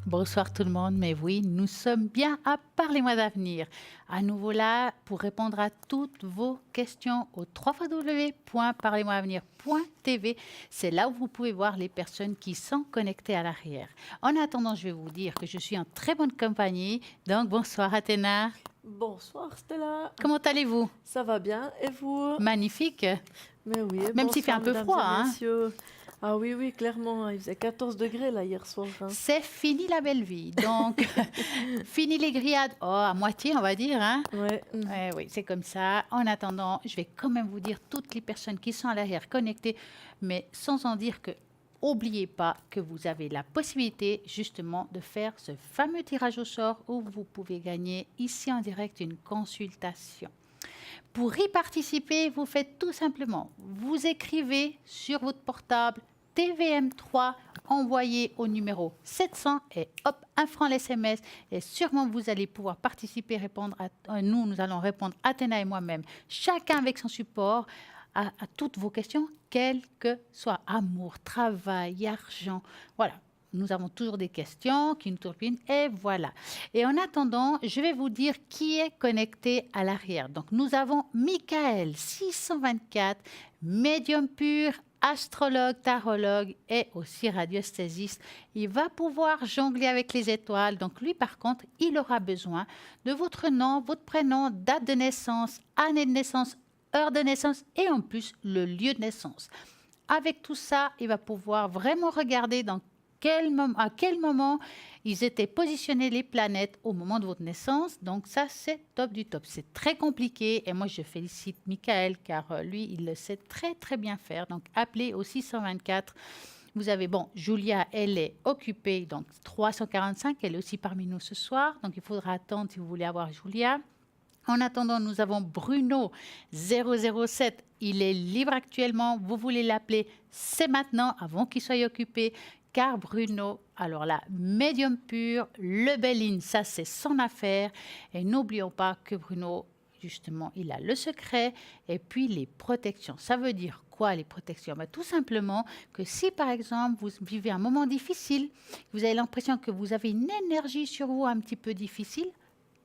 Bonsoir tout le monde, mais oui, nous sommes bien à Parlez-moi d'avenir. À nouveau là pour répondre à toutes vos questions au www.parlez-moi-avenir.tv. C'est là où vous pouvez voir les personnes qui sont connectées à l'arrière. En attendant, je vais vous dire que je suis en très bonne compagnie. Donc bonsoir Athéna. Bonsoir Stella, Comment allez-vous? ça va bien et vous? Magnifique. Mais oui, Même s'il fait un bonsoir peu mesdames froid, et hein? messieurs. Ah oui, oui, clairement, il faisait 14 degrés là hier soir, hein. C'est fini la belle vie. Donc, fini les grillades. Oh, à moitié, on va dire, hein? Ouais, Oui, c'est comme ça. En attendant, je vais quand même vous dire toutes les personnes qui sont à l'arrière connectées, mais sans en dire que, oubliez pas que vous avez la possibilité justement de faire ce fameux tirage au sort où vous pouvez gagner ici en direct une consultation. Pour y participer, vous faites tout simplement, vous écrivez sur votre portable TVM3 envoyé au numéro 700 et hop, 1 franc l'SMS et sûrement vous allez pouvoir participer, répondre à nous allons répondre, Athéna et moi-même, chacun avec son support à toutes vos questions, quel que soit amour, travail, argent, voilà. Nous avons toujours des questions qui nous tourbillonnent et voilà. Et en attendant, je vais vous dire qui est connecté à l'arrière. Donc, nous avons Michael, 624, médium pur, astrologue, tarologue et aussi radiesthésiste. Il va pouvoir jongler avec les étoiles. Donc, lui, par contre, il aura besoin de votre nom, votre prénom, date de naissance, année de naissance, heure de naissance et en plus le lieu de naissance. Avec tout ça, il va pouvoir vraiment regarder à quel moment ils étaient positionnés les planètes au moment de votre naissance. Donc ça, c'est top du top. C'est très compliqué et moi, je félicite Michael car lui, il le sait très très bien faire. Donc appelez au 624. Vous avez, bon, Julia, elle est occupée, donc 345, elle est aussi parmi nous ce soir. Donc il faudra attendre si vous voulez avoir Julia. En attendant, nous avons Bruno 007. Il est libre actuellement. Vous voulez l'appeler, c'est maintenant, avant qu'il soit occupé. Car Bruno, alors là, médium pur, le Béline, ça c'est son affaire. Et n'oublions pas que Bruno, justement, il a le secret et puis les protections. Ça veut dire quoi les protections? Tout simplement que si par exemple vous vivez un moment difficile, vous avez l'impression que vous avez une énergie sur vous un petit peu difficile,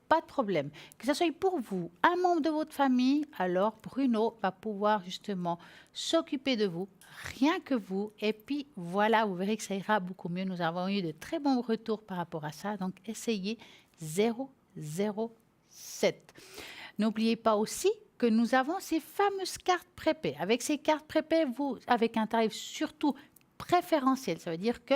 pas de problème. Que ce soit pour vous, un membre de votre famille, alors Bruno va pouvoir justement s'occuper de vous, rien que vous. Et puis voilà, vous verrez que ça ira beaucoup mieux. Nous avons eu de très bons retours par rapport à ça. Donc essayez 007. N'oubliez pas aussi que nous avons ces fameuses cartes prépay. Avec ces cartes prépay, vous, avec un tarif surtout préférentiel, ça veut dire que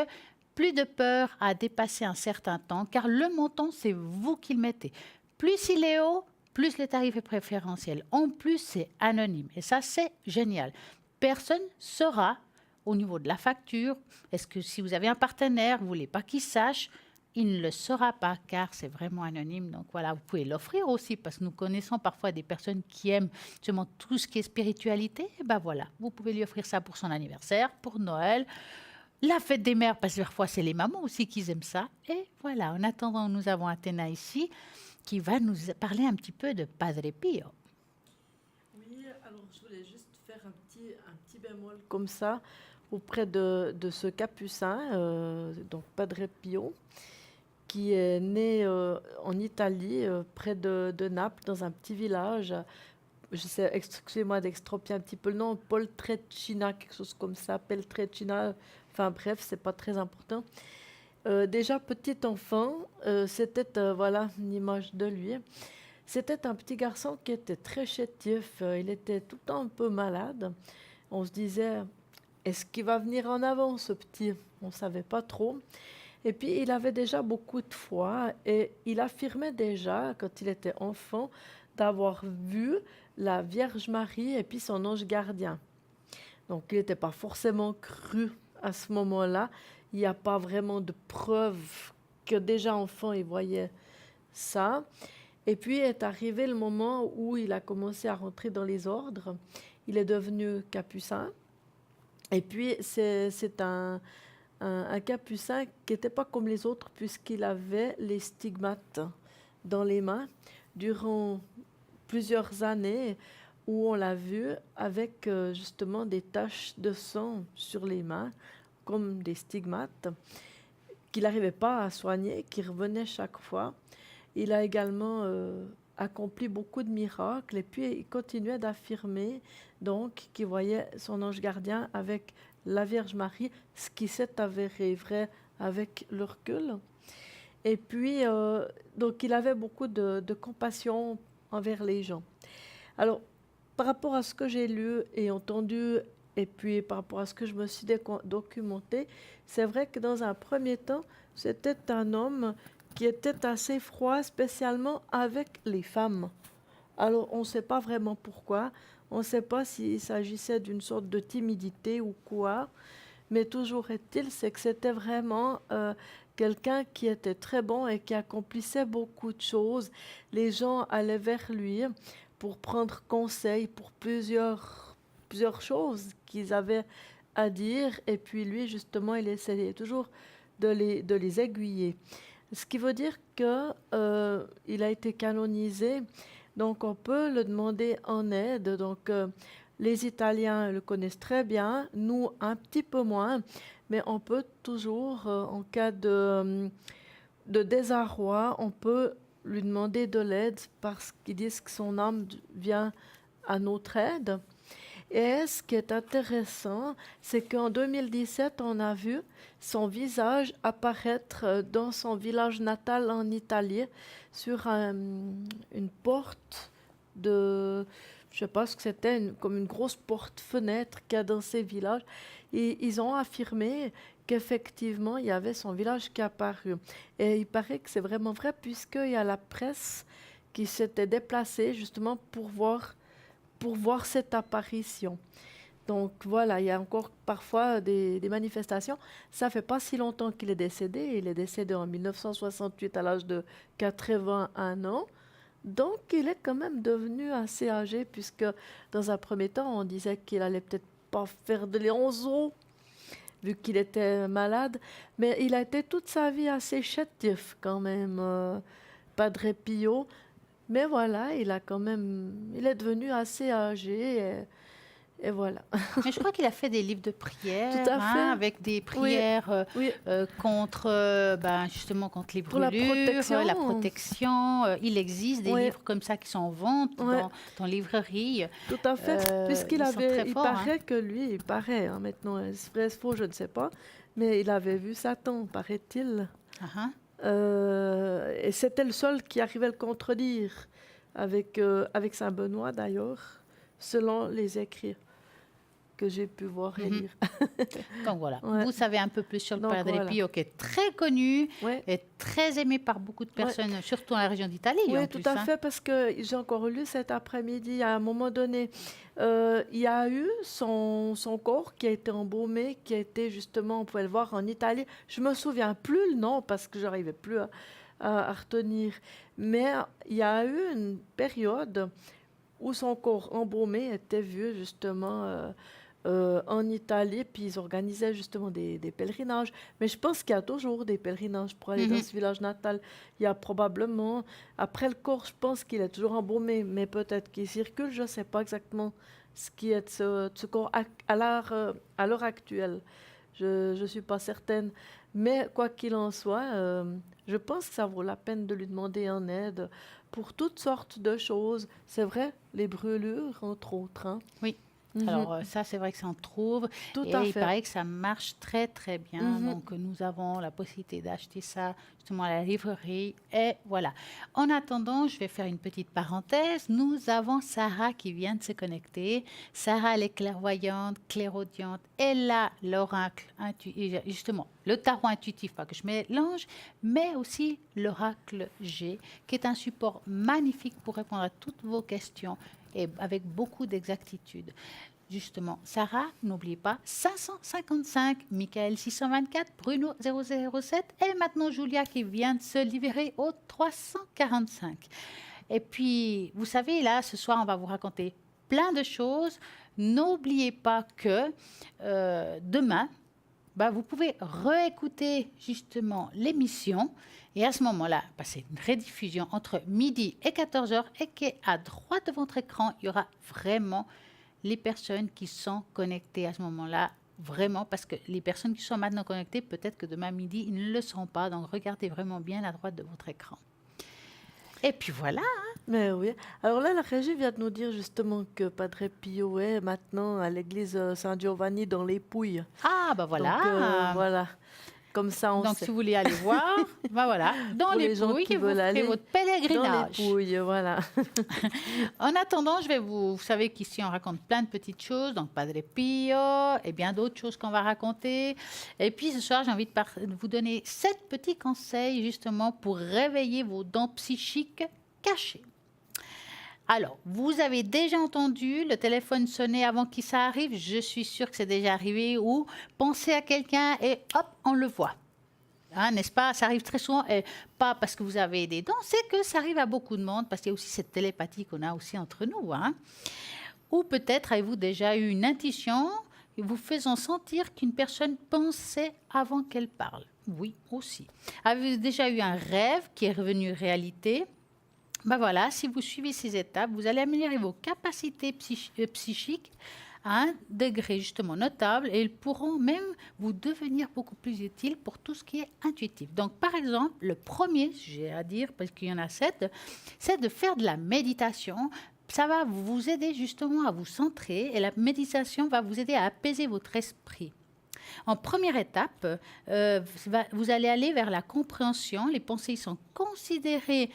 plus de peur à dépasser un certain temps, car le montant, c'est vous qui le mettez. Plus il est haut, plus le tarif est préférentiel. En plus, c'est anonyme. Et ça, c'est génial. Personne ne saura au niveau de la facture. Est-ce que si vous avez un partenaire, vous ne voulez pas qu'il sache, il ne le saura pas car c'est vraiment anonyme. Donc voilà, vous pouvez l'offrir aussi parce que nous connaissons parfois des personnes qui aiment justement tout ce qui est spiritualité. Et ben voilà, vous pouvez lui offrir ça pour son anniversaire, pour Noël, la fête des mères, parce que parfois c'est les mamans aussi qui aiment ça. Et voilà, en attendant, nous avons Athéna ici qui va nous parler un petit peu de Padre Pio. oui, alors je voulais juste faire un petit bémol comme ça auprès de ce capucin, donc Padre Pio, qui est né en Italie, près de Naples, dans un petit village. Je sais, excusez-moi d'extropier un petit peu le nom, Poltrecina, quelque chose comme ça, Peltrecina, enfin bref, c'est pas très important. Déjà petit enfant, c'était voilà une image de lui. C'était un petit garçon qui était très chétif, il était tout le temps un peu malade. On se disait, est-ce qu'il va venir en avant ce petit? On ne savait pas trop. Et puis il avait déjà beaucoup de foi et il affirmait déjà, quand il était enfant, d'avoir vu la Vierge Marie et puis son ange gardien. Donc il n'était pas forcément cru à ce moment-là. Il n'y a pas vraiment de preuve que déjà enfant il voyait ça. Et puis est arrivé le moment où il a commencé à rentrer dans les ordres. Il est devenu capucin. Et puis c'est un capucin qui n'était pas comme les autres puisqu'il avait les stigmates dans les mains durant plusieurs années où on l'a vu avec justement des taches de sang sur les mains comme des stigmates qu'il n'arrivait pas à soigner, qui revenait chaque fois. Il a également accompli beaucoup de miracles et puis il continuait d'affirmer donc qu'il voyait son ange gardien avec la Vierge Marie, ce qui s'est avéré vrai avec le recul. Et puis, donc il avait beaucoup de compassion envers les gens. Alors, par rapport à ce que j'ai lu et entendu, et puis par rapport à ce que je me suis documentée, c'est vrai que dans un premier temps, c'était un homme qui était assez froid, spécialement avec les femmes. Alors, on ne sait pas vraiment pourquoi. On ne sait pas s'il s'agissait d'une sorte de timidité ou quoi. Mais toujours est-il, c'est que c'était vraiment quelqu'un qui était très bon et qui accomplissait beaucoup de choses. Les gens allaient vers lui pour prendre conseil pour plusieurs choses qu'ils avaient à dire. Et puis lui, justement, il essayait toujours de les aiguiller. Ce qui veut dire qu'il a été canonisé, donc on peut le demander en aide. Donc les Italiens le connaissent très bien, nous un petit peu moins, mais on peut toujours, en cas de désarroi, on peut lui demander de l'aide parce qu'ils disent que son âme vient à notre aide. Et ce qui est intéressant, c'est qu'en 2017, on a vu son visage apparaître dans son village natal en Italie sur une porte de, je ne sais pas ce que c'était, comme une grosse porte-fenêtre qu'il y a dans ces villages. Et ils ont affirmé qu'effectivement, il y avait son village qui est apparu. Et il paraît que c'est vraiment vrai puisqu'il y a la presse qui s'était déplacée justement pour voir cette apparition. Donc voilà, il y a encore parfois des manifestations. Ça ne fait pas si longtemps qu'il est décédé. Il est décédé en 1968 à l'âge de 81 ans. Donc il est quand même devenu assez âgé puisque dans un premier temps, on disait qu'il allait peut-être pas faire de les 11 ans vu qu'il était malade. Mais il a été toute sa vie assez chétif quand même, Padre Pio. Mais voilà, il est devenu assez âgé et voilà. Mais je crois qu'il a fait des livres de prières, Tout à fait. avec des prières Oui. contre, justement, contre les Pour la brûlures, protection. la protection. Il existe des Oui. livres comme ça qui sont en vente Oui. dans librairie. Tout à fait, puisqu'il ils sont très il forts, paraît que lui, il paraît, maintenant, est-ce vrai, est-ce faux, je ne sais pas, mais il avait vu Satan, paraît-il. Et c'était le seul qui arrivait à le contredire, avec Saint Benoît d'ailleurs, selon les écrits que j'ai pu voir et lire. Donc voilà, Ouais. vous savez un peu plus sur le Donc, Padre voilà. Pio, qui est très connu Ouais. et très aimé par beaucoup de personnes, surtout dans la région d'Italie. Oui, en tout plus, à fait, parce que j'ai encore lu cet après-midi, à un moment donné, il y a eu son corps qui a été embaumé, qui a été justement, on pouvait le voir en Italie. Je me souviens plus le nom parce que j'arrivais plus à retenir. Mais il y a eu une période où son corps embaumé était vu justement en Italie, puis ils organisaient justement des pèlerinages. Mais je pense qu'il y a toujours des pèlerinages pour aller dans ce village natal. Il y a probablement, après le corps, je pense qu'il est toujours embaumé, mais peut-être qu'il circule, je ne sais pas exactement ce qui est de ce corps à l'heure actuelle. Je ne suis pas certaine. Mais quoi qu'il en soit, je pense que ça vaut la peine de lui demander en aide pour toutes sortes de choses. C'est vrai, les brûlures, entre autres. Hein. Oui. Mhm. Alors ça, c'est vrai que ça en trouve. Tout Et à il fait. paraît que ça marche très, très bien. Donc, nous avons la possibilité d'acheter ça justement à la librairie. Et voilà. En attendant, je vais faire une petite parenthèse. Nous avons Sarah qui vient de se connecter. Sarah, elle est clairvoyante, clairaudiente. Elle a l'oracle, justement, le tarot intuitif, pas que je mélange, mais aussi l'oracle G, qui est un support magnifique pour répondre à toutes vos questions et avec beaucoup d'exactitude. Justement, Sarah, n'oubliez pas, 555, Michael 624, Bruno 007 et maintenant Julia qui vient de se libérer au 345. Et puis, vous savez, là, ce soir, on va vous raconter plein de choses. N'oubliez pas que demain, vous pouvez réécouter justement l'émission et à ce moment-là, c'est une rediffusion entre midi et 14h et qu'à droite de votre écran, il y aura vraiment les personnes qui sont connectées à ce moment-là vraiment, parce que les personnes qui sont maintenant connectées, peut-être que demain midi, ils ne le seront pas. Donc, regardez vraiment bien à droite de votre écran. Et puis voilà. Mais oui. Alors là, la régie vient de nous dire justement que Padre Pio est maintenant à l'église Saint Giovanni dans les Pouilles. Ah, bah voilà. Donc voilà. Comme ça, on Donc, sait. si vous voulez aller voir, bah voilà, dans Pour les les gens Pouilles, qui vous veulent ferez aller votre Dans pèlerinage. les Pouilles, voilà. En attendant, vous savez qu'ici, on raconte plein de petites choses, donc Padre Pio et bien d'autres choses qu'on va raconter. Et puis, ce soir, j'ai envie de vous donner 7 petits conseils, justement, pour réveiller vos dons psychiques cachées. Alors, vous avez déjà entendu le téléphone sonner avant que ça arrive. Je suis sûre que c'est déjà arrivé. Ou pensez à quelqu'un et hop, on le voit. Hein, n'est-ce pas? Ça arrive très souvent, et pas parce que vous avez des dons, c'est que ça arrive à beaucoup de monde, parce qu'il y a aussi cette télépathie qu'on a aussi entre nous. Hein. Ou peut-être avez-vous déjà eu une intuition vous faisant sentir qu'une personne pensait avant qu'elle parle. Oui, aussi. Avez-vous déjà eu un rêve qui est revenu réalité? Ben voilà, si vous suivez ces étapes, vous allez améliorer vos capacités psychiques à un degré justement notable et ils pourront même vous devenir beaucoup plus utiles pour tout ce qui est intuitif. Donc, par exemple, le premier, j'ai à dire, parce qu'il y en a 7, c'est de faire de la méditation. Ça va vous aider justement à vous centrer et la méditation va vous aider à apaiser votre esprit. En première étape, vous allez aller vers la compréhension. Les pensées sont considérées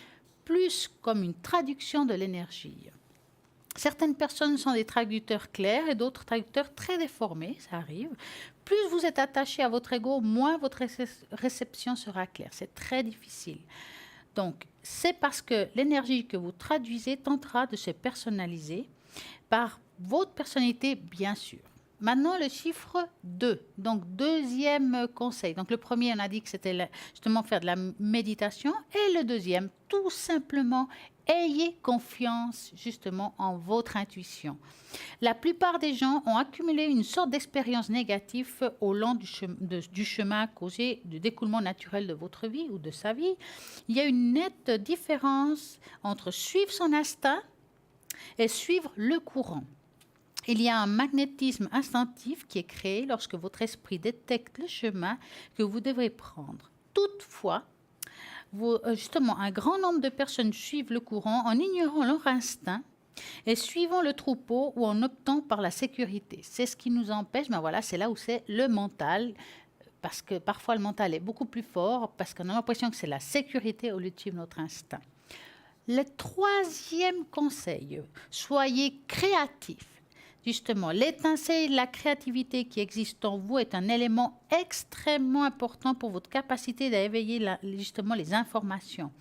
plus comme une traduction de l'énergie. Certaines personnes sont des traducteurs clairs et d'autres traducteurs très déformés, ça arrive. Plus vous êtes attaché à votre ego, moins votre réception sera claire. C'est très difficile. Donc, c'est parce que l'énergie que vous traduisez tentera de se personnaliser par votre personnalité, bien sûr. Maintenant, le chiffre 2. Donc, deuxième conseil. Donc, le premier, on a dit que c'était justement faire de la méditation. Et le deuxième, tout simplement, ayez confiance justement en votre intuition. La plupart des gens ont accumulé une sorte d'expérience négative au long du chemin causé du découlement naturel de votre vie ou de sa vie. Il y a une nette différence entre suivre son instinct et suivre le courant. Il y a un magnétisme instinctif qui est créé lorsque votre esprit détecte le chemin que vous devrez prendre. Toutefois, justement, un grand nombre de personnes suivent le courant en ignorant leur instinct et suivant le troupeau ou en optant par la sécurité. C'est ce qui nous empêche, mais voilà, c'est là où c'est le mental, parce que parfois le mental est beaucoup plus fort, parce qu'on a l'impression que c'est la sécurité au lieu de suivre notre instinct. Le troisième conseil, soyez créatifs. Justement, l'étincelle de la créativité qui existe en vous est un élément extrêmement important pour votre capacité d'éveiller justement les informations.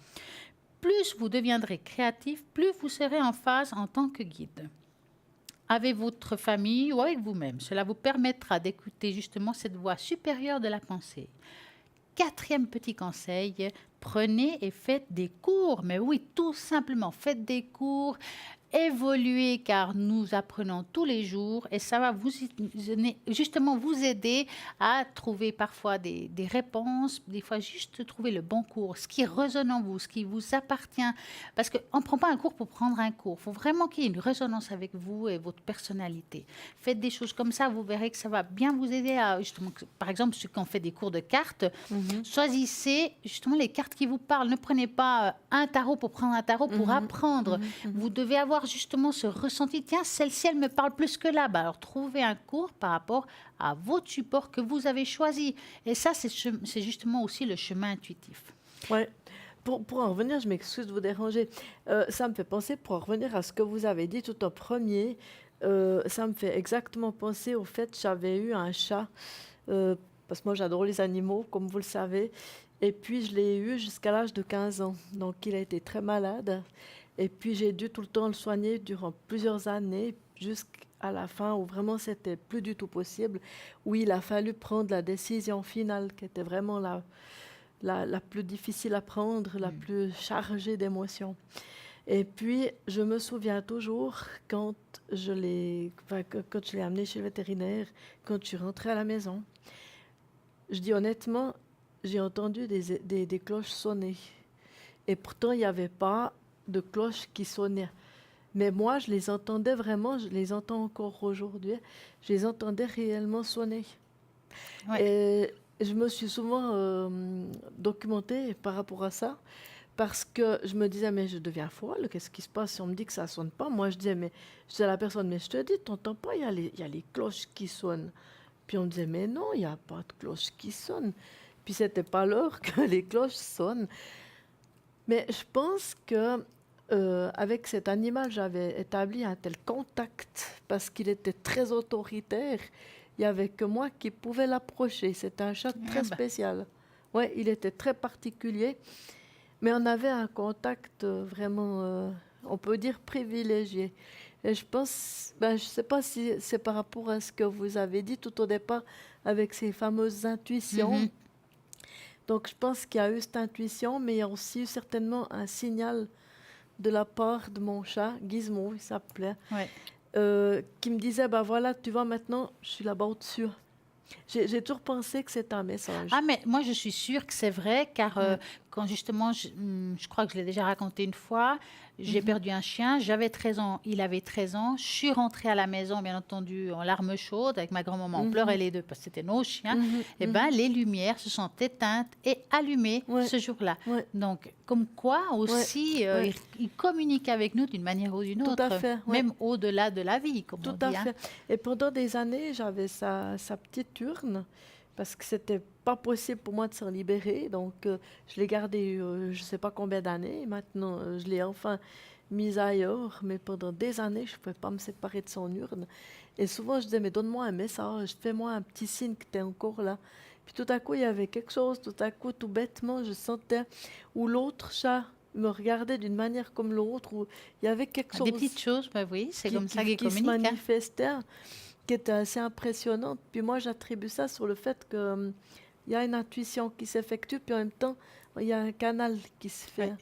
Plus vous deviendrez créatif, plus vous serez en phase en tant que guide. Avec votre famille ou avec vous-même. Cela vous permettra d'écouter justement cette voix supérieure de la pensée. Quatrième petit conseil, prenez et faites des cours. Mais oui, tout simplement, faites des cours. Évoluer car nous apprenons tous les jours et ça va justement vous aider à trouver parfois des réponses, des fois juste trouver le bon cours, ce qui résonne en vous, ce qui vous appartient. Parce qu'on ne prend pas un cours pour prendre un cours. Il faut vraiment qu'il y ait une résonance avec vous et votre personnalité. Faites des choses comme ça, vous verrez que ça va bien vous aider à, justement, par exemple, quand on fait des cours de cartes, choisissez justement les cartes qui vous parlent. Ne prenez pas un tarot pour prendre un tarot pour apprendre. Vous devez avoir justement ce ressenti, tiens, celle-ci, elle me parle plus que là. Alors, trouvez un cours par rapport à votre support que vous avez choisi. Et ça, c'est justement aussi le chemin intuitif. Ouais. Pour en revenir, je m'excuse de vous déranger, ça me fait penser, pour en revenir à ce que vous avez dit tout en premier, ça me fait exactement penser au fait que j'avais eu un chat, parce que moi j'adore les animaux, comme vous le savez, et puis je l'ai eu jusqu'à l'âge de 15 ans. Donc il a été très malade. Et puis, j'ai dû tout le temps le soigner durant plusieurs années, jusqu'à la fin où vraiment c'était plus du tout possible, où il a fallu prendre la décision finale, qui était vraiment la plus difficile à prendre, la plus chargée d'émotions. Et puis, je me souviens toujours quand je l'ai amené chez le vétérinaire, quand je suis rentrée à la maison, je dis honnêtement, j'ai entendu des cloches sonner. Et pourtant, il n'y avait pas de cloche qui sonnait. Mais moi, je les entendais vraiment, je les entends encore aujourd'hui, je les entendais réellement sonner. Ouais. Et je me suis souvent documentée par rapport à ça, parce que je me disais, mais je deviens folle, qu'est-ce qui se passe si on me dit que ça ne sonne pas? Moi, je disais, je disais à la personne, mais je te dis, tu n'entends pas, il y a les cloches qui sonnent. Puis on me disait, mais non, il n'y a pas de cloches qui sonnent. Puis c'était pas l'heure que les cloches sonnent. Mais je pense que avec cet animal, j'avais établi un tel contact parce qu'il était très autoritaire. Il n'y avait que moi qui pouvais l'approcher. C'était un chat très spécial. Ouais, il était très particulier. Mais on avait un contact vraiment, on peut dire, privilégié. Et je pense, je ne sais pas si c'est par rapport à ce que vous avez dit tout au départ avec ces fameuses intuitions. Donc je pense qu'il y a eu cette intuition, mais il y a aussi eu certainement un signal de la part de mon chat, Gizmo, il s'appelait, qui me disait, voilà, tu vois, maintenant, je suis là-bas au-dessus. J'ai toujours pensé que c'était un message. Ah, mais moi, je suis sûre que c'est vrai, car quand justement, je crois que je l'ai déjà raconté une fois, j'ai perdu un chien, j'avais 13 ans, il avait 13 ans, je suis rentrée à la maison, bien entendu, en larmes chaudes, avec ma grand-maman, on pleurait les deux, parce que c'était nos chiens, et bien, les lumières se sont éteintes et allumées ce jour-là. Donc, comme quoi aussi, il communique avec nous d'une manière ou d'une autre, même au-delà de la vie, comme on dit. Tout à fait. Et pendant des années, j'avais sa petite urne, parce que c'était pas possible pour moi de s'en libérer. Donc, je l'ai gardée je ne sais pas combien d'années. Maintenant, je l'ai enfin mise ailleurs. Mais pendant des années, je ne pouvais pas me séparer de son urne. Et souvent, je disais, mais donne-moi un message, fais-moi un petit signe que tu es encore là. Puis tout à coup, il y avait quelque chose. Tout à coup, tout bêtement, je sentais où l'autre chat me regardait d'une manière comme l'autre, où il y avait quelque chose. Des petites choses, oui, c'est comme ça qu'ils communiquent. Qui se manifestait, qui était assez impressionnante. Puis moi, j'attribue ça sur le fait qu'il y a une intuition qui s'effectue, puis en même temps, il y a un canal qui se fait.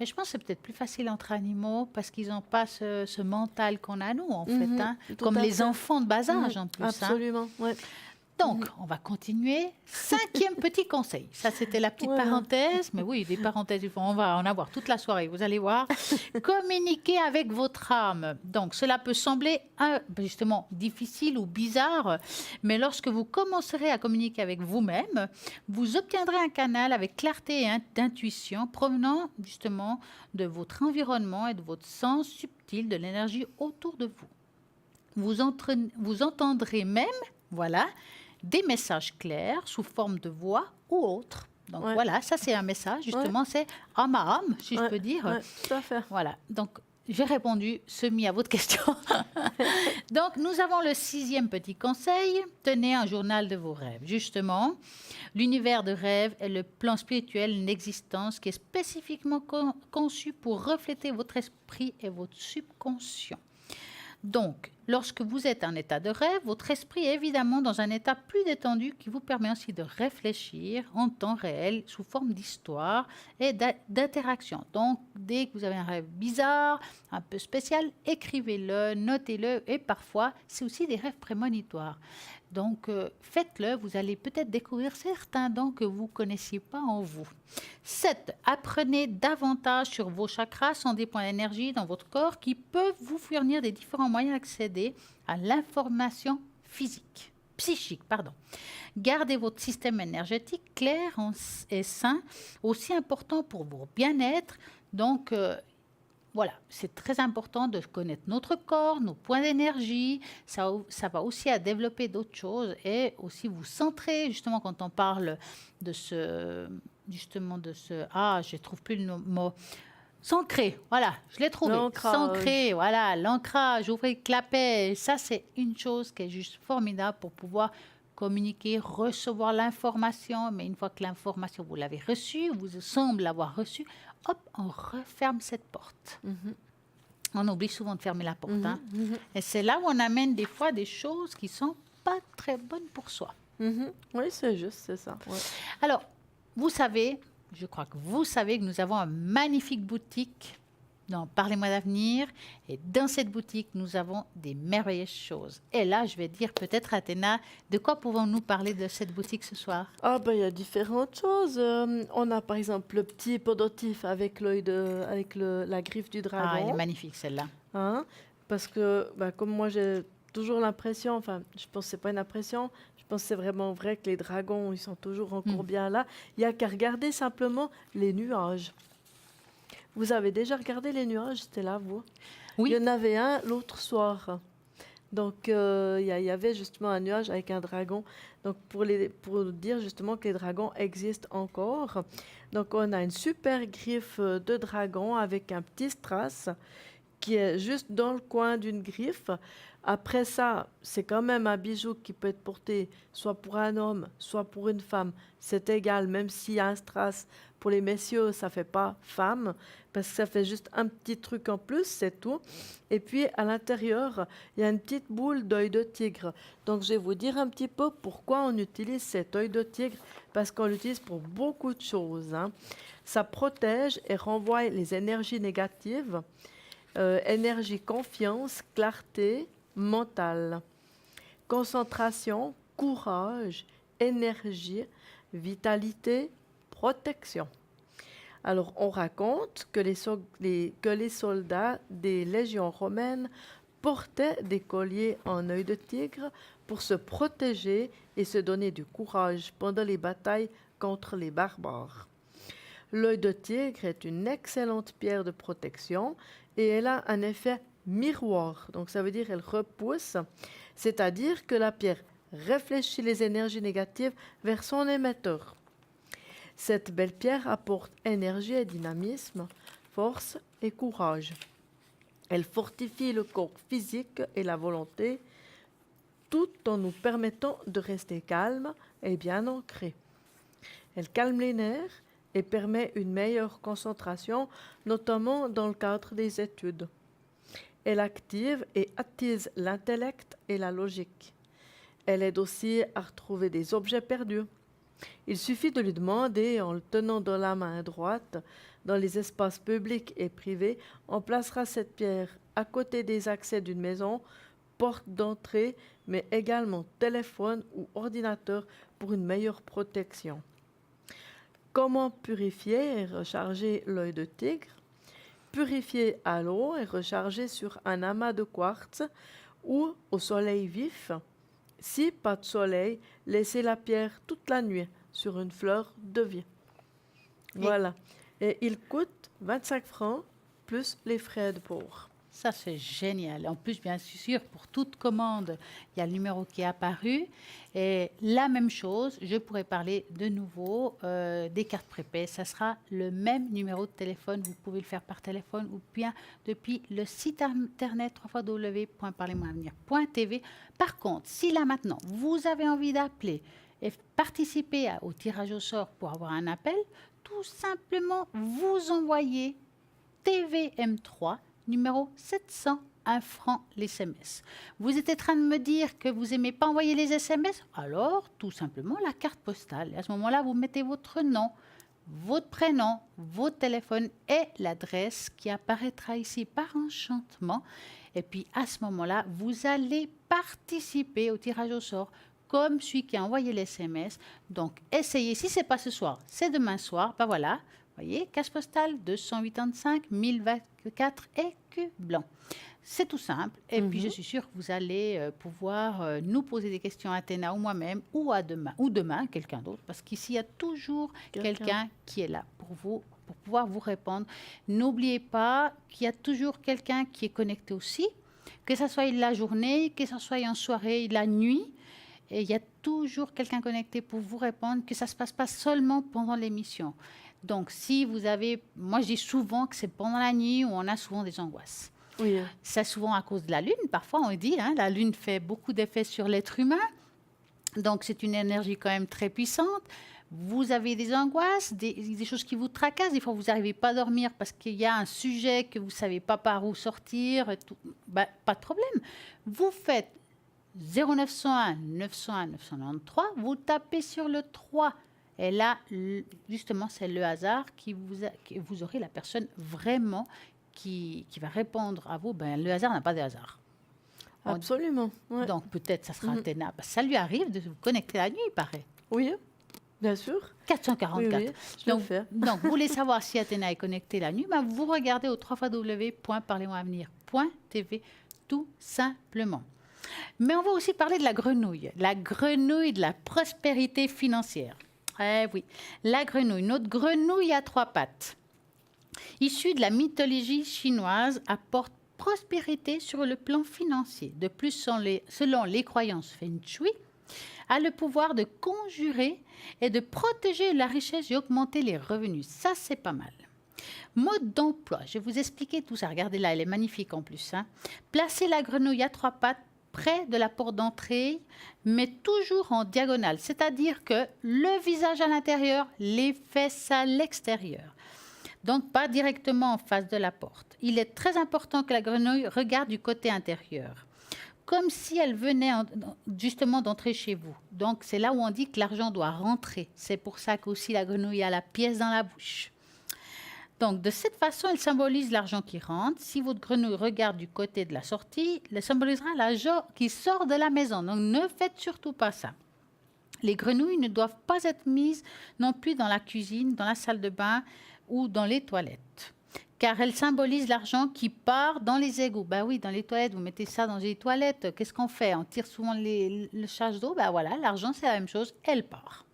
Et je pense que c'est peut-être plus facile entre animaux parce qu'ils n'ont pas ce mental qu'on a nous, en fait, comme les enfants de bas âge en plus. Absolument, oui. Donc, on va continuer. 5e petit conseil. Ça, c'était la petite parenthèse. Mais oui, des parenthèses, on va en avoir toute la soirée, vous allez voir. Communiquer avec votre âme. Donc, cela peut sembler justement difficile ou bizarre, mais lorsque vous commencerez à communiquer avec vous-même, vous obtiendrez un canal avec clarté et d'intuition provenant justement de votre environnement et de votre sens subtil de l'énergie autour de vous. Vous entendrez même, des messages clairs sous forme de voix ou autre. Donc voilà, ça c'est un message, justement, c'est âme à âme, si je peux dire. Oui, tout à fait. Voilà, donc j'ai répondu semi à votre question. Donc nous avons le 6e petit conseil, tenez un journal de vos rêves. Justement, l'univers de rêve est le plan spirituel d'une existence qui est spécifiquement conçu pour refléter votre esprit et votre subconscient. Donc, lorsque vous êtes en état de rêve, votre esprit est évidemment dans un état plus détendu qui vous permet aussi de réfléchir en temps réel sous forme d'histoire et d'interaction. Donc, dès que vous avez un rêve bizarre, un peu spécial, écrivez-le, notez-le et parfois, c'est aussi des rêves prémonitoires. Donc, faites-le, vous allez peut-être découvrir certains dons que vous ne connaissiez pas en vous. 7. Apprenez davantage sur vos chakras, sont des points d'énergie dans votre corps qui peuvent vous fournir des différents moyens d'accéder à l'information psychique. Gardez votre système énergétique clair et sain, aussi important pour votre bien-être. Donc, voilà, c'est très important de connaître notre corps, nos points d'énergie. Ça va aussi à développer d'autres choses et aussi vous centrer, justement, quand on parle de je ne trouve plus le mot. S'ancrer, voilà, je l'ai trouvé. S'ancrer, voilà, l'ancrage, ouvrir le clapet. Ça, c'est une chose qui est juste formidable pour pouvoir communiquer, recevoir l'information. Mais une fois que l'information, vous l'avez reçue, vous semble l'avoir reçue, hop, on referme cette porte. On oublie souvent de fermer la porte. Et c'est là où on amène des fois des choses qui ne sont pas très bonnes pour soi. Oui, c'est juste, c'est ça. Ouais. Alors, vous savez, je crois que vous savez que nous avons une magnifique boutique dans Parlez-moi d'avenir. Et dans cette boutique, nous avons des merveilleuses choses. Et là, je vais dire peut-être, Athéna, de quoi pouvons-nous parler de cette boutique ce soir? Il y a différentes choses. On a par exemple le petit pendentif avec la griffe du dragon. Ah, elle est magnifique celle-là. hein, parce que comme moi j'ai toujours l'impression, enfin je pense que c'est pas une impression, je pense que c'est vraiment vrai que les dragons ils sont toujours encore bien là. Il y a qu'à regarder simplement les nuages. Vous avez déjà regardé les nuages? C'était là, vous? Oui. Il y en avait un l'autre soir. Donc, il y avait justement un nuage avec un dragon. Donc, pour dire justement que les dragons existent encore. Donc, on a une super griffe de dragon avec un petit strass qui est juste dans le coin d'une griffe. Après ça, c'est quand même un bijou qui peut être porté soit pour un homme, soit pour une femme. C'est égal, même s'il y a un strass pour les messieurs, ça fait pas femme, parce que ça fait juste un petit truc en plus, c'est tout. Et puis, à l'intérieur, il y a une petite boule d'œil de tigre. Donc, je vais vous dire un petit peu pourquoi on utilise cet œil de tigre, parce qu'on l'utilise pour beaucoup de choses, hein. Ça protège et renvoie les énergies négatives. Énergie, confiance, clarté, mentale, concentration, courage, énergie, vitalité, protection. Alors, on raconte que les soldats des légions romaines portaient des colliers en œil de tigre pour se protéger et se donner du courage pendant les batailles contre les barbares. L'œil de tigre est une excellente pierre de protection et elle a un effet miroir. Donc ça veut dire qu'elle repousse, c'est-à-dire que la pierre réfléchit les énergies négatives vers son émetteur. Cette belle pierre apporte énergie et dynamisme, force et courage. Elle fortifie le corps physique et la volonté tout en nous permettant de rester calme et bien ancré. Elle calme les nerfs et permet une meilleure concentration, notamment dans le cadre des études. Elle active et attise l'intellect et la logique. Elle aide aussi à retrouver des objets perdus. Il suffit de lui demander, en le tenant dans la main droite, dans les espaces publics et privés, on placera cette pierre à côté des accès d'une maison, porte d'entrée, mais également téléphone ou ordinateur pour une meilleure protection. Comment purifier et recharger l'œil de tigre? Purifier à l'eau et recharger sur un amas de quartz ou au soleil vif. Si pas de soleil, laissez la pierre toute la nuit sur une fleur de vie. Voilà. Et il coûte 25 francs plus les frais de port. Ça, c'est génial. En plus, bien sûr, pour toute commande, il y a le numéro qui est apparu. Et la même chose, je pourrais parler de nouveau des cartes prépaies. Ça sera le même numéro de téléphone. Vous pouvez le faire par téléphone ou bien depuis le site internet www.parlez-moi-avenir.tv. Par contre, si là maintenant, vous avez envie d'appeler et participer au tirage au sort pour avoir un appel, tout simplement, vous envoyez TVM3 numéro 700, 1 franc les SMS. Vous êtes en train de me dire que vous n'aimez pas envoyer les SMS? Alors, tout simplement, la carte postale. Et à ce moment-là, vous mettez votre nom, votre prénom, votre téléphone et l'adresse qui apparaîtra ici par enchantement. Et puis, à ce moment-là, vous allez participer au tirage au sort comme celui qui a envoyé les SMS. Donc, essayez. Si ce n'est pas ce soir, c'est demain soir. Ben voilà. Voyez, casse postale 285 1024 écus blancs. C'est tout simple. Et puis, je suis sûre que vous allez pouvoir nous poser des questions à Athéna ou moi-même ou demain quelqu'un d'autre. Parce qu'ici, il y a toujours quelqu'un qui est là pour vous, pour pouvoir vous répondre. N'oubliez pas qu'il y a toujours quelqu'un qui est connecté aussi, que ce soit la journée, que ce soit en soirée, la nuit. Et il y a toujours quelqu'un connecté pour vous répondre, que ça ne se passe pas seulement pendant l'émission. Donc, si vous avez... Moi, je dis souvent que c'est pendant la nuit où on a souvent des angoisses. Oui. C'est souvent à cause de la Lune. Parfois, on dit, la Lune fait beaucoup d'effets sur l'être humain. Donc, c'est une énergie quand même très puissante. Vous avez des angoisses, des choses qui vous tracassent. Des fois, vous n'arrivez pas à dormir parce qu'il y a un sujet que vous ne savez pas par où sortir. Ben, pas de problème. Vous faites 0901 901 993. Vous tapez sur le 3. Et là, justement, c'est le hasard que vous aurez la personne vraiment qui va répondre à vous. Ben, le hasard n'a pas de hasard. Absolument. Ouais. Donc, peut-être, ça sera Athéna. Ben, ça lui arrive de vous connecter la nuit, il paraît. Oui, bien sûr. 444. Oui, je vais le faire. Donc, vous voulez savoir si Athéna est connectée la nuit, ben, vous regardez au www.parlez-moi-avenir.tv grenouille.tv, tout simplement. Mais on va aussi parler de la grenouille de la prospérité financière. Eh oui, la grenouille, notre grenouille à 3 pattes, issue de la mythologie chinoise, apporte prospérité sur le plan financier. De plus, selon les croyances Feng Shui, a le pouvoir de conjurer et de protéger la richesse et augmenter les revenus. Ça, c'est pas mal. Mode d'emploi, je vais vous expliquer tout ça. Regardez là, elle est magnifique en plus. Placez la grenouille à 3 pattes près de la porte d'entrée, mais toujours en diagonale. C'est-à-dire que le visage à l'intérieur, les fesses à l'extérieur. Donc, pas directement en face de la porte. Il est très important que la grenouille regarde du côté intérieur, comme si elle venait justement d'entrer chez vous. Donc, c'est là où on dit que l'argent doit rentrer. C'est pour ça qu'aussi la grenouille a la pièce dans la bouche. Donc, de cette façon, elle symbolise l'argent qui rentre. Si votre grenouille regarde du côté de la sortie, elle symbolisera l'argent qui sort de la maison. Donc, ne faites surtout pas ça. Les grenouilles ne doivent pas être mises non plus dans la cuisine, dans la salle de bain ou dans les toilettes, car elles symbolisent l'argent qui part dans les égouts. Ben oui, dans les toilettes, vous mettez ça dans les toilettes, qu'est-ce qu'on fait? On tire souvent le charge d'eau, ben voilà, l'argent c'est la même chose, elle part.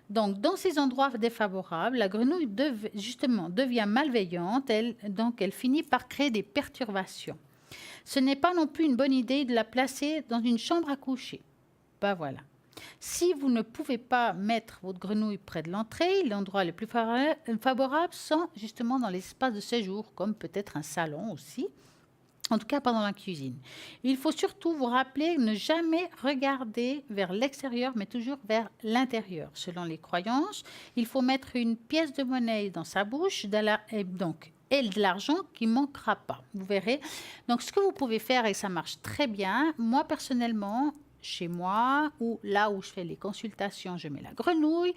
Donc, dans ces endroits défavorables, la grenouille justement devient malveillante, donc elle finit par créer des perturbations. Ce n'est pas non plus une bonne idée de la placer dans une chambre à coucher. Ben voilà. Si vous ne pouvez pas mettre votre grenouille près de l'entrée, l'endroit le plus favorable sont justement dans l'espace de séjour, comme peut-être un salon aussi, en tout cas pas dans la cuisine. Il faut surtout vous rappeler de ne jamais regarder vers l'extérieur, mais toujours vers l'intérieur. Selon les croyances, il faut mettre une pièce de monnaie dans sa bouche, et de l'argent qui ne manquera pas. Vous verrez. Donc, ce que vous pouvez faire, et ça marche très bien, moi personnellement, chez moi, ou là où je fais les consultations, je mets la grenouille.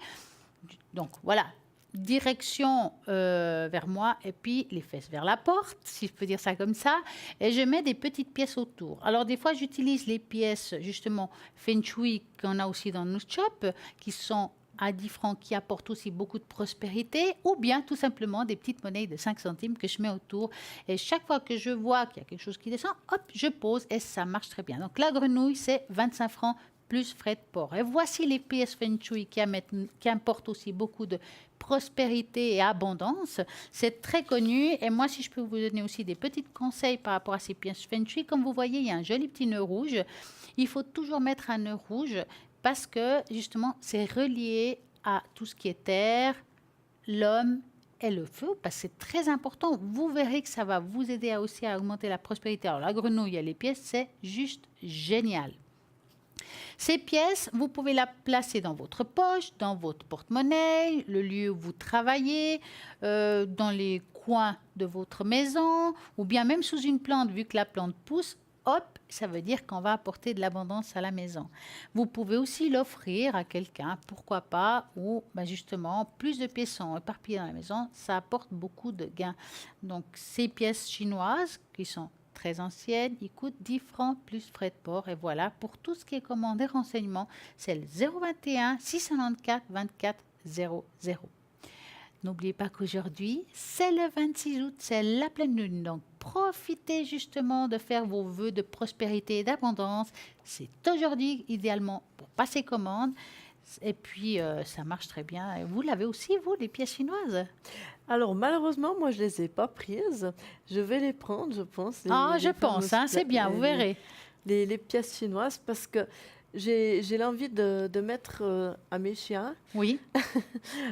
Donc voilà, direction vers moi et puis les fesses vers la porte, si je peux dire ça comme ça. Et je mets des petites pièces autour. Alors des fois, j'utilise les pièces justement Feng Shui qu'on a aussi dans nos shops, qui sont à 10 francs, qui apportent aussi beaucoup de prospérité, ou bien tout simplement des petites monnaies de 5 centimes que je mets autour. Et chaque fois que je vois qu'il y a quelque chose qui descend, hop, je pose et ça marche très bien. Donc la grenouille, c'est 25 francs plus frais de port. Et voici les pièces Feng Shui qui apportent aussi beaucoup de prospérité et abondance. C'est très connu. Et moi, si je peux vous donner aussi des petits conseils par rapport à ces pièces Feng Shui, comme vous voyez, il y a un joli petit nœud rouge. Il faut toujours mettre un nœud rouge parce que, justement, c'est relié à tout ce qui est terre, l'homme et le feu, parce que c'est très important. Vous verrez que ça va vous aider aussi à augmenter la prospérité. Alors, la grenouille et les pièces, c'est juste génial. Ces pièces, vous pouvez la placer dans votre poche, dans votre porte-monnaie, le lieu où vous travaillez, dans les coins de votre maison, ou bien même sous une plante, vu que la plante pousse. Hop, ça veut dire qu'on va apporter de l'abondance à la maison. Vous pouvez aussi l'offrir à quelqu'un, pourquoi pas, ou justement, plus de pièces sont éparpillées dans la maison, ça apporte beaucoup de gains. Donc, ces pièces chinoises qui sont très anciennes, ils coûtent 10 francs plus frais de port. Et voilà, pour tout ce qui est commande et renseignements, c'est le 021 694 24 00. N'oubliez pas qu'aujourd'hui, c'est le 26 août, c'est la pleine lune. Donc, profitez justement de faire vos vœux de prospérité et d'abondance. C'est aujourd'hui, idéalement, pour passer commande. Et puis, ça marche très bien. Et vous l'avez aussi, vous, les pièces chinoises? Alors, malheureusement, moi, je ne les ai pas prises. Je vais les prendre, je pense. Je pense, c'est bien, vous verrez. Les pièces chinoises, parce que j'ai l'envie de mettre à mes chiens. Oui.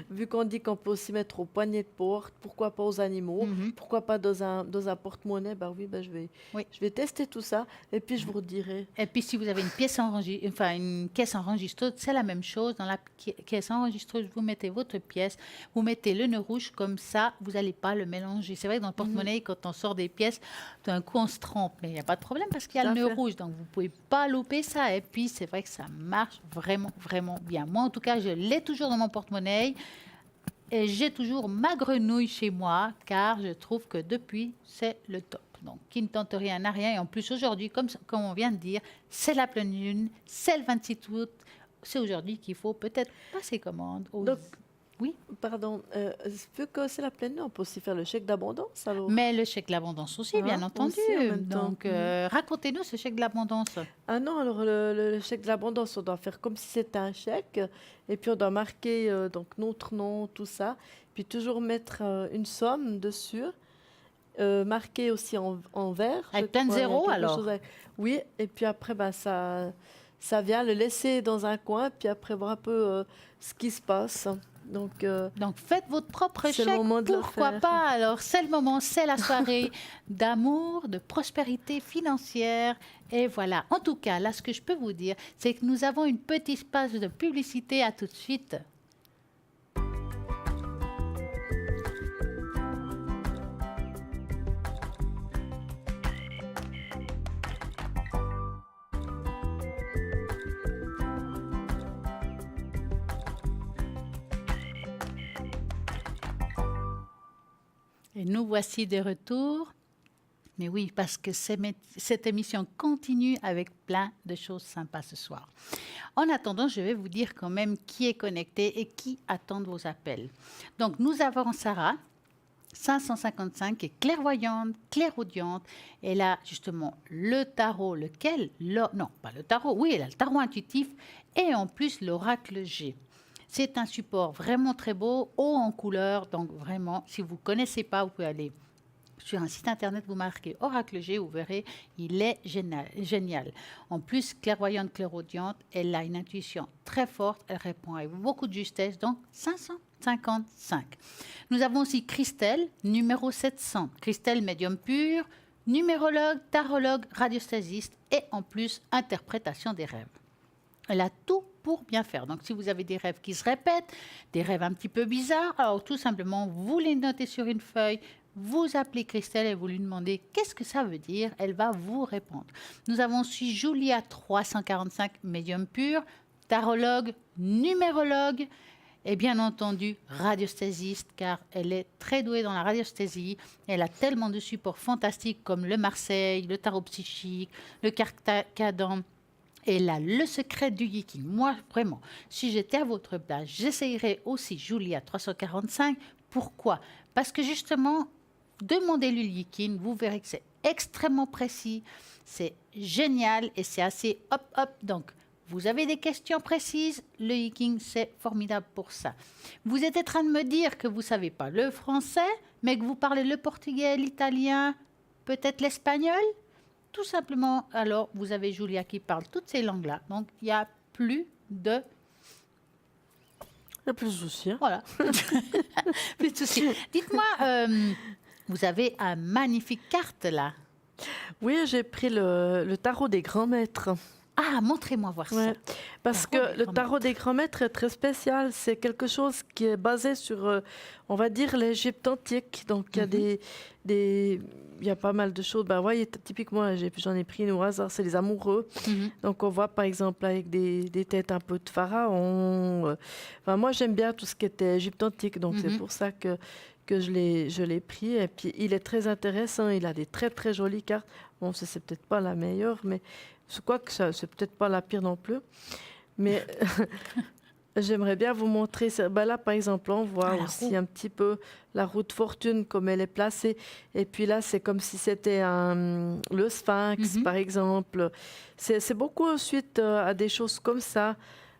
Vu qu'on dit qu'on peut aussi mettre au poignet de porte, pourquoi pas aux animaux, pourquoi pas dans un porte-monnaie, je vais tester tout ça et puis je vous redirai. Et puis si vous avez une caisse enregistreuse, c'est la même chose. Dans la caisse enregistreuse, vous mettez votre pièce, vous mettez le nœud rouge, comme ça, vous n'allez pas le mélanger. C'est vrai que dans le porte-monnaie, quand on sort des pièces, d'un coup on se trompe, mais il n'y a pas de problème parce qu'il y a le nœud rouge, donc vous ne pouvez pas louper ça. Et puis c'est vrai que ça marche vraiment, vraiment bien. Moi, en tout cas, je l'ai toujours dans mon porte-monnaie et j'ai toujours ma grenouille chez moi car je trouve que depuis, c'est le top. Donc, qui ne tente rien n'a rien. Et en plus, aujourd'hui, comme on vient de dire, c'est la pleine lune, c'est le 26 août. C'est aujourd'hui qu'il faut peut-être passer commande. Oui. Pardon, vu que c'est la pleine lune, on peut aussi faire le chèque d'abondance alors? Mais le chèque de l'abondance aussi, bien entendu. Aussi en même temps. Donc, racontez-nous ce chèque de l'abondance. Ah non, alors le chèque de l'abondance, on doit faire comme si c'était un chèque, et puis on doit marquer donc notre nom, tout ça, puis toujours mettre une somme dessus, marquer aussi en vert. Avec je plein de crois, il y a zéros, quelque alors? chose Oui, et puis après, ben, ça vient le laisser dans un coin, puis après voir un peu ce qui se passe. Donc, Donc, faites votre propre c'est le chèque. moment de le Pourquoi faire. pas? Alors, c'est le moment, c'est la soirée d'amour, de prospérité financière. Et voilà. En tout cas, là, ce que je peux vous dire, c'est que nous avons une petite page de publicité. À tout de suite. Et nous voici de retour. Mais oui, parce que cette émission continue avec plein de choses sympas ce soir. En attendant, je vais vous dire quand même qui est connecté et qui attend vos appels. Donc, nous avons Sarah, 555, qui est clairvoyante, clairaudiente. Elle a justement le tarot, non, pas le tarot, oui, elle a le tarot intuitif et en plus l'oracle G. C'est un support vraiment très beau, haut en couleur. Donc, vraiment, si vous ne connaissez pas, vous pouvez aller sur un site internet, vous marquez Oracle G, vous verrez, il est génial. En plus, clairvoyante, clairaudiente, elle a une intuition très forte, elle répond avec beaucoup de justesse, donc 555. Nous avons aussi Christelle, numéro 700. Christelle, médium pur, numérologue, tarologue, radiesthésiste et en plus, interprétation des rêves. Elle a tout pour bien faire. Donc, si vous avez des rêves qui se répètent, des rêves un petit peu bizarres, alors tout simplement, vous les notez sur une feuille, vous appelez Christelle et vous lui demandez qu'est-ce que ça veut dire. Elle va vous répondre. Nous avons aussi Julia 345, médium pur, tarologue, numérologue et bien entendu radiesthésiste car elle est très douée dans la radiesthésie. Elle a tellement de supports fantastiques comme le Marseille, le tarot psychique, le carcadam. Et là, le secret du Yiking. Moi, vraiment, si j'étais à votre place, j'essayerais aussi Julia 345. Pourquoi? Parce que justement, demandez-lui le Yiking, vous verrez que c'est extrêmement précis, c'est génial et c'est assez hop. Donc, vous avez des questions précises, le Yiking, c'est formidable pour ça. Vous êtes en train de me dire que vous ne savez pas le français, mais que vous parlez le portugais, l'italien, peut-être l'espagnol? Tout simplement, alors, vous avez Julia qui parle toutes ces langues-là. Donc, il n'y a plus de... Il n'y a plus de soucis. Voilà. Plus de soucis. Dites-moi, vous avez un magnifique carte, là. Oui, j'ai pris le tarot des grands maîtres. Ah, montrez-moi voir ça. Parce que le tarot des grands maîtres est très spécial. C'est quelque chose qui est basé sur, on va dire, l'Égypte antique. Donc, il y a pas mal de choses. Ben, voyez, typiquement, j'en ai pris une au hasard, c'est les amoureux. Donc, on voit, par exemple, avec des têtes un peu de pharaon. Enfin, moi, j'aime bien tout ce qui était Égypte antique. Donc, c'est pour ça que je l'ai pris. Et puis, il est très intéressant. Il a des très, très jolies cartes. Bon, ça, c'est peut-être pas la meilleure, mais... Je crois que ça, c'est peut-être pas la pire non plus. Mais j'aimerais bien vous montrer. Ben là, par exemple, on voit aussi un petit peu la roue de fortune, comme elle est placée. Et puis là, c'est comme si c'était le sphinx, par exemple. C'est beaucoup suite à des choses comme ça,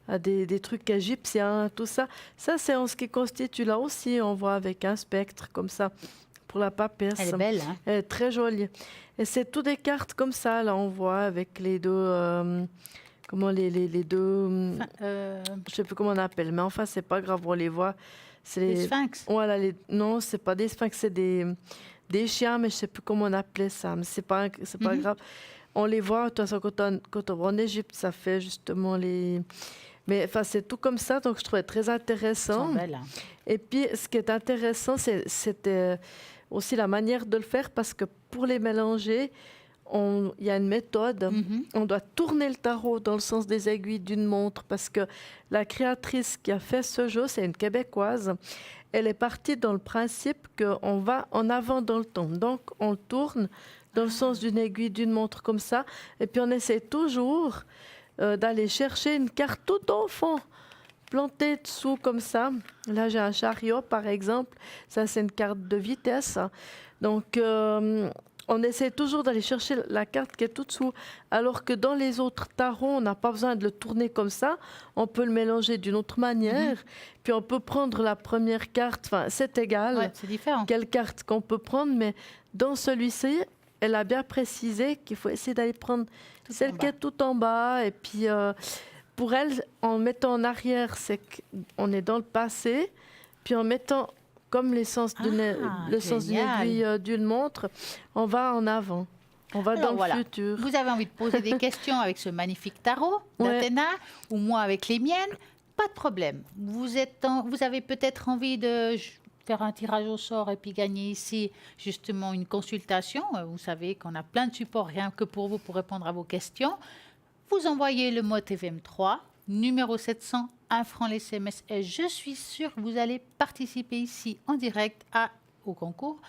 à des trucs égyptiens, tout ça. Ça, c'est en ce qui constitue là aussi. On voit avec un spectre comme ça. Pour la papesse. Elle est belle, hein? Elle est très jolie. Et c'est toutes des cartes comme ça, là, on voit avec les deux... comment les deux... je ne sais plus comment on appelle, mais enfin, c'est pas grave, on les voit. C'est les sphinx? Voilà, non, c'est pas des sphinx, c'est des chiens, mais je ne sais plus comment on appelait ça, mais c'est pas grave. On les voit, de toute façon, quand on va en Égypte, ça fait justement les... Mais enfin, c'est tout comme ça, donc je trouvais très intéressant. Elles sont belles, hein? Et puis, ce qui est intéressant, c'était aussi la manière de le faire, parce que pour les mélanger, il y a une méthode. On doit tourner le tarot dans le sens des aiguilles d'une montre, parce que la créatrice qui a fait ce jeu, c'est une Québécoise. Elle est partie dans le principe qu'on va en avant dans le temps. Donc, on le tourne dans le sens d'une aiguille d'une montre comme ça, et puis on essaie toujours d'aller chercher une carte tout au fond planter dessous comme ça. Là, j'ai un chariot, par exemple. Ça, c'est une carte de vitesse. Donc, on essaie toujours d'aller chercher la carte qui est tout dessous. Alors que dans les autres tarots, on n'a pas besoin de le tourner comme ça. On peut le mélanger d'une autre manière. Puis, on peut prendre la première carte. Enfin, c'est égal. Ouais, c'est différent. Quelle carte qu'on peut prendre. Mais dans celui-ci, elle a bien précisé qu'il faut essayer d'aller prendre celle qui est tout en bas. Et puis, pour elle, en mettant en arrière, c'est qu'on est dans le passé. Puis en mettant, comme le sens d'une aiguille d'une montre, on va en avant. On va dans le futur. Vous avez envie de poser des questions avec ce magnifique tarot d'Athéna ou moi avec les miennes, pas de problème. Vous avez peut-être envie de faire un tirage au sort et puis gagner ici justement une consultation. Vous savez qu'on a plein de supports rien que pour vous pour répondre à vos questions. Vous envoyez le mot TVM3, numéro 700, 1 franc les SMS et je suis sûre que vous allez participer ici en direct au concours.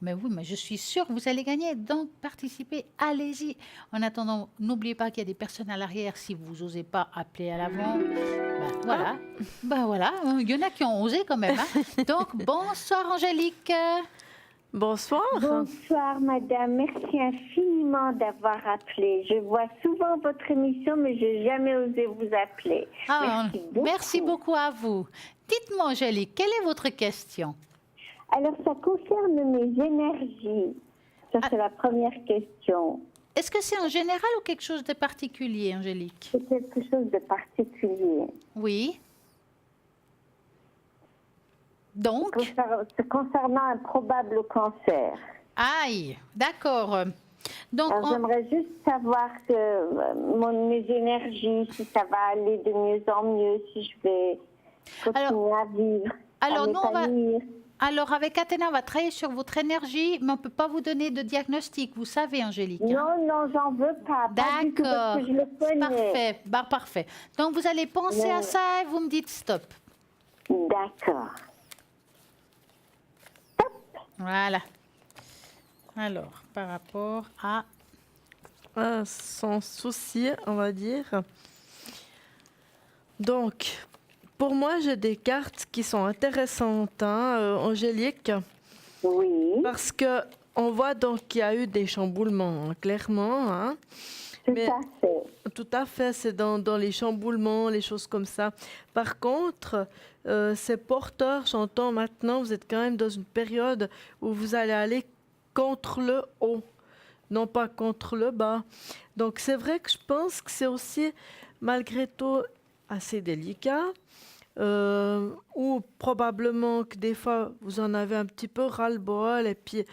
Mais oui, mais je suis sûre que vous allez gagner, donc participez, allez-y. En attendant, n'oubliez pas qu'il y a des personnes à l'arrière, si vous n'osez pas appeler à l'avant. Ben voilà, il y en a qui ont osé quand même. Hein. Donc, bonsoir Angélique. Bonsoir. Bonsoir madame, merci infiniment d'avoir appelé. Je vois souvent votre émission, mais je n'ai jamais osé vous appeler. Merci beaucoup à vous. Dites-moi Angélique, quelle est votre question? Alors, ça concerne mes énergies. Ça, c'est la première question. Est-ce que c'est en général ou quelque chose de particulier, Angélique? C'est quelque chose de particulier. Oui. Donc C'est concernant un probable cancer. Aïe, d'accord. Donc, alors, j'aimerais juste savoir mes énergies, si ça va aller de mieux en mieux, si je vais continuer à vivre, à m'épanouir. Alors, avec Athéna, on va travailler sur votre énergie, mais on ne peut pas vous donner de diagnostic, vous savez, Angélique. Non, j'en veux pas. D'accord, parce que je le connais. Parfait. Donc, vous allez penser à ça et vous me dites stop. D'accord. Stop. Voilà. Alors, par rapport à... sans souci, on va dire. Donc... Pour moi, j'ai des cartes qui sont intéressantes, Angélique. Oui. Parce qu'on voit donc qu'il y a eu des chamboulements, clairement. Hein. Tout à fait. Tout à fait, c'est dans les chamboulements, les choses comme ça. Par contre, ces porteurs, j'entends maintenant, vous êtes quand même dans une période où vous allez aller contre le haut, non pas contre le bas. Donc c'est vrai que je pense que c'est aussi, malgré tout, assez délicat. Ou probablement que des fois vous en avez un petit peu ras-le-bol et puis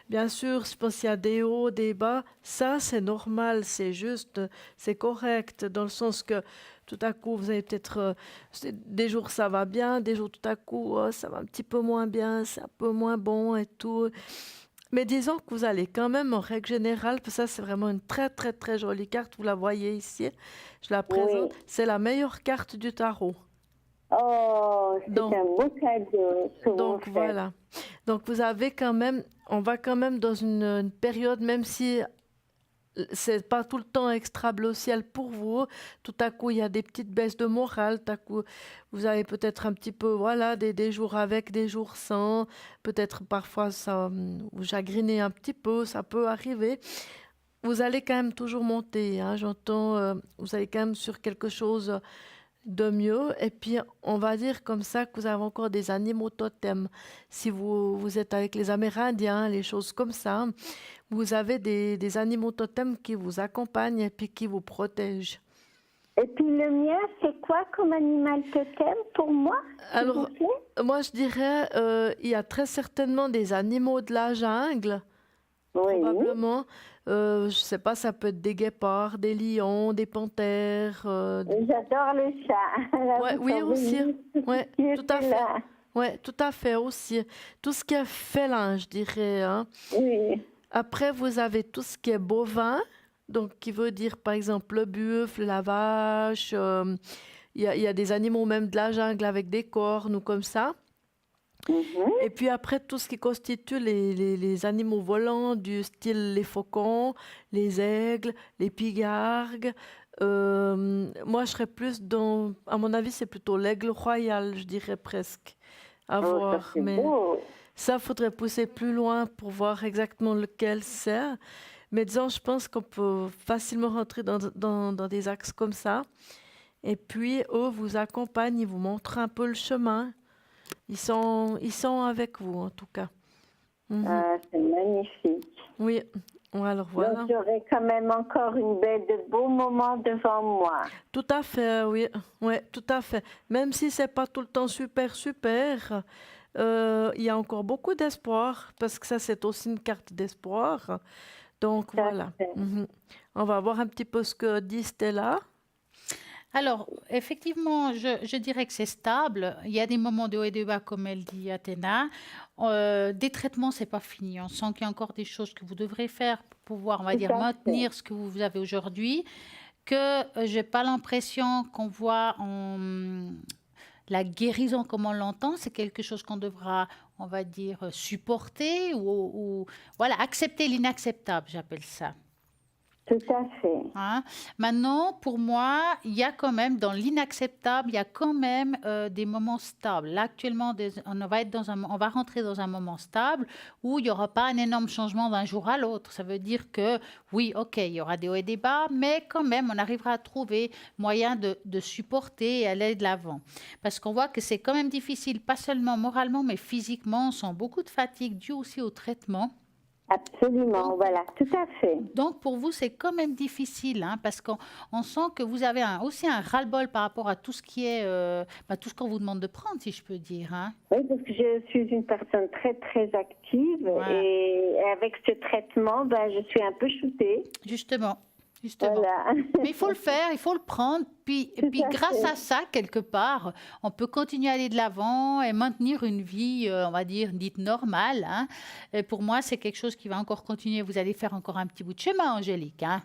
bien sûr je pense qu'il y a des hauts, des bas, ça c'est normal, c'est juste, c'est correct dans le sens que tout à coup vous avez peut-être des jours ça va bien, des jours tout à coup ça va un petit peu moins bien, c'est un peu moins bon et tout, mais disons que vous allez quand même en règle générale, parce que ça c'est vraiment une très très très jolie carte, vous la voyez ici, je la présente, c'est la meilleure carte du tarot. Oh, c'est un beau cadeau. Donc voilà. Donc vous avez quand même, on va quand même dans une période, même si c'est pas tout le temps extra-blossiel pour vous, tout à coup il y a des petites baisses de morale, tout à coup vous avez peut-être un petit peu, des jours avec, des jours sans, peut-être parfois ça vous chagrinez un petit peu, ça peut arriver. Vous allez quand même toujours monter, hein, j'entends, vous allez quand même sur quelque chose de mieux, et puis on va dire comme ça que vous avez encore des animaux totems. Si vous êtes avec les Amérindiens, les choses comme ça, vous avez des animaux totems qui vous accompagnent et puis qui vous protègent. Et puis le mien, c'est quoi comme animal totem pour moi? Alors, moi je dirais, il y a très certainement des animaux de la jungle, probablement. Je sais pas, ça peut être des guépards, des lions, des panthères. J'adore le chat. Oui, aussi. Ouais, tout à fait. Ouais, tout à fait aussi. Tout ce qui est félin, je dirais. Hein. Oui. Après, vous avez tout ce qui est bovin, donc qui veut dire par exemple le buffle, la vache. Il y a des animaux même de la jungle avec des cornes ou comme ça. Et puis après, tout ce qui constitue les animaux volants du style les faucons, les aigles, les pigargues, Moi, je serais plus dans... À mon avis, c'est plutôt l'aigle royal, je dirais presque, à voir. Ça, c'est Mais beau. ça, faudrait pousser plus loin pour voir exactement lequel c'est. Mais disons, je pense qu'on peut facilement rentrer dans des axes comme ça. Et puis, eux vous accompagnent, ils vous montrent un peu le chemin. Ils sont avec vous, en tout cas. Mhm. C'est magnifique. Oui, alors voilà. Donc, j'aurai quand même encore de beaux moments devant moi. Tout à fait, oui. Ouais, tout à fait. Même si c'est pas tout le temps super, super, il y a encore beaucoup d'espoir, parce que ça, c'est aussi une carte d'espoir. Donc, Tout à voilà. fait. Mhm. On va voir un petit peu ce que dit Stella. Alors, effectivement, je dirais que c'est stable. Il y a des moments de haut et de bas, comme elle dit Athéna. Des traitements, c'est pas fini. On sent qu'il y a encore des choses que vous devrez faire pour pouvoir, on va Tout dire, à fait. maintenir ce que vous avez aujourd'hui. Que j'ai pas l'impression qu'on voit la guérison comme on l'entend. C'est quelque chose qu'on devra, on va dire, supporter ou voilà, accepter l'inacceptable, j'appelle ça. Tout à fait. Hein. Maintenant, pour moi, il y a quand même, dans l'inacceptable, il y a quand même des moments stables. Là, actuellement, on va rentrer dans un moment stable où il n'y aura pas un énorme changement d'un jour à l'autre. Ça veut dire que, oui, OK, il y aura des hauts et des bas, mais quand même, on arrivera à trouver moyen de supporter et aller de l'avant. Parce qu'on voit que c'est quand même difficile, pas seulement moralement, mais physiquement. On sent beaucoup de fatigue due aussi au traitement. Absolument, voilà, tout à fait. Donc, pour vous, c'est quand même difficile, hein, parce qu'on sent que vous avez aussi un ras-le-bol par rapport à tout ce qui est, tout ce qu'on vous demande de prendre, si je peux dire. Hein. Oui, parce que je suis une personne très, très active et avec ce traitement, je suis un peu shootée. Justement. Voilà. Mais il faut le faire, il faut le prendre. Puis grâce à ça, quelque part, on peut continuer à aller de l'avant et maintenir une vie, on va dire, dite normale. Hein. Et pour moi, c'est quelque chose qui va encore continuer. Vous allez faire encore un petit bout de chemin, Angélique. Hein.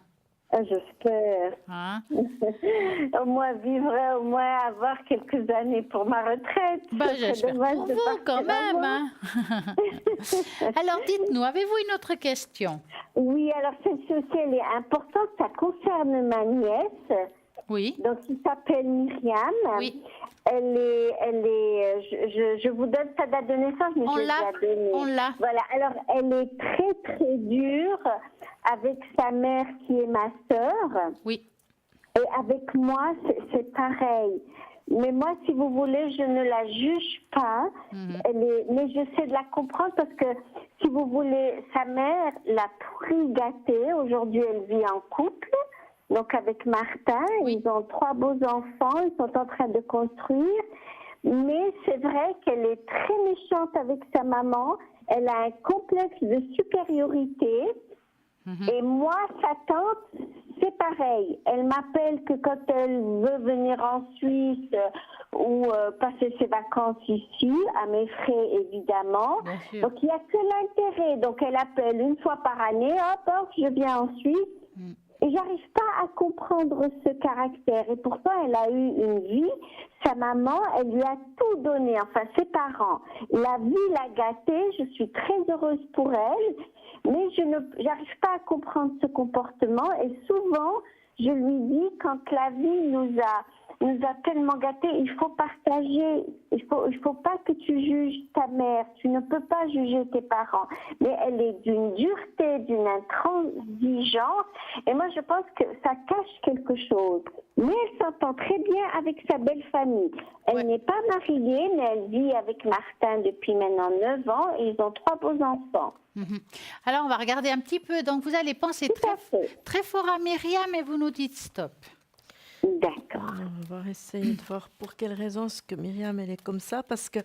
J'espère. Hein? Au moins avoir quelques années pour ma retraite. J'espère pour vous quand même. Hein? Alors, dites-nous, avez-vous une autre question? Oui, alors celle-ci aussi, elle est importante. Ça concerne ma nièce. Oui. Donc, qui s'appelle Myriam. Oui. Je vous donne sa date de naissance, mais on l'a. Voilà, alors elle est très, très dure avec sa mère qui est ma sœur. Oui. Et avec moi, c'est pareil. Mais moi, si vous voulez, je ne la juge pas. Mais j'essaie de la comprendre parce que, si vous voulez, sa mère l'a pourri gâtée. Aujourd'hui, elle vit en couple. Donc avec Martin, oui. Ils ont 3 beaux enfants, ils sont en train de construire. Mais c'est vrai qu'elle est très méchante avec sa maman. Elle a un complexe de supériorité. Et moi, sa tante, c'est pareil. Elle m'appelle que quand elle veut venir en Suisse ou passer ses vacances ici, à mes frais évidemment. Donc il n'y a que l'intérêt. Donc elle appelle une fois par année, hop, je viens en Suisse. Et j'arrive pas à comprendre ce caractère. Et pourtant, elle a eu une vie. Sa maman, elle lui a tout donné. Enfin, ses parents. La vie l'a gâtée. Je suis très heureuse pour elle. Mais je n'arrive pas à comprendre ce comportement. Et souvent, je lui dis, quand la vie nous a tellement gâtés, il faut partager. Il faut pas que tu juges ta mère. Tu ne peux pas juger tes parents. Mais elle est d'une dureté, d'une intransigeance. Et moi, je pense que ça cache quelque chose. Mais elle s'entend très bien avec sa belle famille. Elle n'est pas mariée, mais elle vit avec Martin depuis maintenant 9 ans. Et ils ont 3 beaux enfants. Alors, on va regarder un petit peu. Donc, vous allez penser très fort à Myriam et vous nous dites stop. D'accord. On va essayer de voir pour quelle raison est-ce que Myriam elle est comme ça, parce que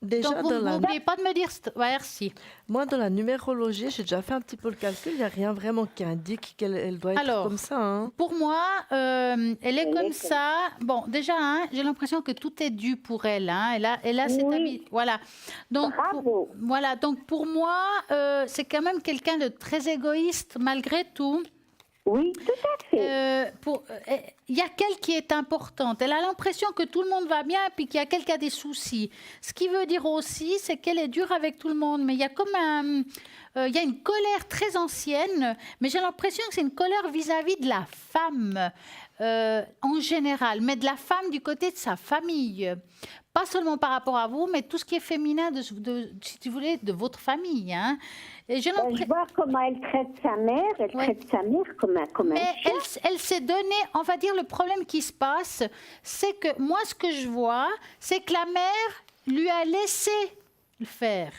déjà donc, vous n'oubliez pas de me dire merci. Moi, dans la numérologie, j'ai déjà fait un petit peu le calcul. Il n'y a rien vraiment qui indique qu'elle doit être comme ça. Hein. Pour moi, elle est comme ça. Bon, déjà, j'ai l'impression que tout est dû pour elle. Hein. Elle a cette habitude. Voilà. Donc, donc, pour moi, c'est quand même quelqu'un de très égoïste malgré tout. Oui, tout à fait. Il y a qu'elle qui est importante. Elle a l'impression que tout le monde va bien puis qu'il y a qu'elle qui a des soucis. Ce qui veut dire aussi, c'est qu'elle est dure avec tout le monde. Mais il y a comme il y a une colère très ancienne, mais j'ai l'impression que c'est une colère vis-à-vis de la femme en général, mais de la femme du côté de sa famille. Pas seulement par rapport à vous, mais tout ce qui est féminin, si tu voulez, de votre famille. Hein. Et j'ai Je vois comment elle traite sa mère. Elle traite sa mère comme un chien. Elle s'est donné, on va dire, le problème qui se passe, c'est que moi, ce que je vois, c'est que la mère lui a laissé le faire.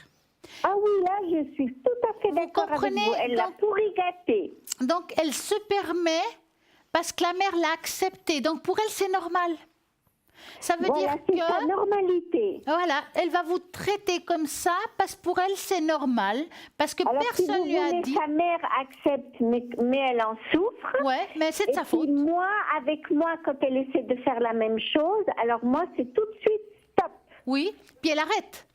Ah oui, là, je suis tout à fait d'accord avec vous. Elle l'a pourri gâté. Donc, elle se permet, parce que la mère l'a accepté. Donc, pour elle, c'est normal. Ça veut dire que... c'est sa normalité. Voilà, elle va vous traiter comme ça, parce que pour elle, c'est normal. Parce que personne lui a dit... Sa mère accepte, mais elle en souffre. Oui, mais c'est de sa faute. Moi, avec moi, quand elle essaie de faire la même chose, alors moi, c'est tout de suite stop. Oui, puis elle arrête.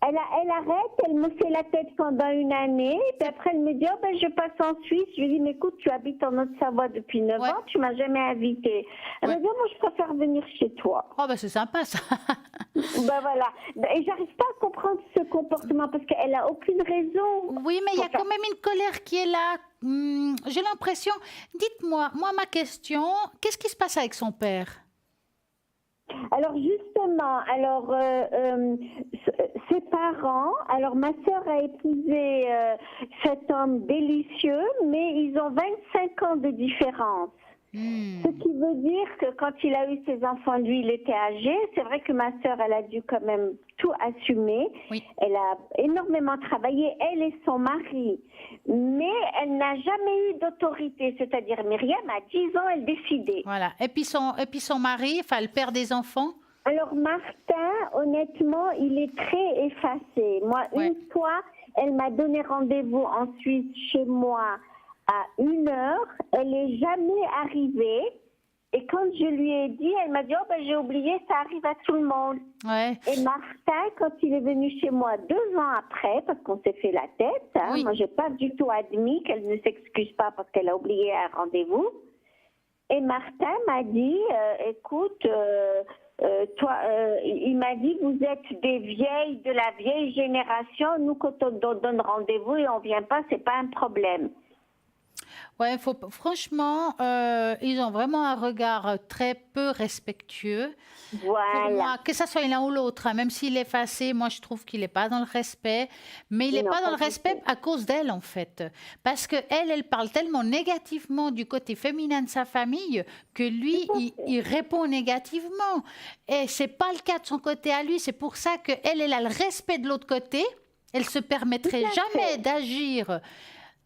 Elle arrête, elle me fait la tête pendant une année, puis après elle me dit « je passe en Suisse ». Je lui dis « mais écoute, tu habites en Haute-Savoie depuis 9 ans, tu m'as jamais invitée ». Elle me dit « moi je préfère venir chez toi ». Oh c'est sympa ça. Voilà, et j'arrive pas à comprendre ce comportement parce qu'elle a aucune raison. Oui, mais il y a quand même une colère qui est là. J'ai l'impression, dites-moi, moi ma question, qu'est-ce qui se passe avec son père ? Alors justement, ses parents, alors ma sœur a épousé cet homme délicieux, mais ils ont 25 ans de différence. Ce qui veut dire que quand il a eu ses enfants, lui, il était âgé. C'est vrai que ma sœur, elle a dû quand même tout assumer. Oui. Elle a énormément travaillé, elle et son mari. Mais elle n'a jamais eu d'autorité. C'est-à-dire, Myriam, à 10 ans, elle décidait. Voilà. Et puis son mari, enfin, le père des enfants ? Alors, Martin, honnêtement, il est très effacé. Moi, une fois, elle m'a donné rendez-vous en Suisse chez moi à 1h, elle n'est jamais arrivée. Et quand je lui ai dit, elle m'a dit « j'ai oublié, ça arrive à tout le monde ouais. ». Et Martin, quand il est venu chez moi 2 ans après, parce qu'on s'est fait la tête, moi je n'ai pas du tout admis qu'elle ne s'excuse pas parce qu'elle a oublié un rendez-vous. Et Martin m'a dit « écoute, toi, il m'a dit « vous êtes des vieilles, de la vieille génération, nous quand on donne rendez-vous et on ne vient pas, ce n'est pas un problème ». Ouais, franchement, ils ont vraiment un regard très peu respectueux. Voilà. Pour moi, que ça soit l'un ou l'autre, hein, même s'il est effacé, moi je trouve qu'il n'est pas dans le respect. Mais il n'est pas dans le respect à cause d'elle, en fait. Parce qu'elle parle tellement négativement du côté féminin de sa famille que lui, il répond négativement. Et ce n'est pas le cas de son côté à lui. C'est pour ça qu'elle a le respect de l'autre côté. Elle ne se permettrait jamais d'agir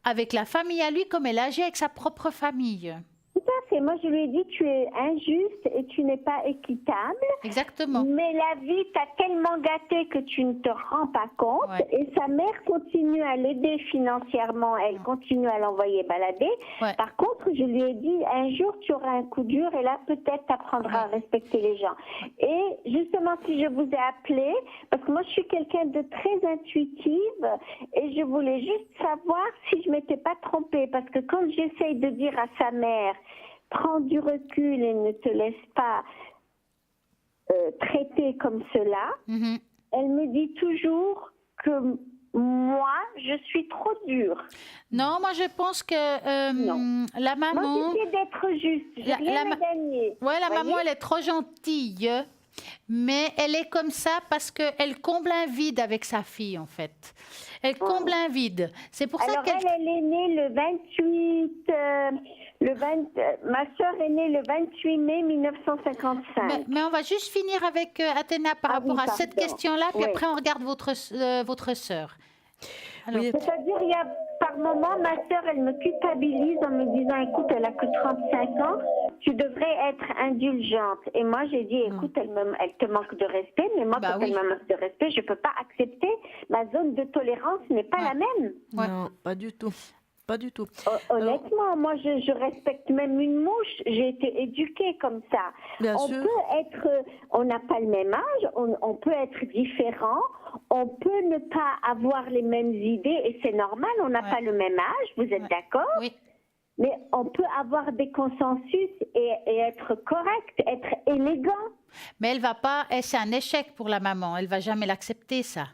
avec la famille à lui comme elle agit avec sa propre famille. Tout à fait. Moi, je lui ai dit, tu es injuste et tu n'es pas équitable. Exactement. Mais la vie t'a tellement gâté que tu ne te rends pas compte. Ouais. Et sa mère continue à l'aider financièrement. Elle continue à l'envoyer balader. Ouais. Par contre, je lui ai dit, un jour, tu auras un coup dur et là, peut-être, tu apprendras à respecter les gens. Et justement, si je vous ai appelé, parce que moi, je suis quelqu'un de très intuitive et je voulais juste savoir si je ne m'étais pas trompée. Parce que quand j'essaye de dire à sa mère, prends du recul et ne te laisse pas traiter comme cela. Elle me dit toujours que moi, je suis trop dure. Non, moi je pense que la maman... Moi, j'essaie d'être juste, j'ai rien à gagner. Oui, la maman, elle est trop gentille, mais elle est comme ça parce qu'elle comble un vide avec sa fille, en fait. Elle comble un vide. C'est pour ça qu'elle... elle est née le 28... ma sœur est née le 28 mai 1955. Mais on va juste finir avec Athéna par rapport à cette question-là, puis après on regarde votre sœur. C'est-à-dire, il y a par moment, ma sœur, elle me culpabilise en me disant, écoute, elle a que 35 ans, tu devrais être indulgente. Et moi, j'ai dit, écoute, elle te manque de respect, mais moi, quand elle me manque de respect, je ne peux pas accepter. Ma zone de tolérance n'est pas la même. Non, pas du tout. Pas du tout. Honnêtement, moi, je respecte même une mouche. J'ai été éduquée comme ça. Bien sûr. On n'a pas le même âge, on peut être différent, on peut ne pas avoir les mêmes idées et c'est normal, on n'a pas le même âge, vous êtes d'accord ? Oui. Mais on peut avoir des consensus et être correct, être élégant. Mais elle va pas, c'est un échec pour la maman. Elle va jamais l'accepter, ça.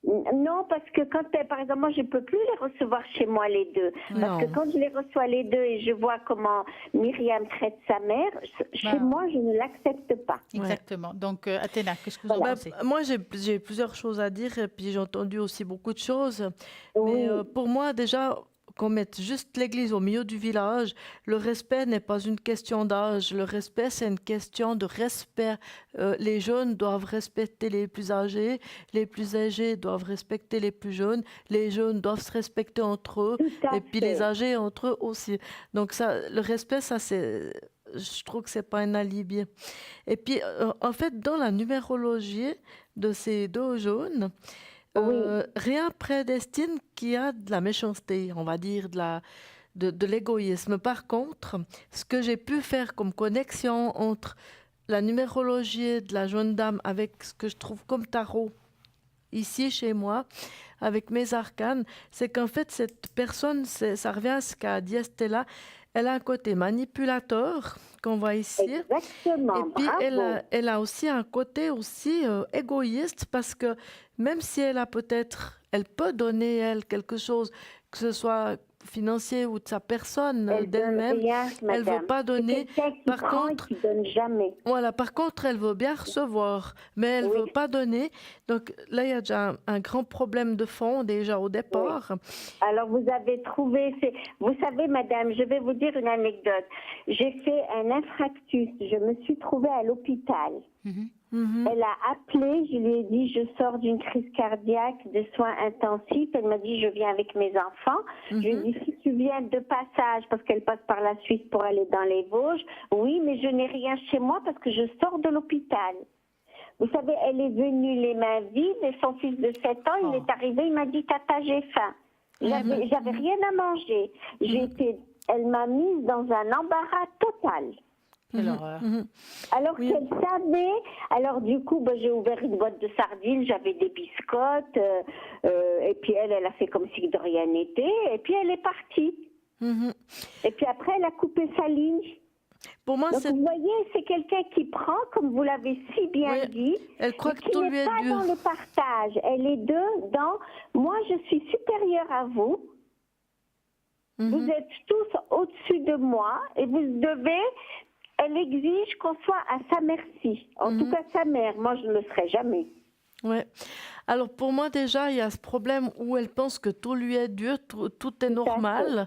Non, parce que quand, par exemple, moi, je ne peux plus les recevoir chez moi, les deux. Parce que quand je les reçois les deux et je vois comment Myriam traite sa mère, chez moi, je ne l'accepte pas. Exactement. Donc, Athéna, qu'est-ce que vous en pensez? Moi, j'ai plusieurs choses à dire et puis j'ai entendu aussi beaucoup de choses. Oui. Mais pour moi, déjà, qu'on mette juste l'église au milieu du village, le respect n'est pas une question d'âge. Le respect, c'est une question de respect. Les jeunes doivent respecter les plus âgés doivent respecter les plus jeunes, les jeunes doivent se respecter entre eux, et puis les âgés entre eux aussi. Donc ça, le respect, ça c'est... Je trouve que c'est pas un alibi. Et puis, en fait, dans la numérologie de ces deux jaunes, rien prédestine qu'il y a de la méchanceté, on va dire, de l'égoïsme. Par contre, ce que j'ai pu faire comme connexion entre la numérologie de la jeune dame avec ce que je trouve comme tarot ici chez moi, avec mes arcanes, c'est qu'en fait, cette personne, ça revient à ce qu'a dit Estella, elle a un côté manipulateur qu'on voit ici. Exactement, et puis bravo. elle a aussi un côté aussi égoïste parce que même si elle peut donner elle quelque chose, que ce soit financier ou de sa personne d'elle-même, elle veut pas donner. Par contre, donne jamais. Voilà, par contre, elle veut bien recevoir, mais elle veut pas donner. Donc là, il y a déjà un grand problème de fond déjà au départ. Alors vous avez trouvé, vous savez madame, je vais vous dire une anecdote. J'ai fait un infarctus, je me suis trouvée à l'hôpital. Elle a appelé, je lui ai dit je sors d'une crise cardiaque, de soins intensifs. Elle m'a dit je viens avec mes enfants. Je lui ai dit si tu viens de passage, parce qu'elle passe par la Suisse pour aller dans les Vosges, oui, mais je n'ai rien chez moi parce que je sors de l'hôpital. Vous savez, elle est venue les mains vides et son fils de 7 ans, il est arrivé, il m'a dit tata j'ai faim. J'avais rien à manger. Elle m'a mise dans un embarras total. Alors qu'elle savait, alors du coup, j'ai ouvert une boîte de sardines, j'avais des biscottes, et puis elle a fait comme si de rien n'était, et puis elle est partie. Et puis après, elle a coupé sa ligne. Pour moi, donc vous voyez, c'est quelqu'un qui prend, comme vous l'avez si bien dit, elle croit que qui tout n'est lui est pas dur. dans le partage. Elle est dans moi, je suis supérieure à vous. Vous êtes tous au-dessus de moi et vous devez. Elle exige qu'on soit à sa merci. En tout cas, sa mère. Moi, je ne le serai jamais. Ouais. Alors, pour moi, déjà, il y a ce problème où elle pense que tout lui est dur, tout est normal,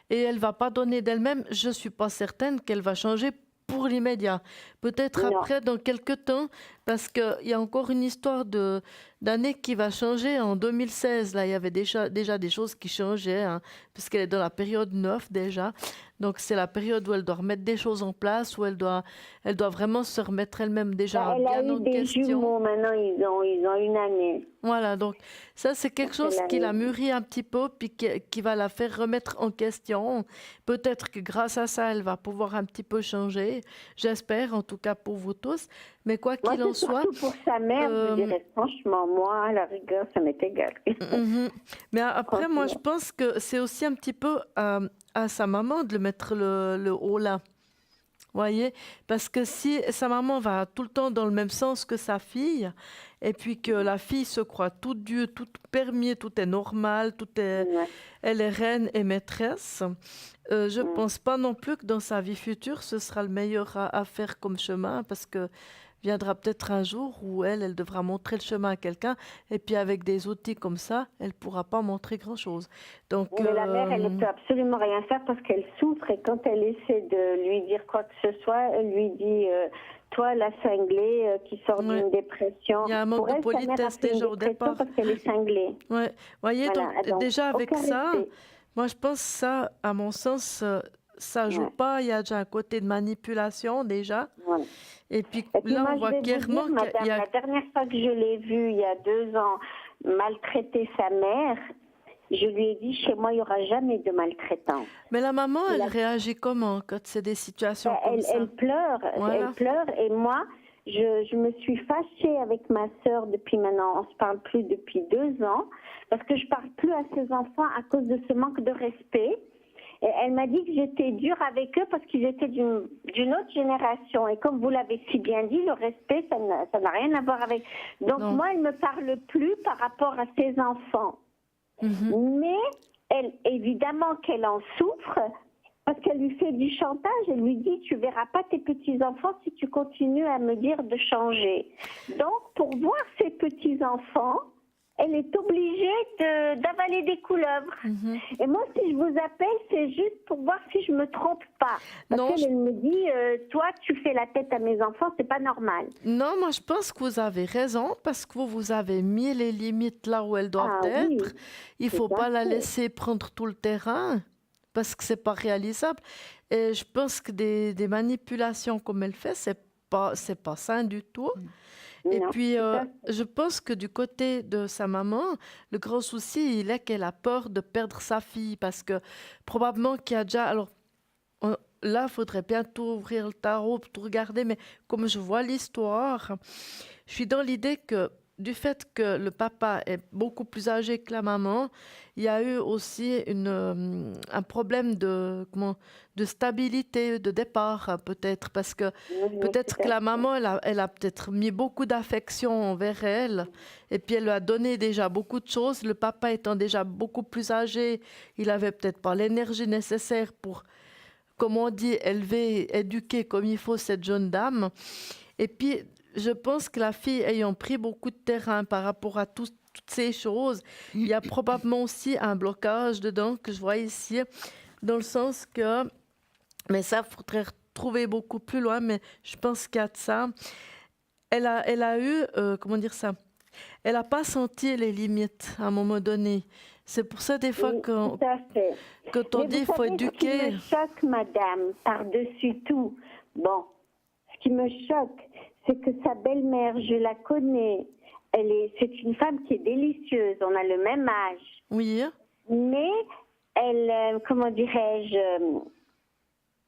et elle ne va pas donner d'elle-même. Je ne suis pas certaine qu'elle va changer pour l'immédiat. Peut-être après, dans quelques temps, parce qu'il y a encore une histoire d'année qui va changer. En 2016, là, il y avait déjà des choses qui changeaient, puisqu'elle est dans la période 9 déjà. Donc, c'est la période où elle doit remettre des choses en place, où elle doit vraiment se remettre elle-même déjà bien en question. Elle a eu des jumeaux, maintenant, ils ont une année. Voilà, donc ça, c'est quelque chose qui la mûrit un petit peu, puis qui va la faire remettre en question. Peut-être que grâce à ça, elle va pouvoir un petit peu changer. J'espère, en tout cas pour vous tous. Mais quoi qu'il en soit... Surtout pour sa mère, je dirais franchement, moi, à la rigueur, ça m'est égal. Mais après, moi, je pense que c'est aussi un petit peu à sa maman de le mettre le haut là. Voyez, parce que si sa maman va tout le temps dans le même sens que sa fille, et puis que la fille se croit tout Dieu, tout permis, tout est normal, elle est reine et maîtresse, je ne pense pas non plus que dans sa vie future, ce sera le meilleur à faire comme chemin, parce que viendra peut-être un jour où elle devra montrer le chemin à quelqu'un, et puis avec des outils comme ça, elle ne pourra pas montrer grand-chose. Donc, mais la mère, elle ne peut absolument rien faire parce qu'elle souffre, et quand elle essaie de lui dire quoi que ce soit, elle lui dit toi, la cinglée qui sort d'une dépression. Il y a un manque de politesse déjà au départ. Parce qu'elle est cinglée. Ouais. Voyez, Voilà. donc déjà avec ça, respect. moi je pense que ça, à mon sens, ça joue pas. Il y a déjà un côté de manipulation déjà. Voilà. Et puis là, on voit clairement qu'il y a... La dernière fois que je l'ai vue, il y a 2 ans, maltraiter sa mère, je lui ai dit, chez moi, il n'y aura jamais de maltraitance. Mais la maman, elle réagit comment quand c'est des situations comme ça? Elle pleure, elle pleure. Et moi, je me suis fâchée avec ma sœur depuis maintenant, on ne se parle plus depuis 2 ans, parce que je ne parle plus à ses enfants à cause de ce manque de respect. Et elle m'a dit que j'étais dure avec eux parce qu'ils étaient d'une autre génération. Et comme vous l'avez si bien dit, le respect, ça n'a rien à voir avec... Donc Non. moi, elle ne me parle plus par rapport à ses enfants. Mais elle, évidemment qu'elle en souffre parce qu'elle lui fait du chantage. Elle lui dit, tu verras pas tes petits-enfants si tu continues à me dire de changer. Donc, pour voir ses petits-enfants, elle est obligée d'avaler des couleuvres. Et moi, si je vous appelle, c'est juste pour voir si je me trompe pas. Parce Non, qu'elle me dit, toi, tu fais la tête à mes enfants, c'est pas normal. Non, moi je pense que vous avez raison parce que vous avez mis les limites là où elles doivent Ah oui, être. Il ne faut tout à pas la fait. laisser prendre tout le terrain parce que c'est pas réalisable. Et je pense que des manipulations comme elle fait, c'est pas sain du tout. Et Non, puis, tout à fait. je pense que du côté de sa maman, le grand souci, il est qu'elle a peur de perdre sa fille parce que probablement qu'il y a déjà... Alors, là, il faudrait bientôt ouvrir le tarot pour tout regarder, mais comme je vois l'histoire, je suis dans l'idée que du fait que le papa est beaucoup plus âgé que la maman, il y a eu aussi un problème de stabilité, de départ peut-être, parce que Oui, peut-être tout à que la fait. maman, elle a peut-être mis beaucoup d'affection envers elle, et puis elle lui a donné déjà beaucoup de choses. Le papa étant déjà beaucoup plus âgé, il avait peut-être pas l'énergie nécessaire pour, comme on dit, élever, éduquer comme il faut cette jeune dame. Et puis, je pense que la fille ayant pris beaucoup de terrain par rapport à toutes ces choses, il y a probablement aussi un blocage dedans que je vois ici, dans le sens que, mais ça, il faudrait retrouver beaucoup plus loin, mais je pense qu'il y a de ça. Elle a eu, comment dire ça, elle n'a pas senti les limites à un moment donné. C'est pour ça, des fois, Oui, quand tout à fait. on Mais dit vous qu'il faut savez, ce qui éduquer... me choque, madame, par-dessus tout, bon, ce qui me choque, c'est que sa belle-mère, je la connais, c'est une femme qui est délicieuse, on a le même âge, Oui, mais elle, comment dirais-je,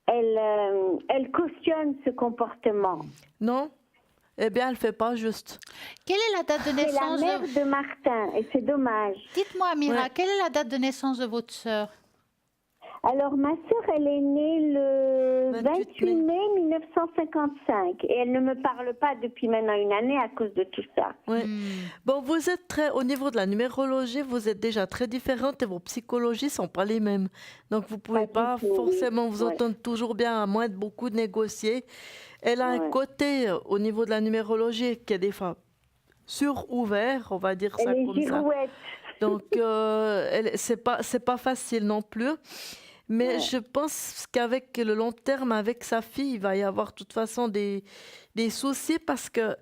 elle cautionne ce comportement. non? Eh bien, elle ne fait pas juste. Quelle est la date de C'est la naissance mère de Martin, et c'est dommage. Dites-moi, Amira, Ouais. quelle est la date de naissance de votre sœur? Alors, ma sœur, elle est née le 28 28 mai 1955 et elle ne me parle pas depuis maintenant une année à cause de tout ça. Ouais. Bon, vous êtes au niveau de la numérologie, vous êtes déjà très différente et vos psychologies sont pas les mêmes. Donc, vous pouvez Pas pas du tout, forcément vous ouais. entendre toujours bien, à moins de beaucoup négocier. Elle a un Ouais. côté au niveau de la numérologie qui est des fois sur-ouvert, on va dire ça Elle est comme ça. girouette. Donc, c'est pas facile non plus. Mais Ouais. je pense qu'avec le long terme, avec sa fille, il va y avoir de toute façon des soucis parce que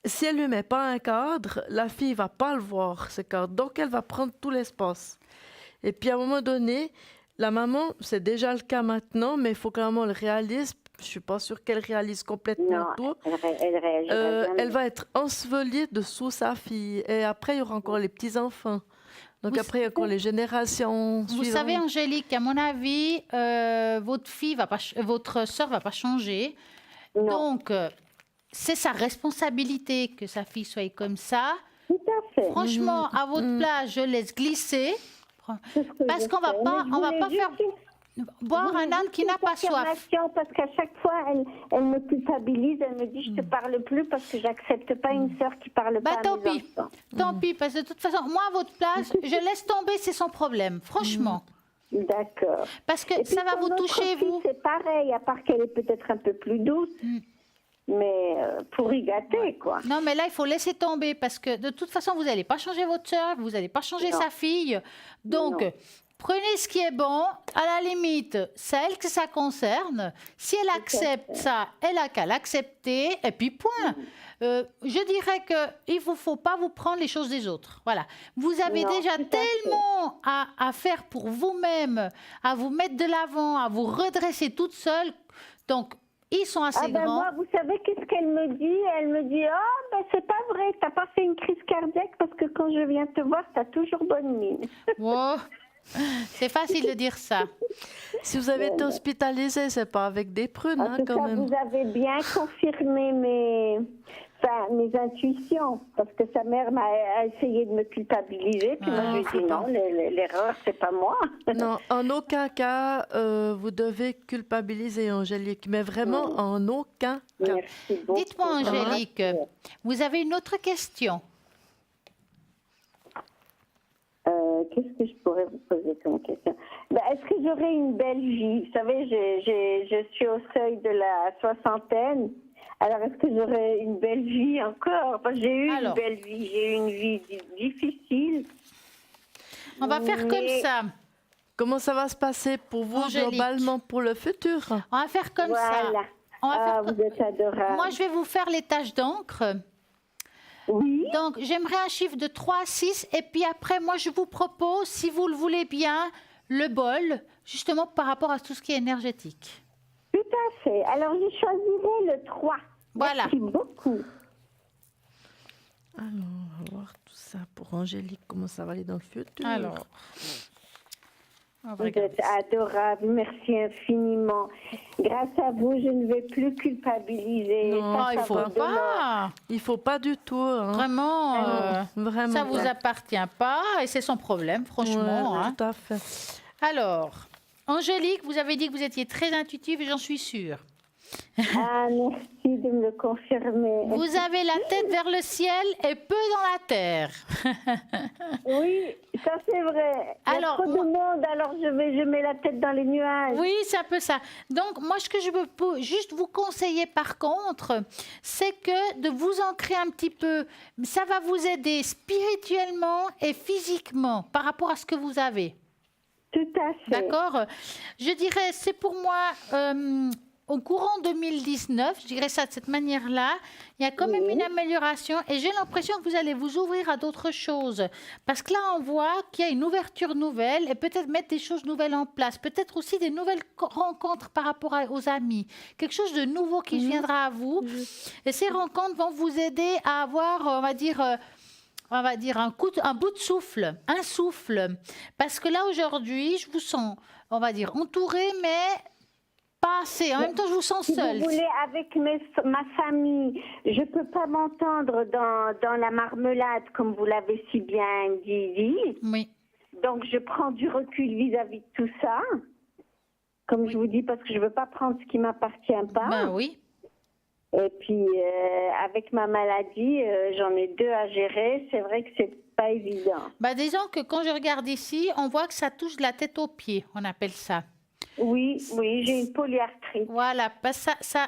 si elle ne lui met pas un cadre, la fille ne va pas le voir, ce cadre. Donc, elle va prendre tout l'espace. Et puis, à un moment donné, la maman, c'est déjà le cas maintenant, mais il faut que la maman le réalise. Je ne suis pas sûre qu'elle réalise complètement Non, tout. elle réagira jamais. Elle va être ensevelie dessous sa fille. Et après, il y aura encore les petits-enfants. Donc Vous- après, il y a encore les générations Vous suivantes. savez, Angélique, à mon avis, votre sœur va pas changer. Non, Donc, c'est sa responsabilité que sa fille soit comme ça. tout à fait. Franchement, à votre place, je laisse glisser. C'est ce que Parce je qu'on va fais. pas, Mais je on va voulais pas juste faire boire un âne qui n'a pas soif. confirmation, parce qu'à chaque fois, elle me culpabilise. Elle me dit, je te parle plus parce que j'accepte pas une sœur qui parle Bah pas tant à mes pis, enfants. tant pis, parce que de toute façon, moi à votre place, je laisse tomber, c'est son problème, franchement. D'accord. Parce que Et puis ça va pour vous notre toucher, fille, vous. c'est pareil, à part qu'elle est peut-être un peu plus douce, mais pour y gâter, quoi. Non, mais là, il faut laisser tomber parce que de toute façon, vous n'allez pas changer votre sœur, vous n'allez pas changer Non. sa fille. Donc, Non. prenez ce qui est bon. À la limite, c'est elle que ça concerne. Si elle accepte ça, elle a qu'à l'accepter. Et puis, point. Je dirais qu'il ne faut pas vous prendre les choses des autres. Voilà. Vous avez Non, déjà tout à fait. tellement à faire pour vous-même, à vous mettre de l'avant, à vous redresser toute seule. Donc, ils sont assez Ah ben grands. moi, vous savez qu'est-ce qu'elle me dit? Elle me dit, oh, ben c'est pas vrai, t'as pas fait une crise cardiaque parce que quand je viens te voir, t'as toujours bonne mine. Wow. C'est facile de dire ça. Si vous avez été hospitalisé, c'est pas avec des prunes, En hein, tout quand cas, même. vous avez bien confirmé Enfin, mes intuitions, parce que sa mère a essayé de me culpabiliser, puis moi je lui ai dit non, l'erreur c'est pas moi. Non, en aucun cas vous devez culpabiliser Angélique, mais vraiment en aucun cas. Merci beaucoup. Dites-moi, Angélique, vous avez une autre question? Qu'est-ce que je pourrais vous poser comme question? Est-ce que j'aurai une belle vie? Vous savez, je suis au seuil de la soixantaine. Alors, est-ce que j'aurai une belle vie encore? Enfin, j'ai eu une belle vie. J'ai eu une vie difficile. On va faire comme ça. Comment ça va se passer pour vous globalement pour le futur? On va faire comme ça. On va faire vous êtes adorable. Moi, je vais vous faire les taches d'encre. Oui. Donc, j'aimerais un chiffre de 3 à 6. Et puis après, moi, je vous propose, si vous le voulez bien, le bol, justement par rapport à tout ce qui est énergétique. Tout à fait. Alors, je choisirai le 3. Voilà. Merci beaucoup. Alors, on va voir tout ça pour Angélique, comment ça va aller dans le futur. Alors, vous êtes adorable, merci infiniment. Grâce à vous, je ne vais plus culpabiliser. Non, il faut pas. Il faut pas du tout. Hein. Vraiment, Vraiment. ça vous appartient pas et c'est son problème, franchement. Ouais, hein. Tout à fait. Alors, Angélique, vous avez dit que vous étiez très intuitive et j'en suis sûre. Ah, merci de me le confirmer. Vous avez la tête vers le ciel et peu dans la terre. Oui, ça c'est vrai. Il y a trop de monde, alors je mets la tête dans les nuages. Oui, c'est un peu ça. Donc, moi, ce que je peux juste vous conseiller, par contre, c'est que de vous ancrer un petit peu. Ça va vous aider spirituellement et physiquement par rapport à ce que vous avez. Tout à fait. D'accord? Je dirais, c'est pour moi... au courant 2019, je dirais ça de cette manière-là, il y a quand même une amélioration et j'ai l'impression que vous allez vous ouvrir à d'autres choses. Parce que là, on voit qu'il y a une ouverture nouvelle et peut-être mettre des choses nouvelles en place. Peut-être aussi des nouvelles rencontres par rapport aux amis. Quelque chose de nouveau qui viendra à vous. Et ces rencontres vont vous aider à avoir, on va dire un bout de souffle, un souffle. Parce que là, aujourd'hui, je vous sens, on va dire, entourée, mais... pas assez. En même temps, je vous sens seule. Si vous voulez, avec ma famille, je ne peux pas m'entendre dans la marmelade, comme vous l'avez si bien dit. Oui. Donc, je prends du recul vis-à-vis de tout ça. Comme je vous dis, parce que je ne veux pas prendre ce qui ne m'appartient pas. Ben oui. Et puis, avec ma maladie, j'en ai 2 à gérer. C'est vrai que c'est pas évident. Ben, disons que quand je regarde ici, on voit que ça touche de la tête aux pieds. On appelle ça. Oui, j'ai une polyarthrite. Voilà,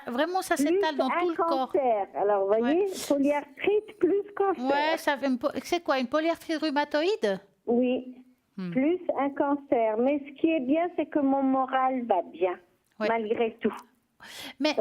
vraiment, ça s'étale dans tout le corps. Alors, vous voyez, polyarthrite plus cancer. Ouais, c'est quoi, une polyarthrite rhumatoïde? Oui, plus un cancer. Mais ce qui est bien, c'est que mon moral va bien, malgré tout. Mais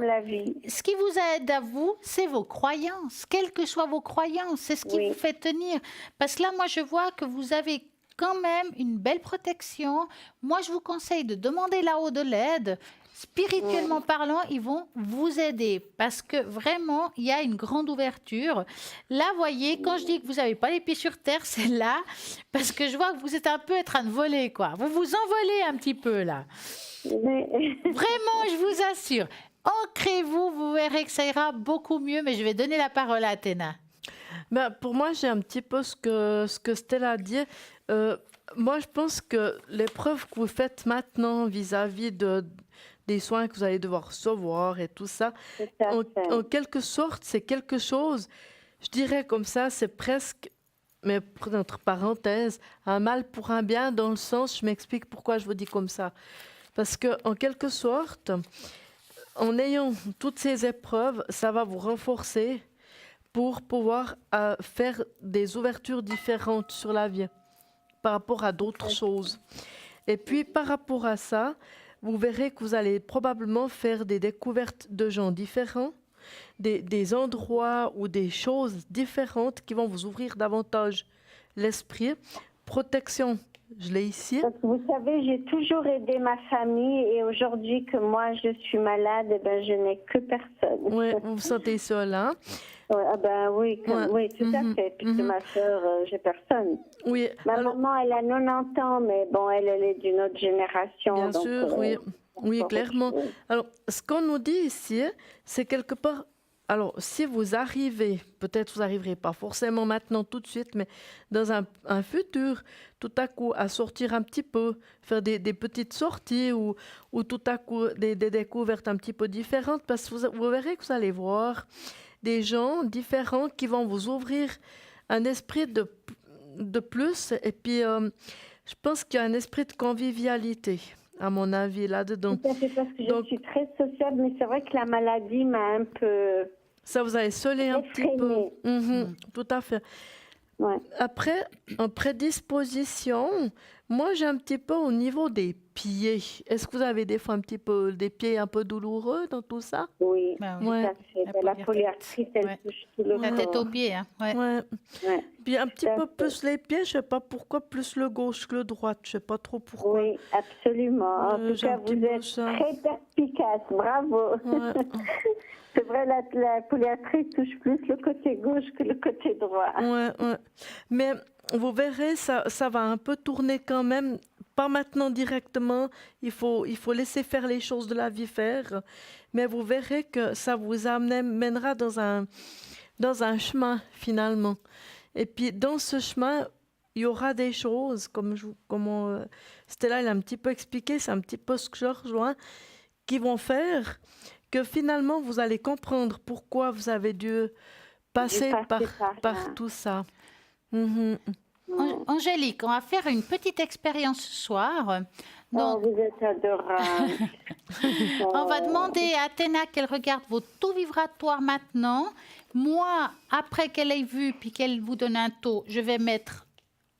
la vie. Ce qui vous aide à vous, c'est vos croyances. Quelles que soient vos croyances, c'est ce qui vous fait tenir. Parce que là, moi, je vois que vous avez quand même une belle protection. Moi, je vous conseille de demander là-haut de l'aide. Spirituellement parlant, ils vont vous aider parce que vraiment, il y a une grande ouverture. Là, voyez, quand je dis que vous n'avez pas les pieds sur terre, c'est là parce que je vois que vous êtes un peu en train de voler, quoi. Vous vous envolez un petit peu, là. Vraiment, je vous assure. Ancrez-vous, vous verrez que ça ira beaucoup mieux, mais je vais donner la parole à Athéna. Ben, pour moi, j'ai un petit peu ce que Stella a dit. Moi, je pense que l'épreuve que vous faites maintenant vis-à-vis des soins que vous allez devoir recevoir et tout ça, en quelque sorte, c'est quelque chose, je dirais comme ça, c'est presque, mais entre parenthèses, un mal pour un bien dans le sens, je m'explique pourquoi je vous dis comme ça. Parce que en quelque sorte, en ayant toutes ces épreuves, ça va vous renforcer pour pouvoir faire des ouvertures différentes sur la vie par rapport à d'autres choses. Et puis, par rapport à ça, vous verrez que vous allez probablement faire des découvertes de gens différents, des endroits ou des choses différentes qui vont vous ouvrir davantage l'esprit. Protection, je l'ai ici. Parce que vous savez, j'ai toujours aidé ma famille et aujourd'hui que moi, je suis malade, eh ben, je n'ai que personne. Oui, vous vous sentez seul, hein? Oui, tout à fait. Puisque ma soeur, j'ai personne. Oui. Ma maman, elle a 90 ans, mais bon, elle est d'une autre génération. Bien donc, sûr, oui, clairement. Alors, ce qu'on nous dit ici, c'est quelque part alors, si vous arrivez, peut-être vous n'arriverez pas forcément maintenant tout de suite, mais dans un futur, tout à coup, à sortir un petit peu, faire des petites sorties ou tout à coup des découvertes un petit peu différentes, parce que vous verrez que vous allez voir des gens différents qui vont vous ouvrir un esprit de plus. Et puis, je pense qu'il y a un esprit de convivialité, à mon avis, là-dedans. Tout à fait, parce que je suis très sociable, mais c'est vrai que la maladie m'a un peu Ça vous a isolé un petit peu. effrainée. Tout à fait. Ouais. Après, en prédisposition, moi j'ai un petit peu au niveau des pieds. Est-ce que vous avez des fois un petit peu des pieds un peu douloureux dans tout ça? Oui, Ben tout oui. Ouais. à fait. La polyarthrite, elle Ouais. touche tout le La corps. tête aux pieds, hein. Ouais. Ouais. Ouais. Puis un petit Tout à peu fait. plus les pieds, je sais pas pourquoi, plus le gauche que le droit. Je sais pas trop pourquoi. Oui, absolument. En tout j'ai un cas, petit vous peu êtes ça. très perspicace. Bravo. Ouais. C'est vrai, la polyarthrite touche plus le côté gauche que le côté droit. Ouais. Mais vous verrez, ça va un peu tourner quand même. Pas maintenant directement, il faut laisser faire les choses de la vie faire. Mais vous verrez que ça vous mènera dans un chemin finalement. Et puis dans ce chemin, il y aura des choses, comme Stella elle a un petit peu expliqué, c'est un petit peu ce que je rejoins, qui vont faire que finalement vous allez comprendre pourquoi vous avez dû passer par là. tout ça. Mhm. Angélique, on va faire une petite expérience ce soir. Donc, Oh, vous êtes adorable. on va demander à Athéna qu'elle regarde vos taux vibratoires maintenant. Moi, après qu'elle ait vu puis qu'elle vous donne un taux, je vais mettre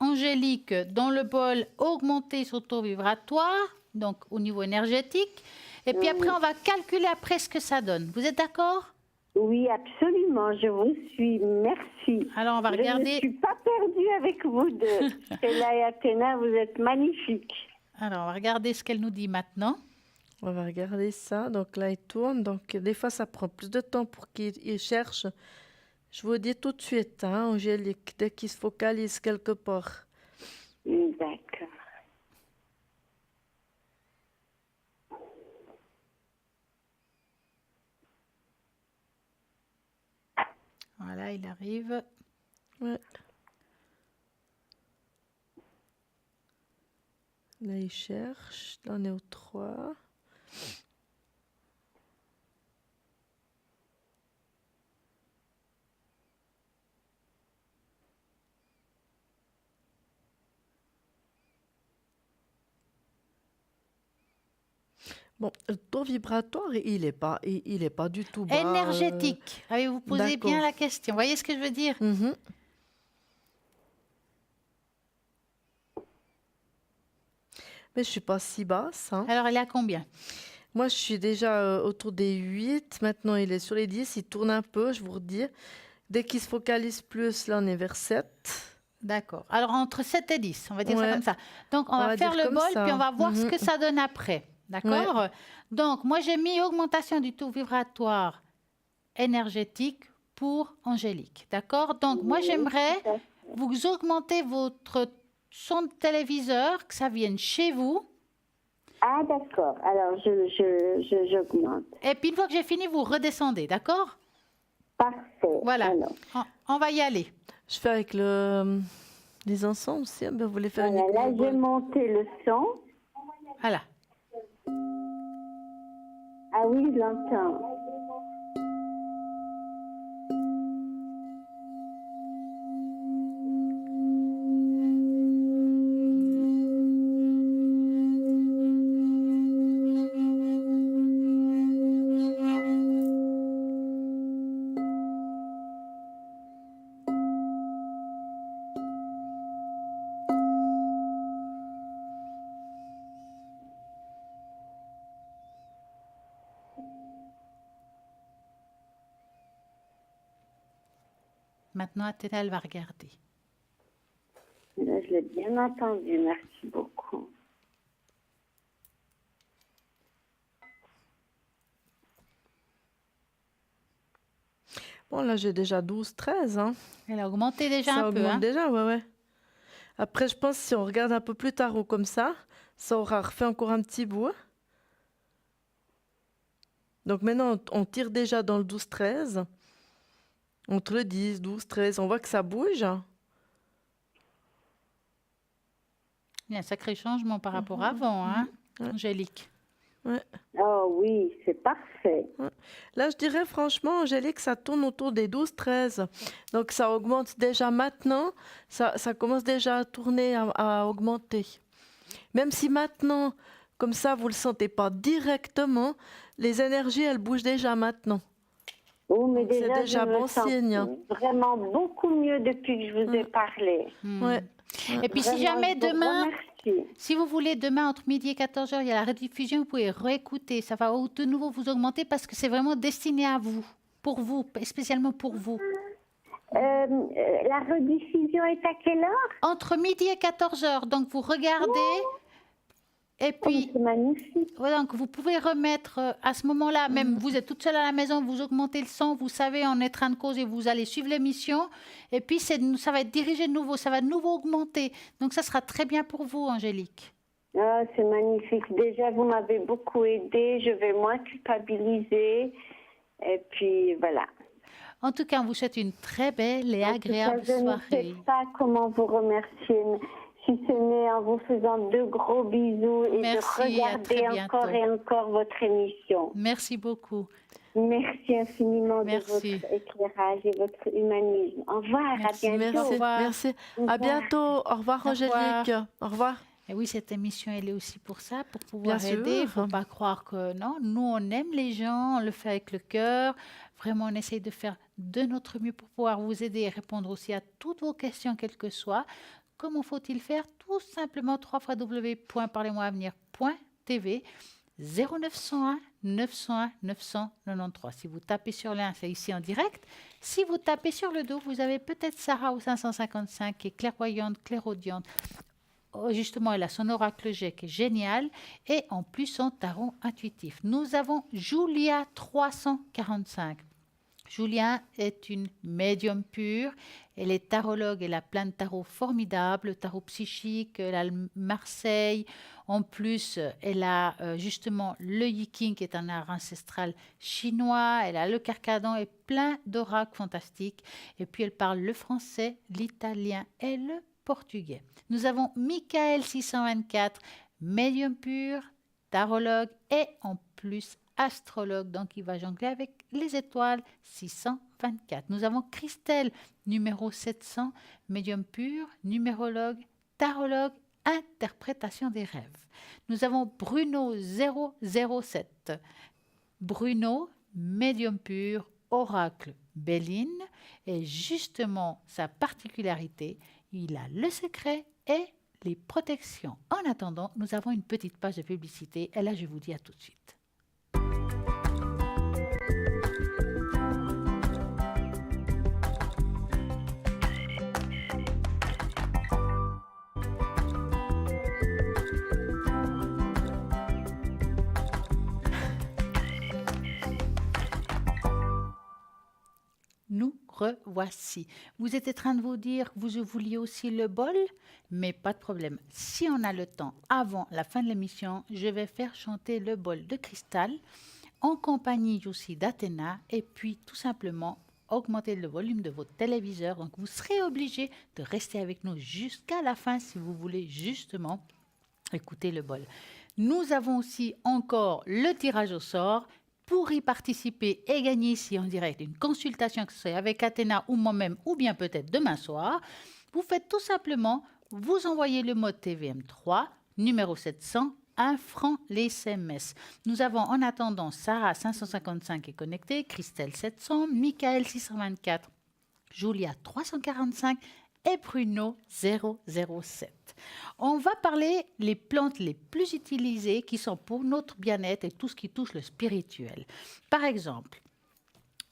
Angélique dans le bol, augmenter son taux vibratoire, donc au niveau énergétique. Et puis après, on va calculer après ce que ça donne. Vous êtes d'accord? Oui, absolument, je vous suis. Merci. Alors, on va Je regarder. ne suis pas perdue avec vous deux. Stella et Athéna, vous êtes magnifiques. Alors, on va regarder ce qu'elle nous dit maintenant. On va regarder ça. Donc là, il tourne. Donc des fois, ça prend plus de temps pour qu'il cherche. Je vous dis tout de suite, hein, Angélique, dès qu'il se focalise quelque part. D'accord. Voilà, il arrive. Ouais. Là, il cherche. Là, on est au 3. Bon, le taux vibratoire, il est pas du tout bas. Énergétique. Avez-vous posé bien d'accord. la question? Vous voyez ce que je veux dire? Mhm. Mais je suis pas si basse, hein. Alors, elle est à combien? Moi, je suis déjà autour des 8. Maintenant, il est sur les 10. Il tourne un peu, je vous redis. Dès qu'il se focalise plus, là, on est vers 7. D'accord. Alors, entre 7 et 10, on va dire ça Ouais. comme ça. Donc, on va va faire dire le comme bol, ça. puis on va voir ce Mhm. que ça donne après. D'accord? Donc, moi, j'ai mis augmentation du taux vibratoire énergétique pour Angélique. D'accord? Donc, moi, j'aimerais vous augmenter votre son de téléviseur, que ça vienne chez vous. Ah, d'accord. Alors, j'augmente. Et puis, une fois que j'ai fini, vous redescendez. D'accord? Parfait. Voilà. Alors, On va y aller. Je fais avec les encens aussi. Ben, vous voulez faire voilà, uniquement là, le j'ai bol. monté le son. Voilà. Ah oui, je l'entends. Maintenant, Athéna, elle va regarder. Là, je l'ai bien entendu. Merci beaucoup. Bon, là, j'ai déjà 12, 13. Hein. Elle a augmenté déjà Ça un peu. augmente Hein. déjà, ouais. Après, je pense que si on regarde un peu plus tard ou comme ça aura refait encore un petit bout. Donc maintenant, on tire déjà dans le 12-13. Entre le 10, 12, 13, on voit que ça bouge. Il y a un sacré changement par rapport à avant, hein, Angélique. Ouais. Oh oui, c'est parfait. Là, je dirais franchement, Angélique, ça tourne autour des 12, 13. Donc, ça augmente déjà maintenant. Ça commence déjà à tourner, à augmenter. Même si maintenant, comme ça, vous ne le sentez pas directement, les énergies, elles bougent déjà maintenant. Oh, mais Donc, c'est déjà, déjà je me bon sens signe. vraiment beaucoup mieux depuis que je vous ai parlé. Ouais. Et puis, si Vraiment, jamais je vous demain, remercie. si vous voulez, demain, entre midi et 14h, il y a la rediffusion, vous pouvez réécouter. Ça va de nouveau vous augmenter parce que c'est vraiment destiné à vous, pour vous, et spécialement pour vous. La rediffusion est à quelle heure? Entre midi et 14h, donc vous regardez. Et Oh, puis, c'est magnifique. voilà, donc vous pouvez remettre à ce moment-là, même vous êtes toute seule à la maison, vous augmentez le son, vous savez, en être de cause et vous allez suivre l'émission. Et puis, ça va être dirigé de nouveau, ça va de nouveau augmenter. Donc, ça sera très bien pour vous, Angélique. Ah, c'est magnifique. Déjà, vous m'avez beaucoup aidé. Je vais moins culpabiliser. Et puis, voilà. En tout cas, on vous souhaite une très belle et En tout agréable cas, je ne sais soirée. pas comment vous remercier, si ce n'est en vous faisant de gros bisous et Merci, de à très regarder encore bientôt. et encore votre émission. Merci beaucoup. Merci infiniment Merci. de votre éclairage et votre humanisme. Au revoir, Merci. à bientôt. Au revoir. Merci. Au À revoir. bientôt. Au revoir, Au revoir. Angélique. Au revoir. Et oui, cette émission, elle est aussi pour ça, pour pouvoir Bien aider. Il ne sûr. faut pas croire que non. Nous, on aime les gens, on le fait avec le cœur. Vraiment, on essaye de faire de notre mieux pour pouvoir vous aider et répondre aussi à toutes vos questions, quelles que soient. Comment faut-il faire? Tout simplement, www.parlez-moi-avenir.tv 0901 901 993. Si vous tapez sur l'un, c'est ici en direct. Si vous tapez sur le dos, vous avez peut-être Sarah au 555 qui est clairvoyante, clairaudiente. Oh, justement, elle a son oracle G qui est génial et en plus son tarot intuitif. Nous avons Julia 345. Julia est une médium pure. Elle est tarologue. Elle a plein de tarots formidables, le tarot psychique, elle a le Marseille. En plus, elle a justement le Yiking qui est un art ancestral chinois. Elle a le Carcadon et plein d'oracles fantastiques. Et puis, elle parle le français, l'italien et le portugais. Nous avons Michael 624, médium pur, tarologue et en plus astrologue. Donc, il va jongler avec les étoiles 624. Nous avons Christelle, numéro 700, médium pur, numérologue, tarologue, interprétation des rêves. Nous avons Bruno 007. Bruno, médium pur, oracle Béline. Et justement, sa particularité, il a le secret et les protections. En attendant, nous avons une petite page de publicité. Et là, je vous dis à tout de suite. Nous revoici. Vous êtes en train de vous dire que vous vouliez aussi le bol, mais pas de problème. Si on a le temps, avant la fin de l'émission, je vais faire chanter le bol de cristal en compagnie aussi d'Athéna et puis tout simplement augmenter le volume de votre téléviseur. Donc vous serez obligé de rester avec nous jusqu'à la fin si vous voulez justement écouter le bol. Nous avons aussi encore le tirage au sort. Pour y participer et gagner ici en direct une consultation que ce soit avec Athéna ou moi-même ou bien peut-être demain soir, vous faites tout simplement, vous envoyez le mode TVM3, numéro 700, 1 franc les SMS. Nous avons en attendant Sarah 555 qui est connectée, Christelle 700, Michael 624, Julia 345 et Bruno 007. On va parler les plantes les plus utilisées qui sont pour notre bien-être et tout ce qui touche le spirituel. Par exemple,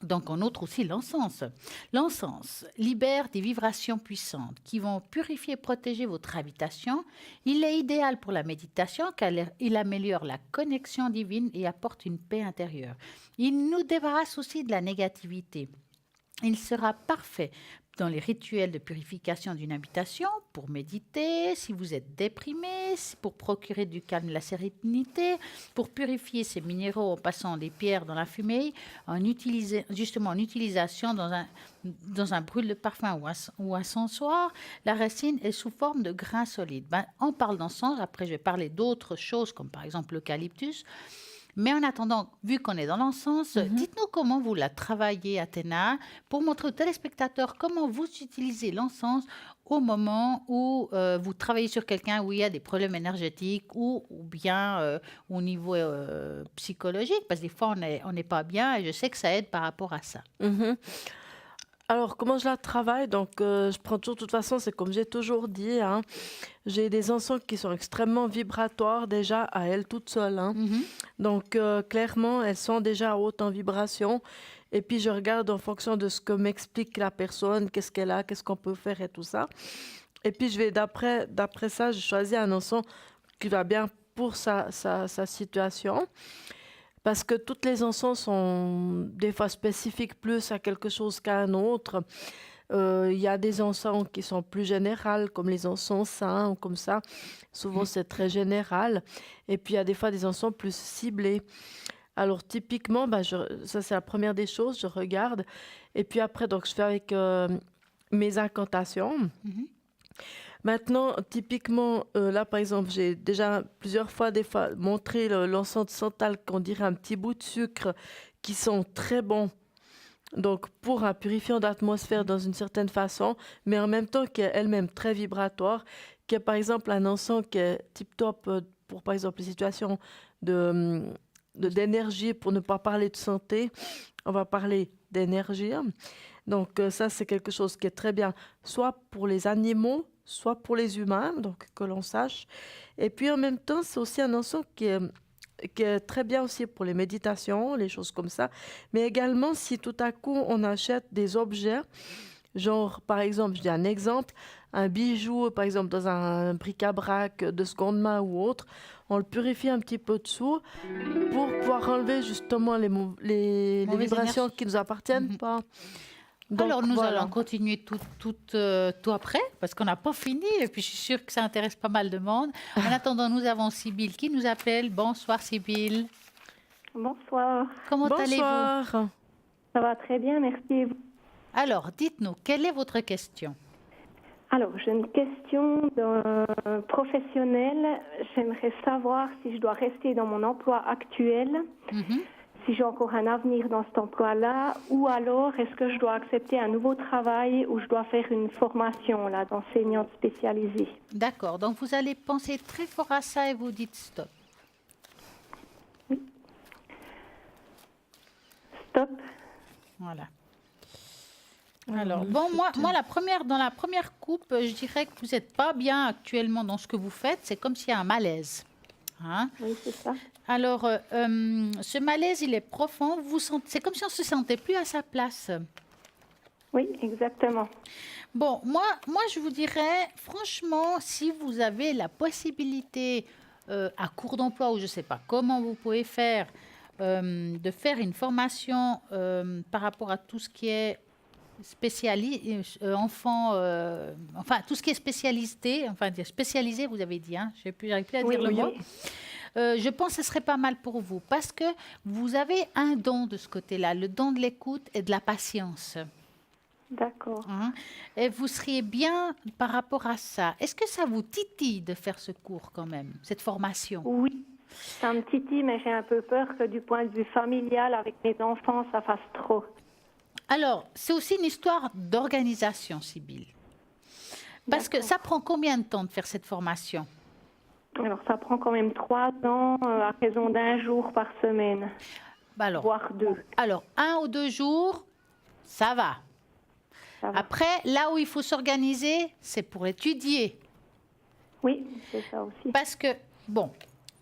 donc on note aussi l'encens. L'encens libère des vibrations puissantes qui vont purifier et protéger votre habitation. Il est idéal pour la méditation car il améliore la connexion divine et apporte une paix intérieure. Il nous débarrasse aussi de la négativité. Il sera parfait dans les rituels de purification d'une habitation, pour méditer, si vous êtes déprimé, pour procurer du calme et de la sérénité, pour purifier ces minéraux en passant des pierres dans la fumée, en utilisation dans un brûle de parfum ou un sensoir. La racine est sous forme de grains solides. On parle d'encens, après je vais parler d'autres choses, comme par exemple l'eucalyptus. Mais en attendant, vu qu'on est dans l'encens, dites-nous comment vous la travaillez, Athéna, pour montrer aux téléspectateurs comment vous utilisez l'encens au moment où vous travaillez sur quelqu'un où il y a des problèmes énergétiques ou bien au niveau psychologique, parce que des fois, on n'est pas bien et je sais que ça aide par rapport à ça. Alors, comment je la travaille? Donc, je prends toujours, de toute façon, c'est comme j'ai toujours dit, hein, j'ai des encens qui sont extrêmement vibratoires déjà à elles toutes seules. Hein. Donc, clairement, elles sont déjà hautes en vibration. Et puis, je regarde en fonction de ce que m'explique la personne, qu'est-ce qu'elle a, qu'est-ce qu'on peut faire et tout ça. Et puis, je vais d'après ça, je choisis un encens qui va bien pour sa situation. Parce que toutes les encens sont des fois spécifiques plus à quelque chose qu'à un autre. Il y a des encens qui sont plus généraux, comme les encens saints ou comme ça. Souvent, c'est très général. Et puis, il y a des fois des encens plus ciblés. Alors, typiquement, ça, c'est la première des choses, je regarde. Et puis après, donc, je fais avec mes incantations. Maintenant, typiquement, là, par exemple, j'ai déjà plusieurs fois montré l'encens de santal qu'on dirait un petit bout de sucre qui sont très bons. Donc, pour un purifiant d'atmosphère dans une certaine façon, mais en même temps qui est elle-même très vibratoire, qui est par exemple un encens qui est tip-top pour, par exemple, les situations d'énergie, pour ne pas parler de santé, on va parler d'énergie. Donc, ça, c'est quelque chose qui est très bien, soit pour les animaux, soit pour les humains, donc que l'on sache. Et puis en même temps, c'est aussi un encens qui est très bien aussi pour les méditations, les choses comme ça. Mais également, si tout à coup on achète des objets, genre par exemple, je dis un exemple, un bijou, par exemple dans un bric-à-brac de seconde main ou autre, on le purifie un petit peu dessous pour pouvoir enlever justement les vibrations qui ne nous appartiennent pas. Donc, alors, nous allons continuer tout après, parce qu'on n'a pas fini, et puis je suis sûre que ça intéresse pas mal de monde. En attendant, nous avons Sybille qui nous appelle. Bonsoir, Sybille. Bonsoir. Comment allez-vous? Ça va très bien, merci. Alors, dites-nous, quelle est votre question? Alors, j'ai une question professionnelle. J'aimerais savoir si je dois rester dans mon emploi actuel. Si j'ai encore un avenir dans cet emploi-là, ou alors est-ce que je dois accepter un nouveau travail ou je dois faire une formation là, d'enseignante spécialisée. D'accord, donc vous allez penser très fort à ça et vous dites stop. Oui. Stop. Voilà. Alors, bon, moi dans la première coupe, je dirais que vous n'êtes pas bien actuellement dans ce que vous faites. C'est comme s'il y a un malaise. Hein? Oui, c'est ça. Alors, ce malaise, il est profond. C'est comme si on ne se sentait plus à sa place. Oui, exactement. Bon, moi, je vous dirais, franchement, si vous avez la possibilité, à court d'emploi ou je ne sais pas comment vous pouvez faire, de faire une formation par rapport à tout ce qui est tout ce qui est spécialisé, vous avez dit, hein, j'arrive plus à dire le mot. Je pense que ce serait pas mal pour vous parce que vous avez un don de ce côté-là, le don de l'écoute et de la patience. D'accord. Hein? Et vous seriez bien par rapport à ça. Est-ce que ça vous titille de faire ce cours quand même, cette formation? Oui, ça me titille, mais j'ai un peu peur que du point de vue familial, avec mes enfants, ça fasse trop. Alors, c'est aussi une histoire d'organisation, Sybille. Parce que ça prend combien de temps de faire cette formation? Alors, ça prend quand même 3 ans, à raison d'1 jour par semaine, voire 2. Alors, 1 ou 2 jours, ça va. Après, là où il faut s'organiser, c'est pour étudier. Oui, c'est ça aussi. Parce que, bon,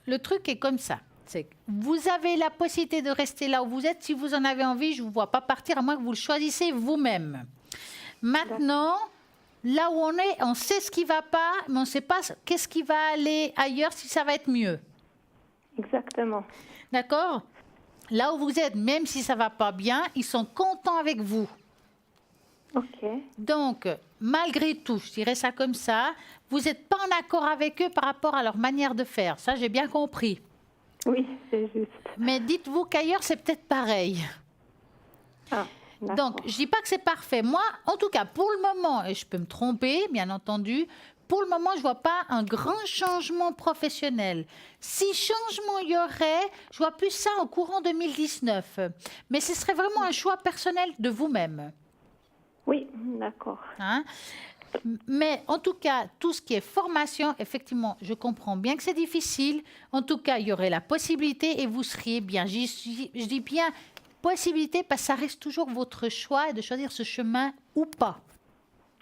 le truc est comme ça. C'est que vous avez la possibilité de rester là où vous êtes. Si vous en avez envie, je ne vous vois pas partir, à moins que vous le choisissez vous-même. Maintenant, là où on est, on sait ce qui ne va pas, mais on ne sait pas qu'est-ce qui va aller ailleurs, si ça va être mieux. Exactement. D'accord? Là où vous êtes, même si ça ne va pas bien, ils sont contents avec vous. Ok. Donc, malgré tout, je dirais ça comme ça, vous n'êtes pas en accord avec eux par rapport à leur manière de faire. Ça, j'ai bien compris. Oui, c'est juste. Mais dites-vous qu'ailleurs, c'est peut-être pareil. Ah, Donc, d'accord. je ne dis pas que c'est parfait. Moi, en tout cas, pour le moment, et je peux me tromper, bien entendu, pour le moment, je ne vois pas un grand changement professionnel. Si changement il y aurait, je vois plus ça au courant 2019. Mais ce serait vraiment un choix personnel de vous-même. Oui, d'accord. Hein. Mais en tout cas, tout ce qui est formation, effectivement, je comprends bien que c'est difficile. En tout cas, il y aurait la possibilité et vous seriez bien. Je dis bien possibilité parce que ça reste toujours votre choix de choisir ce chemin ou pas.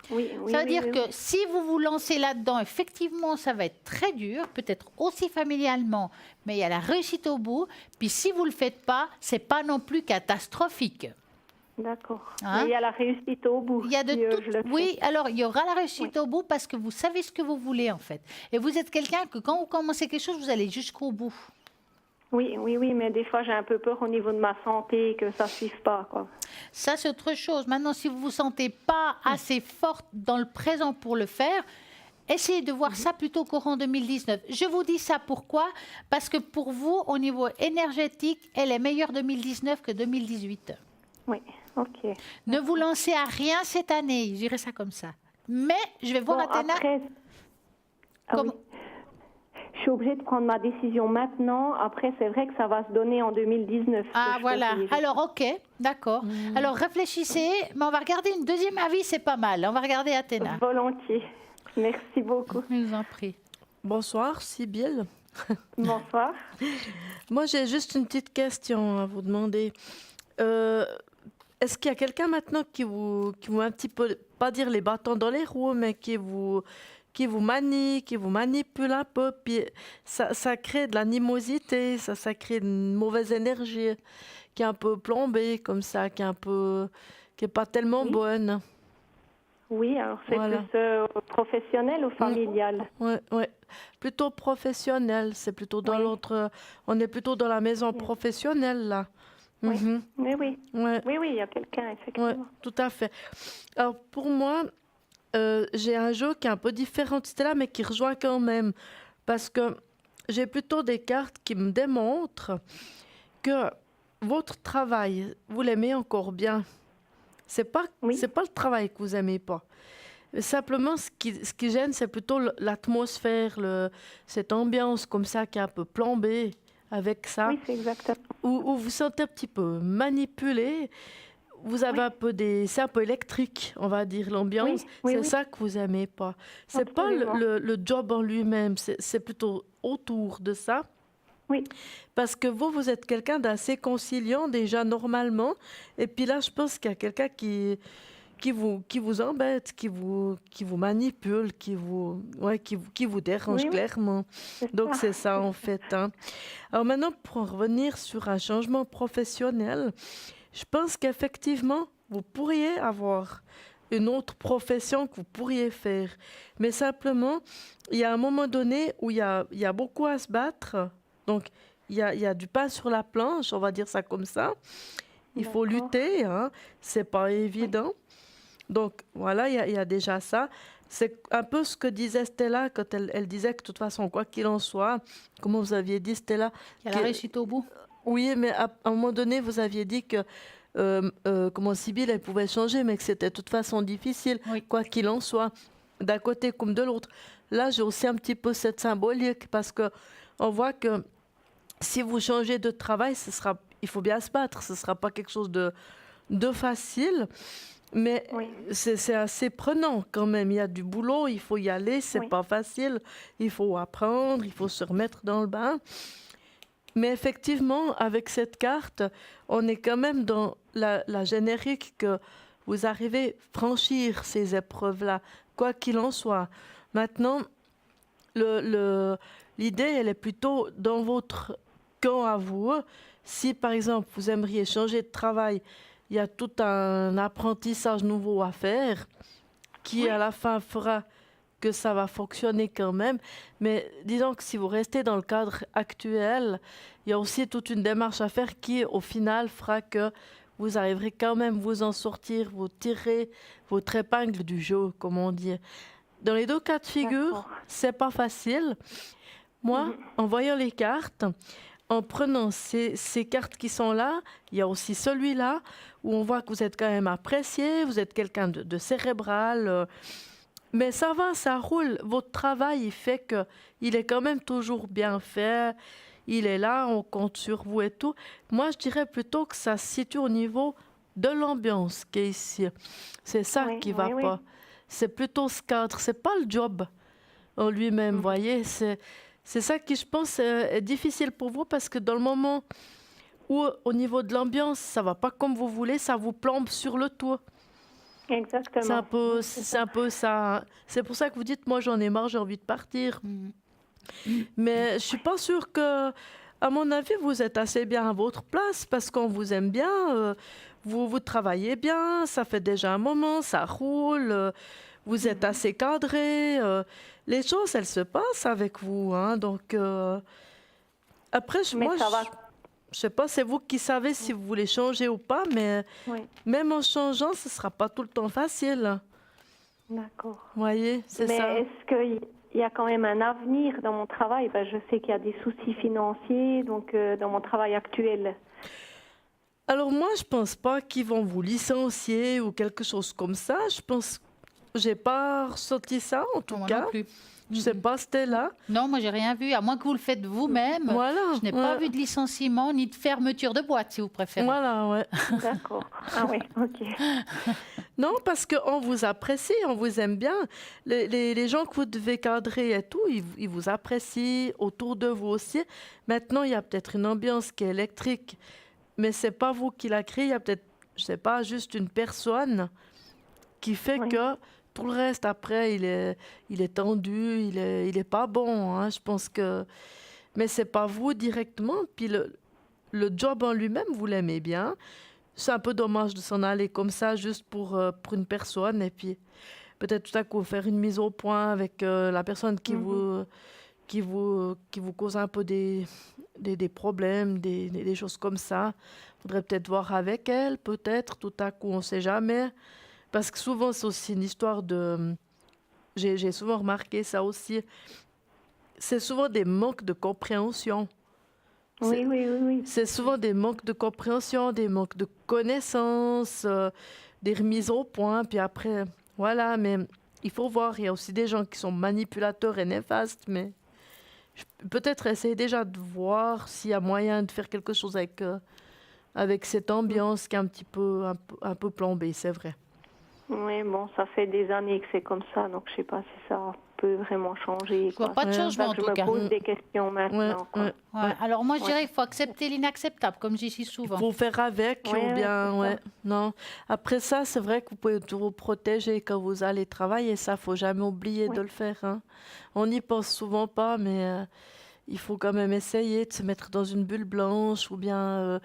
Oui, oui. Ça veut oui, dire oui, que oui. si vous vous lancez là-dedans, effectivement, ça va être très dur, peut-être aussi familialement, mais il y a la réussite au bout. Puis si vous ne le faites pas, c'est pas non plus catastrophique. D'accord. Hein? Mais il y a la réussite au bout. Il y a de si, tout. je le fais. Oui, alors il y aura la réussite au bout parce que vous savez ce que vous voulez en fait. Et vous êtes quelqu'un que quand vous commencez quelque chose, vous allez jusqu'au bout. Oui, oui, oui, mais des fois j'ai un peu peur au niveau de ma santé que ça ne suive pas, quoi. Ça, c'est autre chose. Maintenant, si vous ne vous sentez pas assez forte dans le présent pour le faire, essayez de voir ça plutôt courant 2019. Je vous dis ça pourquoi? Parce que pour vous, au niveau énergétique, elle est meilleure 2019 que 2018. Oui, ok. Ne vous lancez à rien cette année, je dirais ça comme ça. Mais je vais voir Bon, Athéna. après, ah Comment- oui. Je suis obligée de prendre ma décision maintenant. Après, c'est vrai que ça va se donner en 2019. que Ah je voilà, choisirai. alors ok, d'accord. Alors réfléchissez, mais on va regarder une deuxième avis, c'est pas mal. On va regarder Athéna. Volontiers. Merci beaucoup. Je vous en prie. Bonsoir, Sybille. Bonsoir. Moi, j'ai juste une petite question à vous demander. Est-ce qu'il y a quelqu'un maintenant qui vous un petit peu, pas dire les bâtons dans les roues, mais qui vous manie, qui vous manipule un peu, puis ça crée de l'animosité, ça crée une mauvaise énergie qui est un peu plombée comme ça, qui est pas tellement Oui. bonne. Oui, alors c'est Voilà. plus professionnel ou familial? Ouais. Plutôt professionnel, c'est plutôt dans Oui. l'autre, on est plutôt dans la maison professionnelle là. Oui. Mhm. Oui, oui. Ouais. Oui, oui, il y a quelqu'un, effectivement. Oui, tout à fait. Alors, pour moi, j'ai un jeu qui est un peu différent de celui-là, mais qui rejoint quand même. Parce que j'ai plutôt des cartes qui me démontrent que votre travail, vous l'aimez encore bien. C'est pas le travail que vous aimez pas. Simplement, ce qui gêne, c'est plutôt l'atmosphère, cette ambiance comme ça qui est un peu plombée avec ça. Oui, c'est exactement. Où vous vous sentez un petit peu manipulé. Vous avez c'est un peu électrique, on va dire, l'ambiance. C'est ça que vous aimez pas. C'est pas Absolument. le job en lui-même, c'est plutôt autour de ça. Oui. Parce que vous êtes quelqu'un d'assez conciliant déjà normalement. Et puis là, je pense qu'il y a quelqu'un qui vous embête, qui vous manipule, qui vous dérange Oui. clairement. Donc c'est ça en fait. Hein. Alors maintenant, pour en revenir sur un changement professionnel, je pense qu'effectivement, vous pourriez avoir une autre profession que vous pourriez faire. Mais simplement, il y a un moment donné où il y a beaucoup à se battre. Donc, il y a du pain sur la planche, on va dire ça comme ça. Il faut lutter, hein. C'est pas évident. Donc, voilà, il y a déjà ça. C'est un peu ce que disait Stella quand elle disait que de toute façon, quoi qu'il en soit, comment vous aviez dit, Stella? Il y a la réussite au bout. Oui, mais à un moment donné, vous aviez dit que comment Sybille, elle pouvait changer, mais que c'était de toute façon difficile, quoi qu'il en soit, d'un côté comme de l'autre. Là, j'ai aussi un petit peu cette symbolique, parce que on voit que si vous changez de travail, il faut bien se battre, ce ne sera pas quelque chose de facile, mais c'est assez prenant quand même. Il y a du boulot, il faut y aller, c'est pas facile, il faut apprendre, il faut se remettre dans le bain. Mais effectivement, avec cette carte, on est quand même dans la générique que vous arrivez à franchir ces épreuves-là, quoi qu'il en soit. Maintenant, l'idée, elle est plutôt dans votre camp à vous. Si, par exemple, vous aimeriez changer de travail, il y a tout un apprentissage nouveau à faire qui, à la fin, fera que ça va fonctionner quand même. Mais disons que si vous restez dans le cadre actuel, il y a aussi toute une démarche à faire qui, au final, fera que vous arriverez quand même vous en sortir, vous tirer votre épingle du jeu, comme on dit. Dans les deux cas de figure, D'accord. c'est pas facile. Moi, en voyant les cartes, en prenant ces cartes qui sont là, il y a aussi celui-là, où on voit que vous êtes quand même apprécié, vous êtes quelqu'un de cérébral, mais ça va, ça roule. Votre travail, il fait qu'il est quand même toujours bien fait, il est là, on compte sur vous et tout. Moi, je dirais plutôt que ça se situe au niveau de l'ambiance qui est ici. C'est ça Oui, qui va oui, oui. pas. C'est plutôt ce cadre, c'est pas le job en lui-même, vous voyez. C'est ça qui, je pense, est difficile pour vous parce que dans le moment où, au niveau de l'ambiance, ça va pas comme vous voulez, ça vous plombe sur le toit. Exactement. C'est un peu ça. Hein. C'est pour ça que vous dites, moi, j'en ai marre, j'ai envie de partir. Mais je suis pas sûre que, à mon avis, vous êtes assez bien à votre place parce qu'on vous aime bien, vous travaillez bien, ça fait déjà un moment, ça roule, vous êtes assez cadré. Les choses, elles se passent avec vous. Hein, donc, après, Mais moi, ça va. je sais pas, c'est vous qui savez si vous voulez changer ou pas, mais Oui, même en changeant, ce sera pas tout le temps facile. d'accord. Vous voyez, c'est Mais ça. est-ce qu'il y a quand même un avenir dans mon travail? Je sais qu'il y a des soucis financiers, donc dans mon travail actuel. Alors moi, je pense pas qu'ils vont vous licencier ou quelque chose comme ça. Je pense, j'ai pas ressenti ça en tout Moi cas. non plus. Je sais pas, c'était là. Non, moi, j'ai rien vu, à moins que vous le faites vous-même. Voilà. Je n'ai pas ouais. vu de licenciement ni de fermeture de boîte, si vous préférez. Voilà, ouais. D'accord. Ah oui, ok. Non, parce qu'on vous apprécie, on vous aime bien. Les gens que vous devez cadrer et tout, ils vous apprécient autour de vous aussi. Maintenant, il y a peut-être une ambiance qui est électrique, mais c'est pas vous qui la créez. Il y a peut-être, je sais pas, juste une personne qui fait Oui. que tout le reste après, il est tendu, il est pas bon. Hein. Je pense que, mais c'est pas vous directement. Puis le job en lui-même, vous l'aimez bien. C'est un peu dommage de s'en aller comme ça, juste pour une personne. Et puis, peut-être tout à coup faire une mise au point avec la personne qui vous cause un peu des problèmes, des choses comme ça. Faudrait peut-être voir avec elle, peut-être, tout à coup, on ne sait jamais. Parce que souvent, c'est aussi une histoire de... J'ai souvent remarqué ça aussi. C'est souvent des manques de compréhension. Oui, oui, oui, oui. C'est souvent des manques de compréhension, des manques de connaissances, des remises au point, puis après, voilà, mais il faut voir, il y a aussi des gens qui sont manipulateurs et néfastes, mais peut-être essayer déjà de voir s'il y a moyen de faire quelque chose avec cette ambiance qui est un peu plombée, c'est vrai. Oui, bon, ça fait des années que c'est comme ça, donc je sais pas si ça peut vraiment changer. Je vois quoi. pas de Ouais. changement, en Je tout me cas. pose des questions maintenant. quoi. Ouais. Ouais. Alors moi, je dirais qu'il faut accepter l'inacceptable, comme je dis Il souvent. faut faire avec Ouais, ou bien, c'est ça. ouais, non. Après ça, c'est vrai que vous pouvez toujours vous protéger quand vous allez travailler, ça, faut jamais oublier Ouais. de le faire. Hein. On n'y pense souvent pas, mais il faut quand même essayer de se mettre dans une bulle blanche ou bien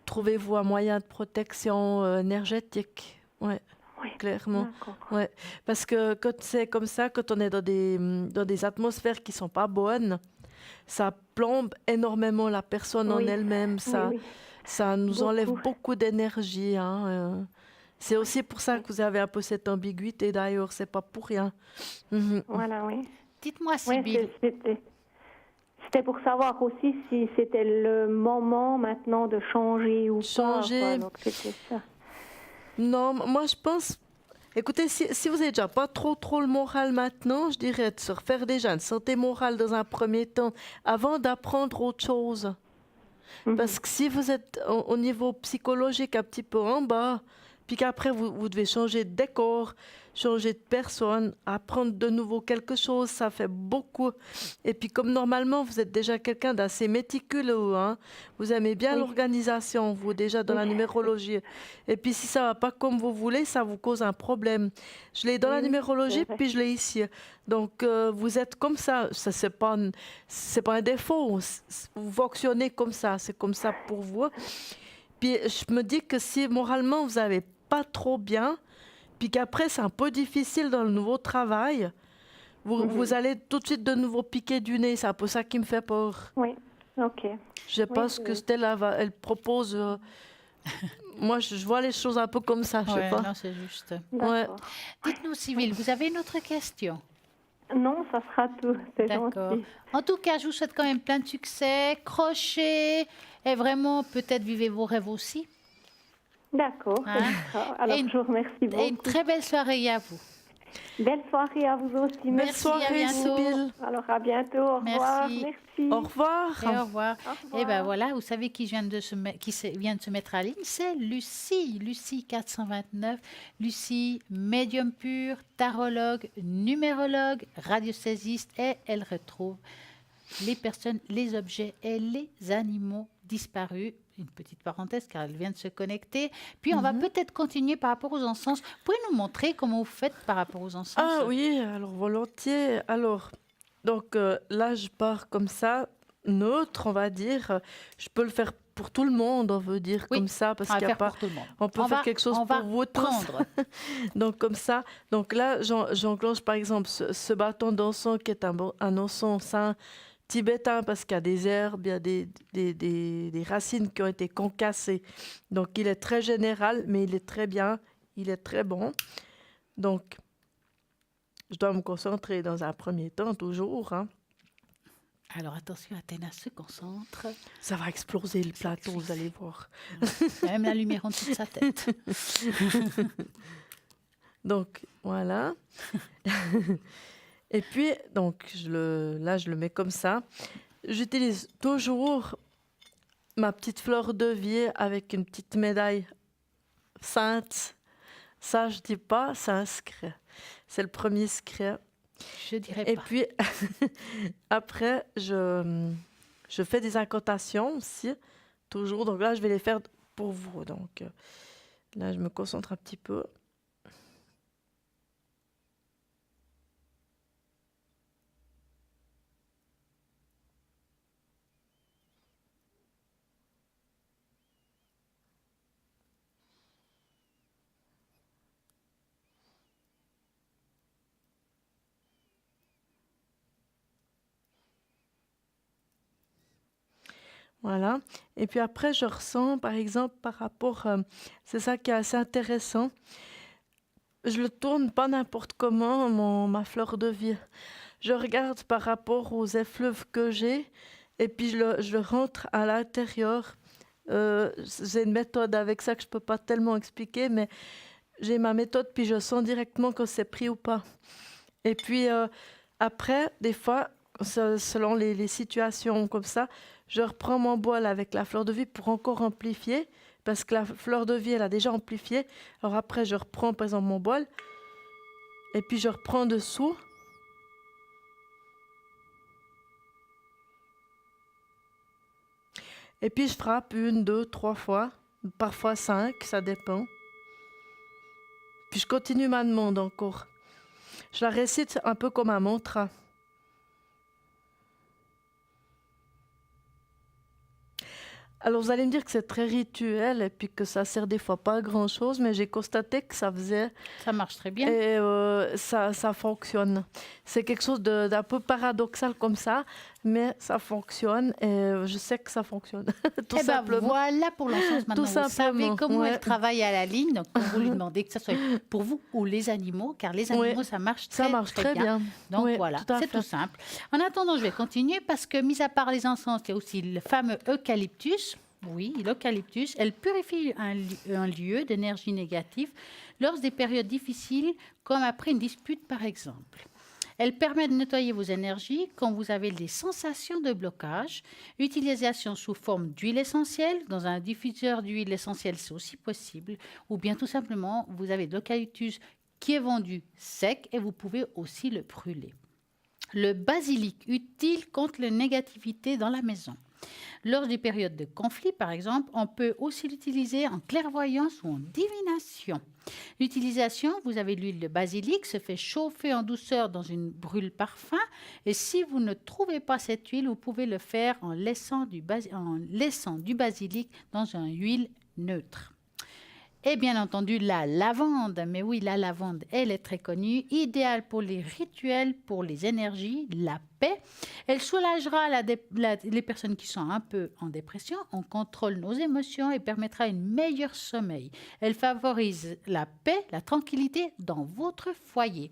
trouvez-vous un moyen de protection énergétique. Ouais, Oui. clairement. D'accord. Ouais, parce que quand c'est comme ça, quand on est dans des atmosphères qui sont pas bonnes, ça plombe énormément la personne en Oui. elle-même. Ça, Oui, oui. ça nous enlève Beaucoup. beaucoup d'énergie. Hein, c'est aussi pour ça que vous avez un peu cette ambiguïté d'ailleurs, c'est pas pour rien. Mhm. Voilà, oui. Dites-moi, Oui, Sybille, c'était pour savoir aussi si c'était le moment maintenant de changer ou Changer. pas. Quoi. Donc c'était ça. Non, moi je pense. Écoutez, si vous n'avez déjà pas trop le moral maintenant, je dirais de se refaire déjà une santé morale dans un premier temps avant d'apprendre autre chose. Parce que si vous êtes au niveau psychologique un petit peu en bas, puis qu'après vous devez changer de décor, changer de personne, apprendre de nouveau quelque chose, ça fait beaucoup. Et puis comme normalement vous êtes déjà quelqu'un d'assez méticuleux, hein, vous aimez bien Oui. l'organisation, vous déjà dans la numérologie. Et puis si ça va pas comme vous voulez, ça vous cause un problème. Je l'ai dans la Oui, numérologie, c'est vrai. puis je l'ai ici. Donc vous êtes comme ça, ça c'est pas un défaut, vous fonctionnez comme ça, c'est comme ça pour vous. Puis je me dis que si moralement vous n'avez pas trop bien, puis qu'après c'est un peu difficile dans le nouveau travail, vous allez tout de suite de nouveau piquer du nez. C'est un peu ça qui me fait peur. Oui, ok. Je sais pas Oui, ce que oui. Stella elle propose. moi, je vois les choses un peu comme ça, je sais Ouais, pas. non, c'est juste. Ouais. D'accord. Dites-nous, Sybille, vous avez une autre question? Non, ça sera tout. C'est D'accord. gentil. En tout cas, je vous souhaite quand même plein de succès, crochet, et vraiment, peut-être vivez vos rêves aussi. D'accord. Hein? Alors, Et une- je vous remercie Et une beaucoup. très belle soirée à vous. Belle soirée à vous aussi. Belle Merci, soirée, à bientôt. Sybille. Alors, à bientôt. Au revoir. Merci. Merci. Au revoir. Et au revoir. Au revoir. Et ben voilà, vous savez qui vient de vient de se mettre à ligne, c'est Lucie. Lucie 429. Lucie, médium pur, tarologue, numérologue, radiosaisiste, et elle retrouve les personnes, les objets et les animaux disparus. Une petite parenthèse car elle vient de se connecter. Puis on va peut-être continuer par rapport aux encens. Vous pouvez nous montrer comment vous faites par rapport aux encens? Ah oui, alors volontiers. Alors, donc là, je pars comme ça, neutre, on va dire. Je peux le faire pour tout le monde, on veut dire Oui, comme ça, parce on va qu'il y a faire pas. pour tout le monde. On peut faire quelque chose on va pour vous tous. prendre. Donc comme ça. Donc là, j'enclenche par exemple ce bâton d'encens qui est un encens saint tibétain parce qu'il y a des herbes, il y a des racines qui ont été concassées. Donc il est très général, mais il est très bien, il est très bon. Donc je dois me concentrer dans un premier temps toujours. Hein. Alors attention, Athéna se concentre. Ça va exploser le plateau, vous allez voir. Même la lumière en dessous de sa tête. Donc voilà. Et puis, donc, là, je le mets comme ça. J'utilise toujours ma petite fleur de vie avec une petite médaille sainte. Ça, je dis pas, c'est un secret. C'est le premier secret. Je dirais Et pas. puis, après, je fais des incantations aussi, toujours. Donc là, je vais les faire pour vous. Donc là, je me concentre un petit peu. Voilà. Et puis après, je ressens, par exemple, par rapport... c'est ça qui est assez intéressant. Je le tourne pas n'importe comment, ma fleur de vie. Je regarde par rapport aux effluves que j'ai et puis je le rentre à l'intérieur. J'ai une méthode avec ça que je peux pas tellement expliquer, mais j'ai ma méthode, puis je sens directement que c'est pris ou pas. Et puis après, des fois, selon les situations comme ça, je reprends mon bol avec la fleur de vie pour encore amplifier, parce que la fleur de vie, elle a déjà amplifié. Alors après, je reprends par exemple mon bol, et puis je reprends dessous. Et puis je frappe 1, 2, 3 fois, parfois 5, ça dépend. Puis je continue ma demande encore. Je la récite un peu comme un mantra. Alors vous allez me dire que c'est très rituel et puis que ça sert des fois pas à grand chose, mais j'ai constaté que ça faisait Ça marche très bien. et ça fonctionne. C'est quelque chose d'un peu paradoxal comme ça, mais ça fonctionne et je sais que ça fonctionne. Tout Eh ben simplement. voilà pour l'encens. Maintenant, vous savez simplement, comment ouais. elle travaille à la ligne. Donc, quand vous lui demandez que ce soit pour vous ou les animaux, car les animaux, Ouais. ça marche Ça marche très bien. Donc Ouais, voilà, tout à c'est fait. tout simple. En attendant, je vais continuer parce que, mis à part les encens, il y a aussi le fameux eucalyptus. Oui, l'eucalyptus, elle purifie un lieu d'énergie négative lors des périodes difficiles, comme après une dispute par exemple. Elle permet de nettoyer vos énergies quand vous avez des sensations de blocage. Utilisation sous forme d'huile essentielle. Dans un diffuseur d'huile essentielle, c'est aussi possible. Ou bien tout simplement, vous avez de l'eucalyptus qui est vendu sec et vous pouvez aussi le brûler. Le basilic, utile contre la négativité dans la maison. Lors des périodes de conflit, par exemple, on peut aussi l'utiliser en clairvoyance ou en divination. L'utilisation, vous avez l'huile de basilic, se fait chauffer en douceur dans une brûle parfum. Et si vous ne trouvez pas cette huile, vous pouvez le faire en laissant du basilic dans une huile neutre. Et bien entendu, la lavande. Mais oui, la lavande, elle est très connue. Idéale pour les rituels, pour les énergies, la paix. Elle soulagera les personnes qui sont un peu en dépression. On contrôle nos émotions et permettra un meilleur sommeil. Elle favorise la paix, la tranquillité dans votre foyer.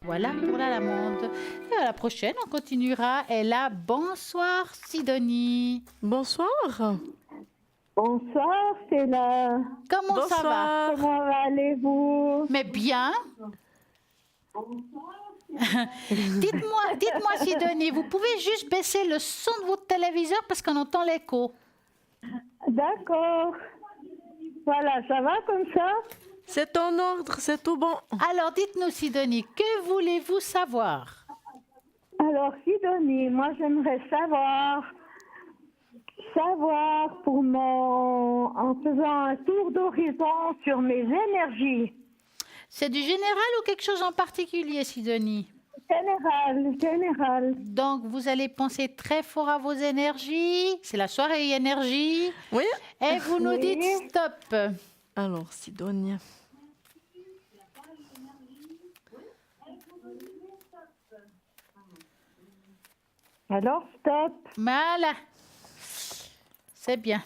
Voilà pour la lavande. Et à la prochaine, on continuera. Et là, bonsoir Sidonie. Bonsoir. Bonsoir, c'est là. Comment ça va? Comment allez-vous? Mais bien. Dites-moi Sidonie, vous pouvez juste baisser le son de votre téléviseur parce qu'on entend l'écho. D'accord. Voilà, ça va comme ça? C'est en ordre, c'est tout bon. Alors dites-nous Sidonie, que voulez-vous savoir? Alors, Sidonie, moi j'aimerais savoir en faisant un tour d'horizon sur mes énergies. C'est du général ou quelque chose en particulier, Sidonie? Général. Donc, vous allez penser très fort à vos énergies. C'est la soirée énergie. Oui. Et vous nous dites stop. Alors, Sidonie. Alors, stop. Voilà. C'est bien.